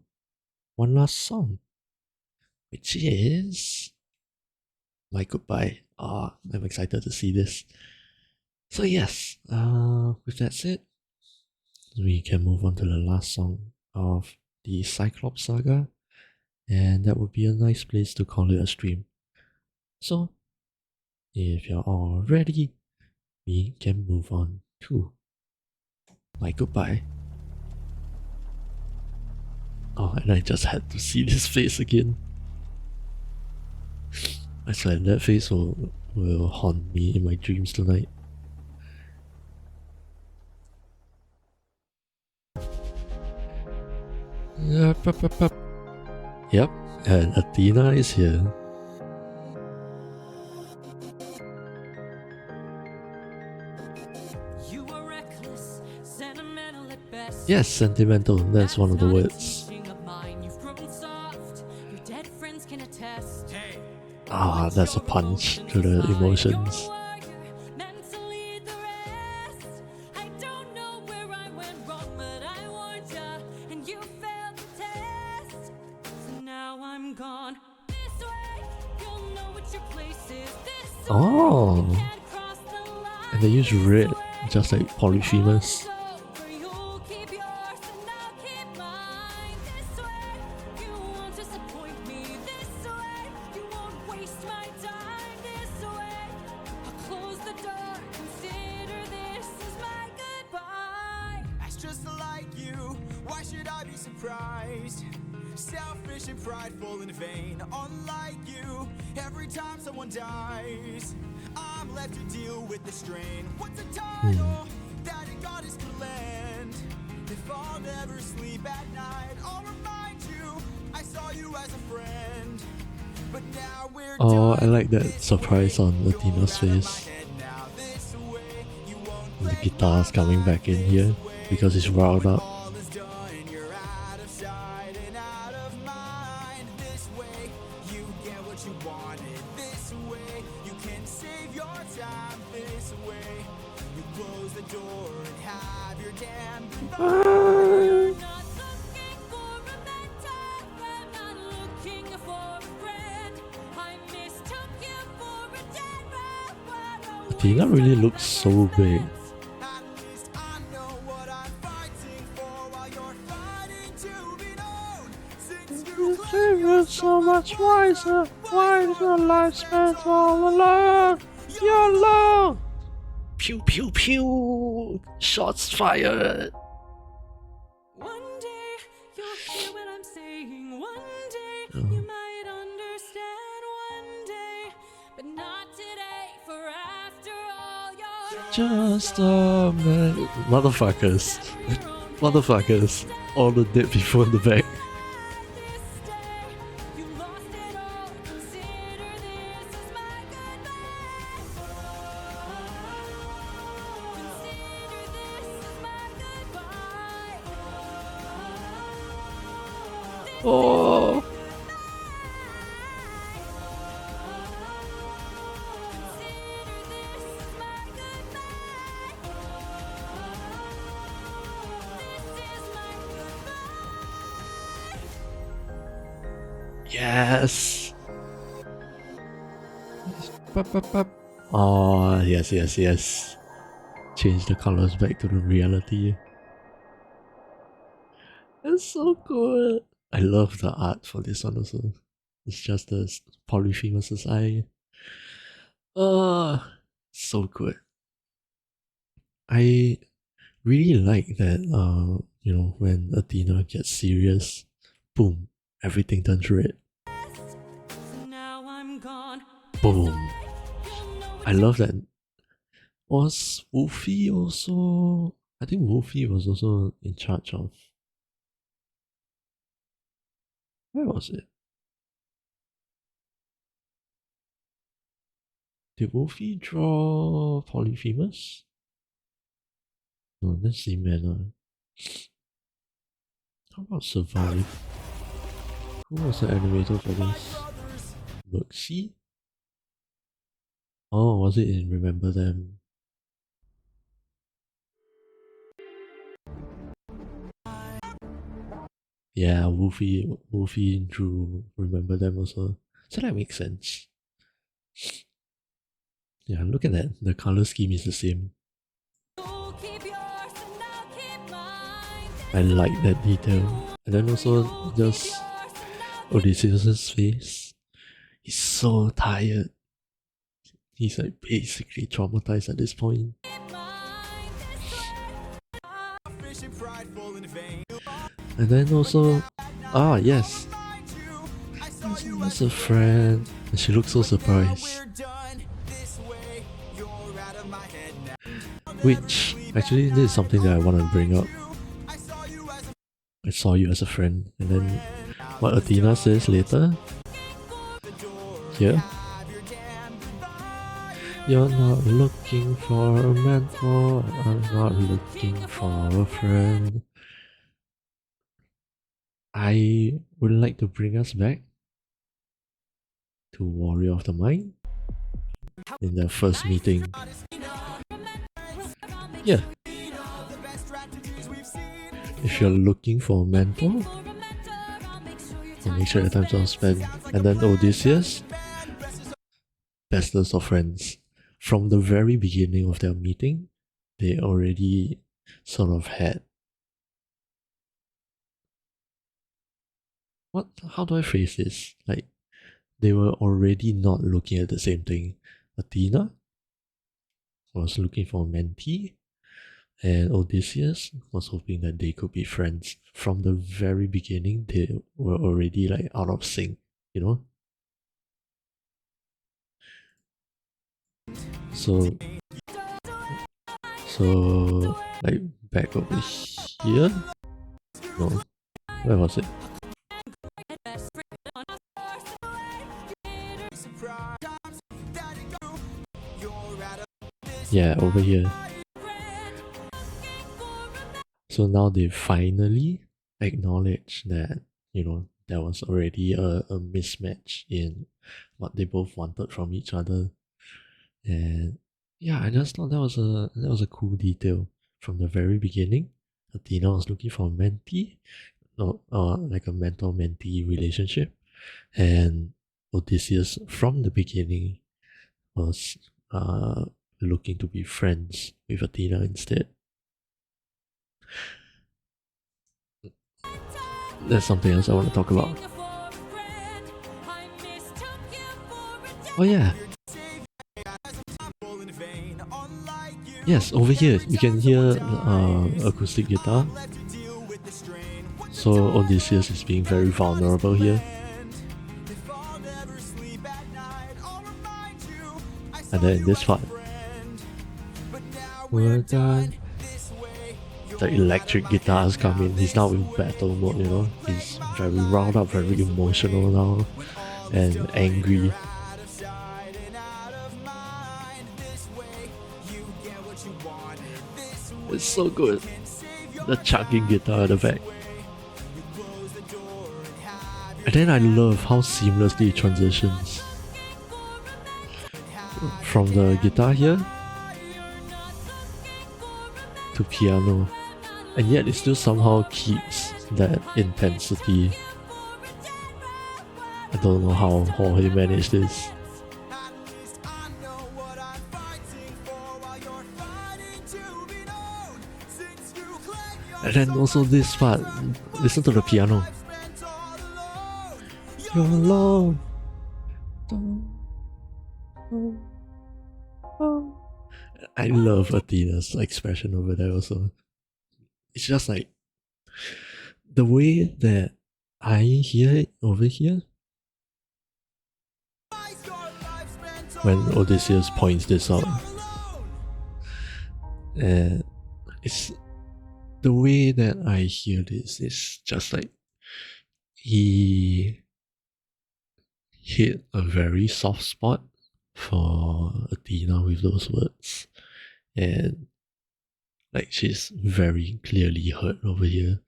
one last song, which is My Goodbye. I'm excited to see this. So yes, with that said, we can move on to the last song of the Cyclops saga, and that would be a nice place to call it a stream. So, if you're all ready, we can move on to My Goodbye. Oh, and I just had to see this face again. I swear that face will haunt me in my dreams tonight. Yep, and Athena is here. You were reckless, sentimental at best. Yes, sentimental, that's one of the words. That's a punch to the emotions. Oh, and they use red, just like Polyphemus. Selfish and prideful and vain, unlike you. Every time someone dies, I'm left to deal with the strain. What's a title that a goddess could lend? If I'll never sleep at night, I'll remind you I saw you as a friend. But now we're Oh, I like that surprise on Athena's face. The guitar's coming back in here because it's riled up. Athena really looks so big. to be known. Since You think you're so much wiser. Why is your life spent all alone? You're alone. Pew pew pew. Shots fired. One day you'll hear what I'm saying. One day Oh. you might understand. One day, but not today. For after all, you're Just a man. Motherfuckers. Motherfuckers. All the dead people in the back. this day. You lost it all. Consider this as my goodbye. Consider this as my goodbye. Oh. Yes. Oh, yes, yes, yes. Change the colors back to the reality. It's so good. I love the art for this one also. It's just the Polyphemus' eye. So good. I really like that, you know, when Athena gets serious, boom, everything turns red. So now I'm gone. Boom. You'll know I love that. Was Wolfie also... I think Wolfie was also in charge of... Where was it? Did Wolfie draw Polyphemus? No, that's Ximena. How about Survive? Who was the animator for this? Mercy? Oh, was it in Remember Them? Yeah, Wolfie drew Remember Them also. So that makes sense. Yeah, look at that. The color scheme is the same. you'll keep yours and I'll keep mine. I like that detail. And then also just Odysseus' face. He's so tired. He's like basically traumatized at this point. Fishing prideful and vain. And then also, yes, Mind you, I saw you as a friend. And she looks so surprised. we're done this way. You're out of my head now. Which, actually, this is something that I want to bring up. I saw you as I saw you as a friend. And then what Athena says later, here, have your damn goodbye. you're not looking for a mentor, I'm not looking for a friend. I would like to bring us back to Warrior of the Mind in their first meeting. Yeah, The best strategies we've seen. if you're looking for a mentor, then make sure your time's well spent. And then Odysseus, bestest of friends. From the very beginning of their meeting, they already sort of had... How do I phrase this? Like, they were already not looking at the same thing. Athena was looking for a mentee, and Odysseus was hoping that they could be friends. From the very beginning, they were already like out of sync, you know? So like back over here? No. Where was it? Yeah, over here. So now they finally acknowledge that, you know, there was already a mismatch in what they both wanted from each other. And yeah, I just thought that was a cool detail. From the very beginning, Athena was looking for a mentee, like a mentor-mentee relationship. And Odysseus, from the beginning, was looking to be friends with Athena instead. That's something else I want to talk about. Oh yeah. Yes, over here you can hear acoustic guitar. So Odysseus is being very vulnerable here. And then this part. We're done. The electric guitars come in. He's now in battle mode, you know. He's very riled up, very emotional now, and angry. It's so good. The chugging guitar at the back. And then I love how seamlessly it transitions from the guitar here to piano, and yet it still somehow keeps that intensity. I don't know how he managed this. And then also this part, listen to the piano. You're alone. I love Athena's expression over there also. It's just like the way that I hear it over here when Odysseus points this out. And it's the way that I hear this is just like he hit a very soft spot for Athena with those words, and like she's very clearly hurt over here,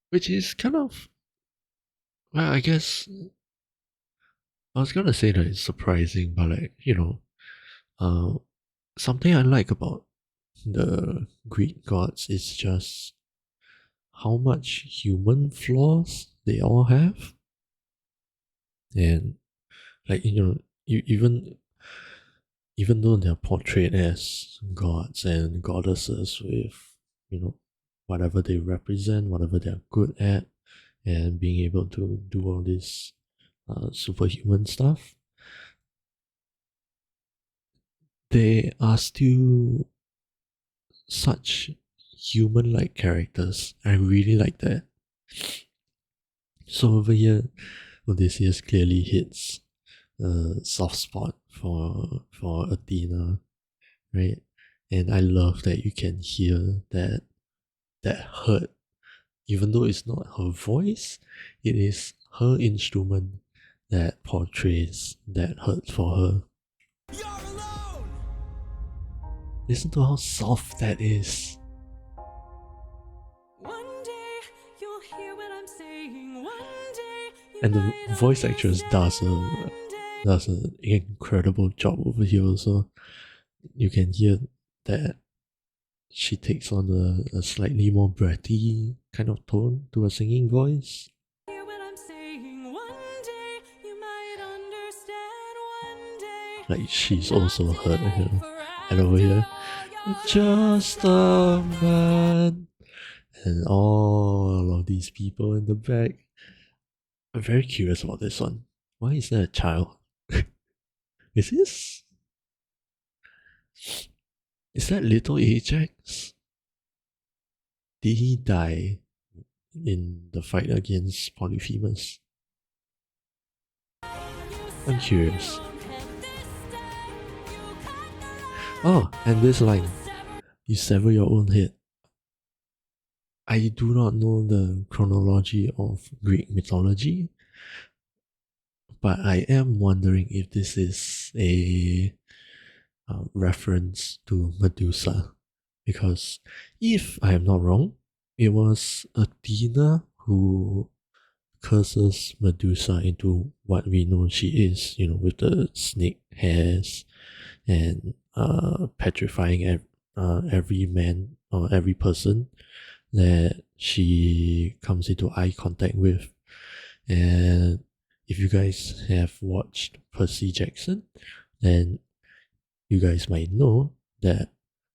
which is kind of, well, I guess I was gonna say that it's surprising, but like, you know, something I like about the Greek gods is just how much human flaws they all have. And like, you know, even though they're portrayed as gods and goddesses with, you know, whatever they represent, whatever they're good at, and being able to do all this superhuman stuff, they are still such human-like characters. I really like that. So over here, Odysseus clearly hits a soft spot for Athena, right? And I love that you can hear that hurt, even though it's not her voice, it is her instrument that portrays that hurt for her. Listen to how soft that is. And the voice actress does an incredible job over here also. You can hear that she takes on a slightly more breathy kind of tone to her singing voice. Like she's also hurt here. And over here, just a man. And all of these people in the back. I'm very curious about this one. Why is there a child? Is that little Ajax? Did he die in the fight against Polyphemus? I'm curious. Oh, and this line. You sever your own head. I do not know the chronology of Greek mythology, but I am wondering if this is a reference to Medusa, because if I am not wrong, it was Athena who curses Medusa into what we know she is, you know, with the snake hairs and petrifying every man or every person that she comes into eye contact with. And if you guys have watched Percy Jackson, then you guys might know that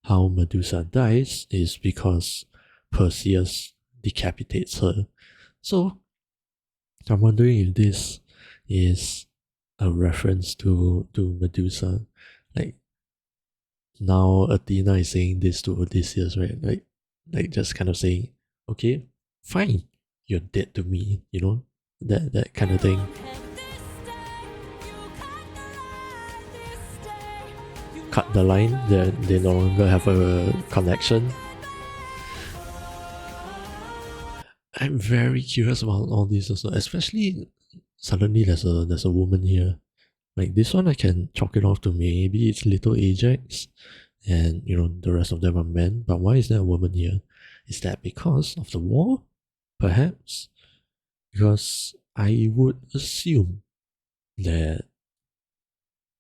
how Medusa dies is because Perseus decapitates her. So I'm wondering if this is a reference to Medusa. Like now Athena is saying this to Odysseus, right? Like just kind of saying, okay, fine, you're dead to me, you know? That kind of thing. Cut the line, they no longer have a connection. I'm very curious about all this also, especially suddenly there's a woman here. Like this one I can chalk it off to maybe it's little Ajax and you know the rest of them are men, but why is there a woman here? Is that because of the war? Perhaps? Because I would assume that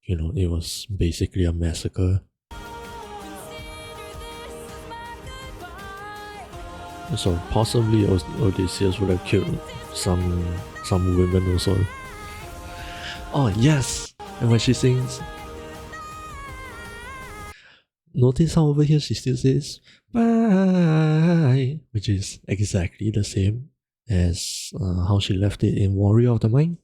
you know it was basically a massacre. So possibly Odysseus would have killed some women also. Oh yes! And when she sings, notice how over here she still says bye, which is exactly the same as how she left it in Warrior of the Mind.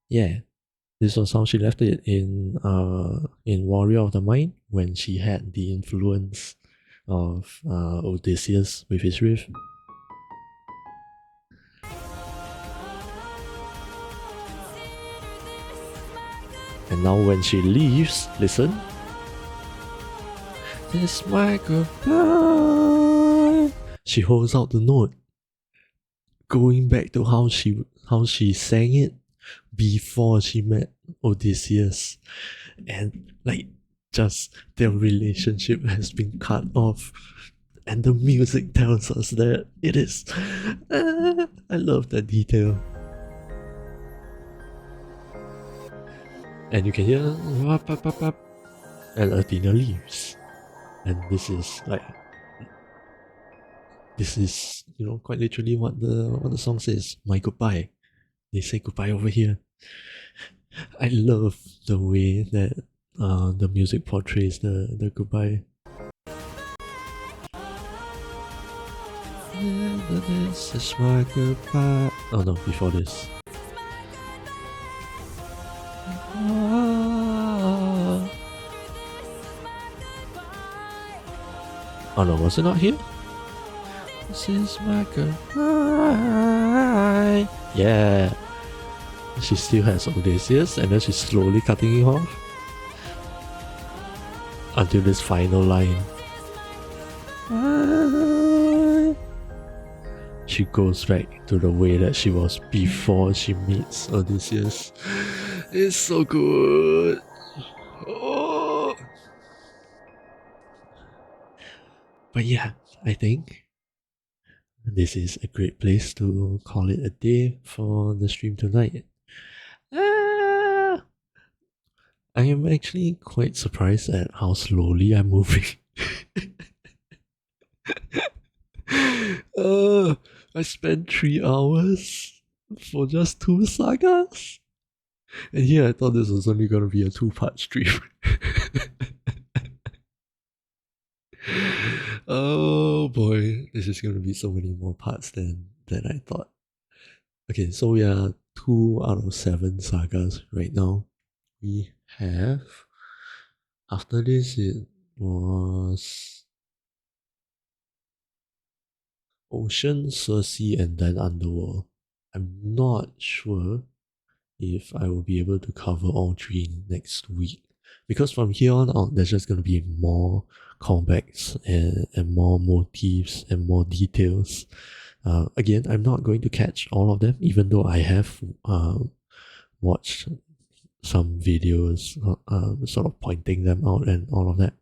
Yeah, this was how she left it in Warrior of the Mind when she had the influence of Odysseus with his riff. And now when she leaves, listen. This is my goodbye. She holds out the note, going back to how she sang it before she met Odysseus, and like just their relationship has been cut off, and the music tells us that it is. I love that detail. And you can hear and Athena leaves. And this is you know quite literally what the song says. My goodbye. They say goodbye over here. I love the way that the music portrays the goodbye. This is my goodbye. Oh no, before this. Oh no, was it not here? This is my goodbye. Yeah. She still has Odysseus and then she's slowly cutting him off until this final line. She goes back to the way that she was before she meets Odysseus. It's so good. Oh. But yeah, I think this is a great place to call it a day for the stream tonight. I am actually quite surprised at how slowly I'm moving. I spent 3 hours for just 2 sagas. And here I thought this was only gonna be a 2-part stream. Oh boy, this is gonna be so many more parts than I thought. Okay, so we are 2 out of 7 sagas right now. We have, after this it was Ocean, Circe, and then Underworld. I'm not sure if I will be able to cover all 3 next week, because from here on out there's just going to be more callbacks and more motifs and more details. Again, I'm not going to catch all of them, even though I have watched some videos sort of pointing them out and all of that.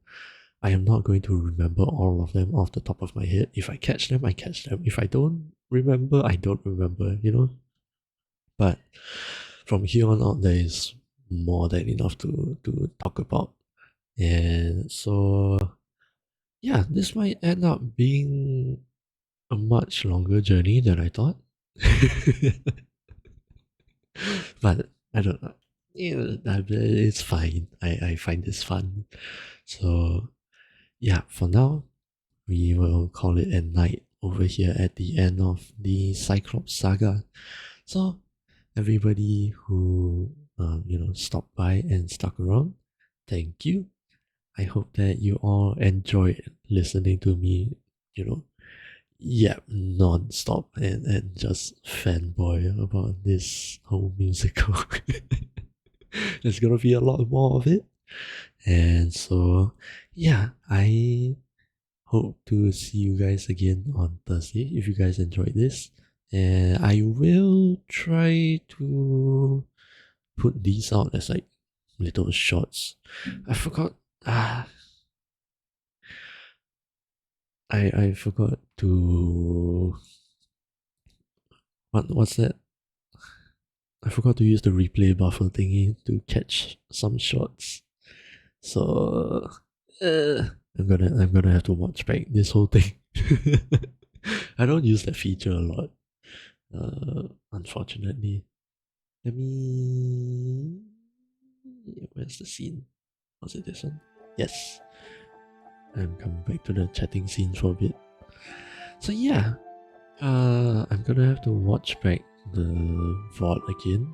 I am not going to remember all of them off the top of my head. If I catch them, I catch them. If I don't remember, I don't remember, you know? But from here on out, there is more than enough to talk about. And so, yeah, this might end up being a much longer journey than I thought. But I don't know. It's fine. I find this fun. So yeah, for now, we will call it a night over here at the end of the Cyclops saga. So everybody who stopped by and stuck around, thank you. I hope that you all enjoyed listening to me, non-stop and just fanboy about this whole musical. There's gonna be a lot more of it. And so yeah, I hope to see you guys again on Thursday if you guys enjoyed this. And I will try to put these out as like little shorts. I forgot. I forgot to what's that? I forgot to use the replay buffer thingy to catch some shots. So I'm gonna have to watch back this whole thing. I don't use that feature a lot. Unfortunately. Let me. Where's the scene? Was it this one? Yes. I'm coming back to the chatting scene for a bit. So yeah, I'm gonna have to watch back the VOD again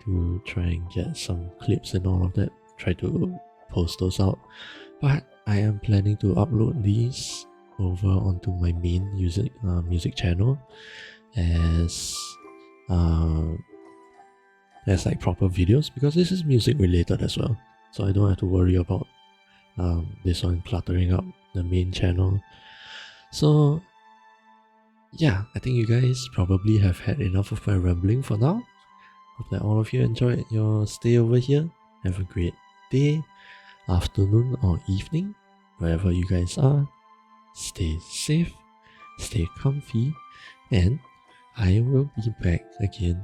to try and get some clips and all of that. Try to post those out. But I am planning to upload these over onto my main music channel as like proper videos, because this is music related as well, so I don't have to worry about this one cluttering up the main channel. So yeah, I think you guys probably have had enough of my rambling for now. Hope that all of you enjoyed your stay over here. Have a great day, afternoon or evening, wherever you guys are. Stay safe, stay comfy, and I will be back again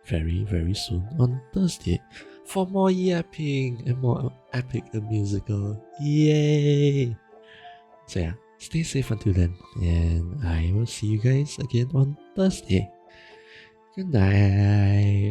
very, very soon on Thursday for more yapping and more epic the musical. Yay! So yeah, stay safe until then, and I will see you guys again on Thursday. Good night.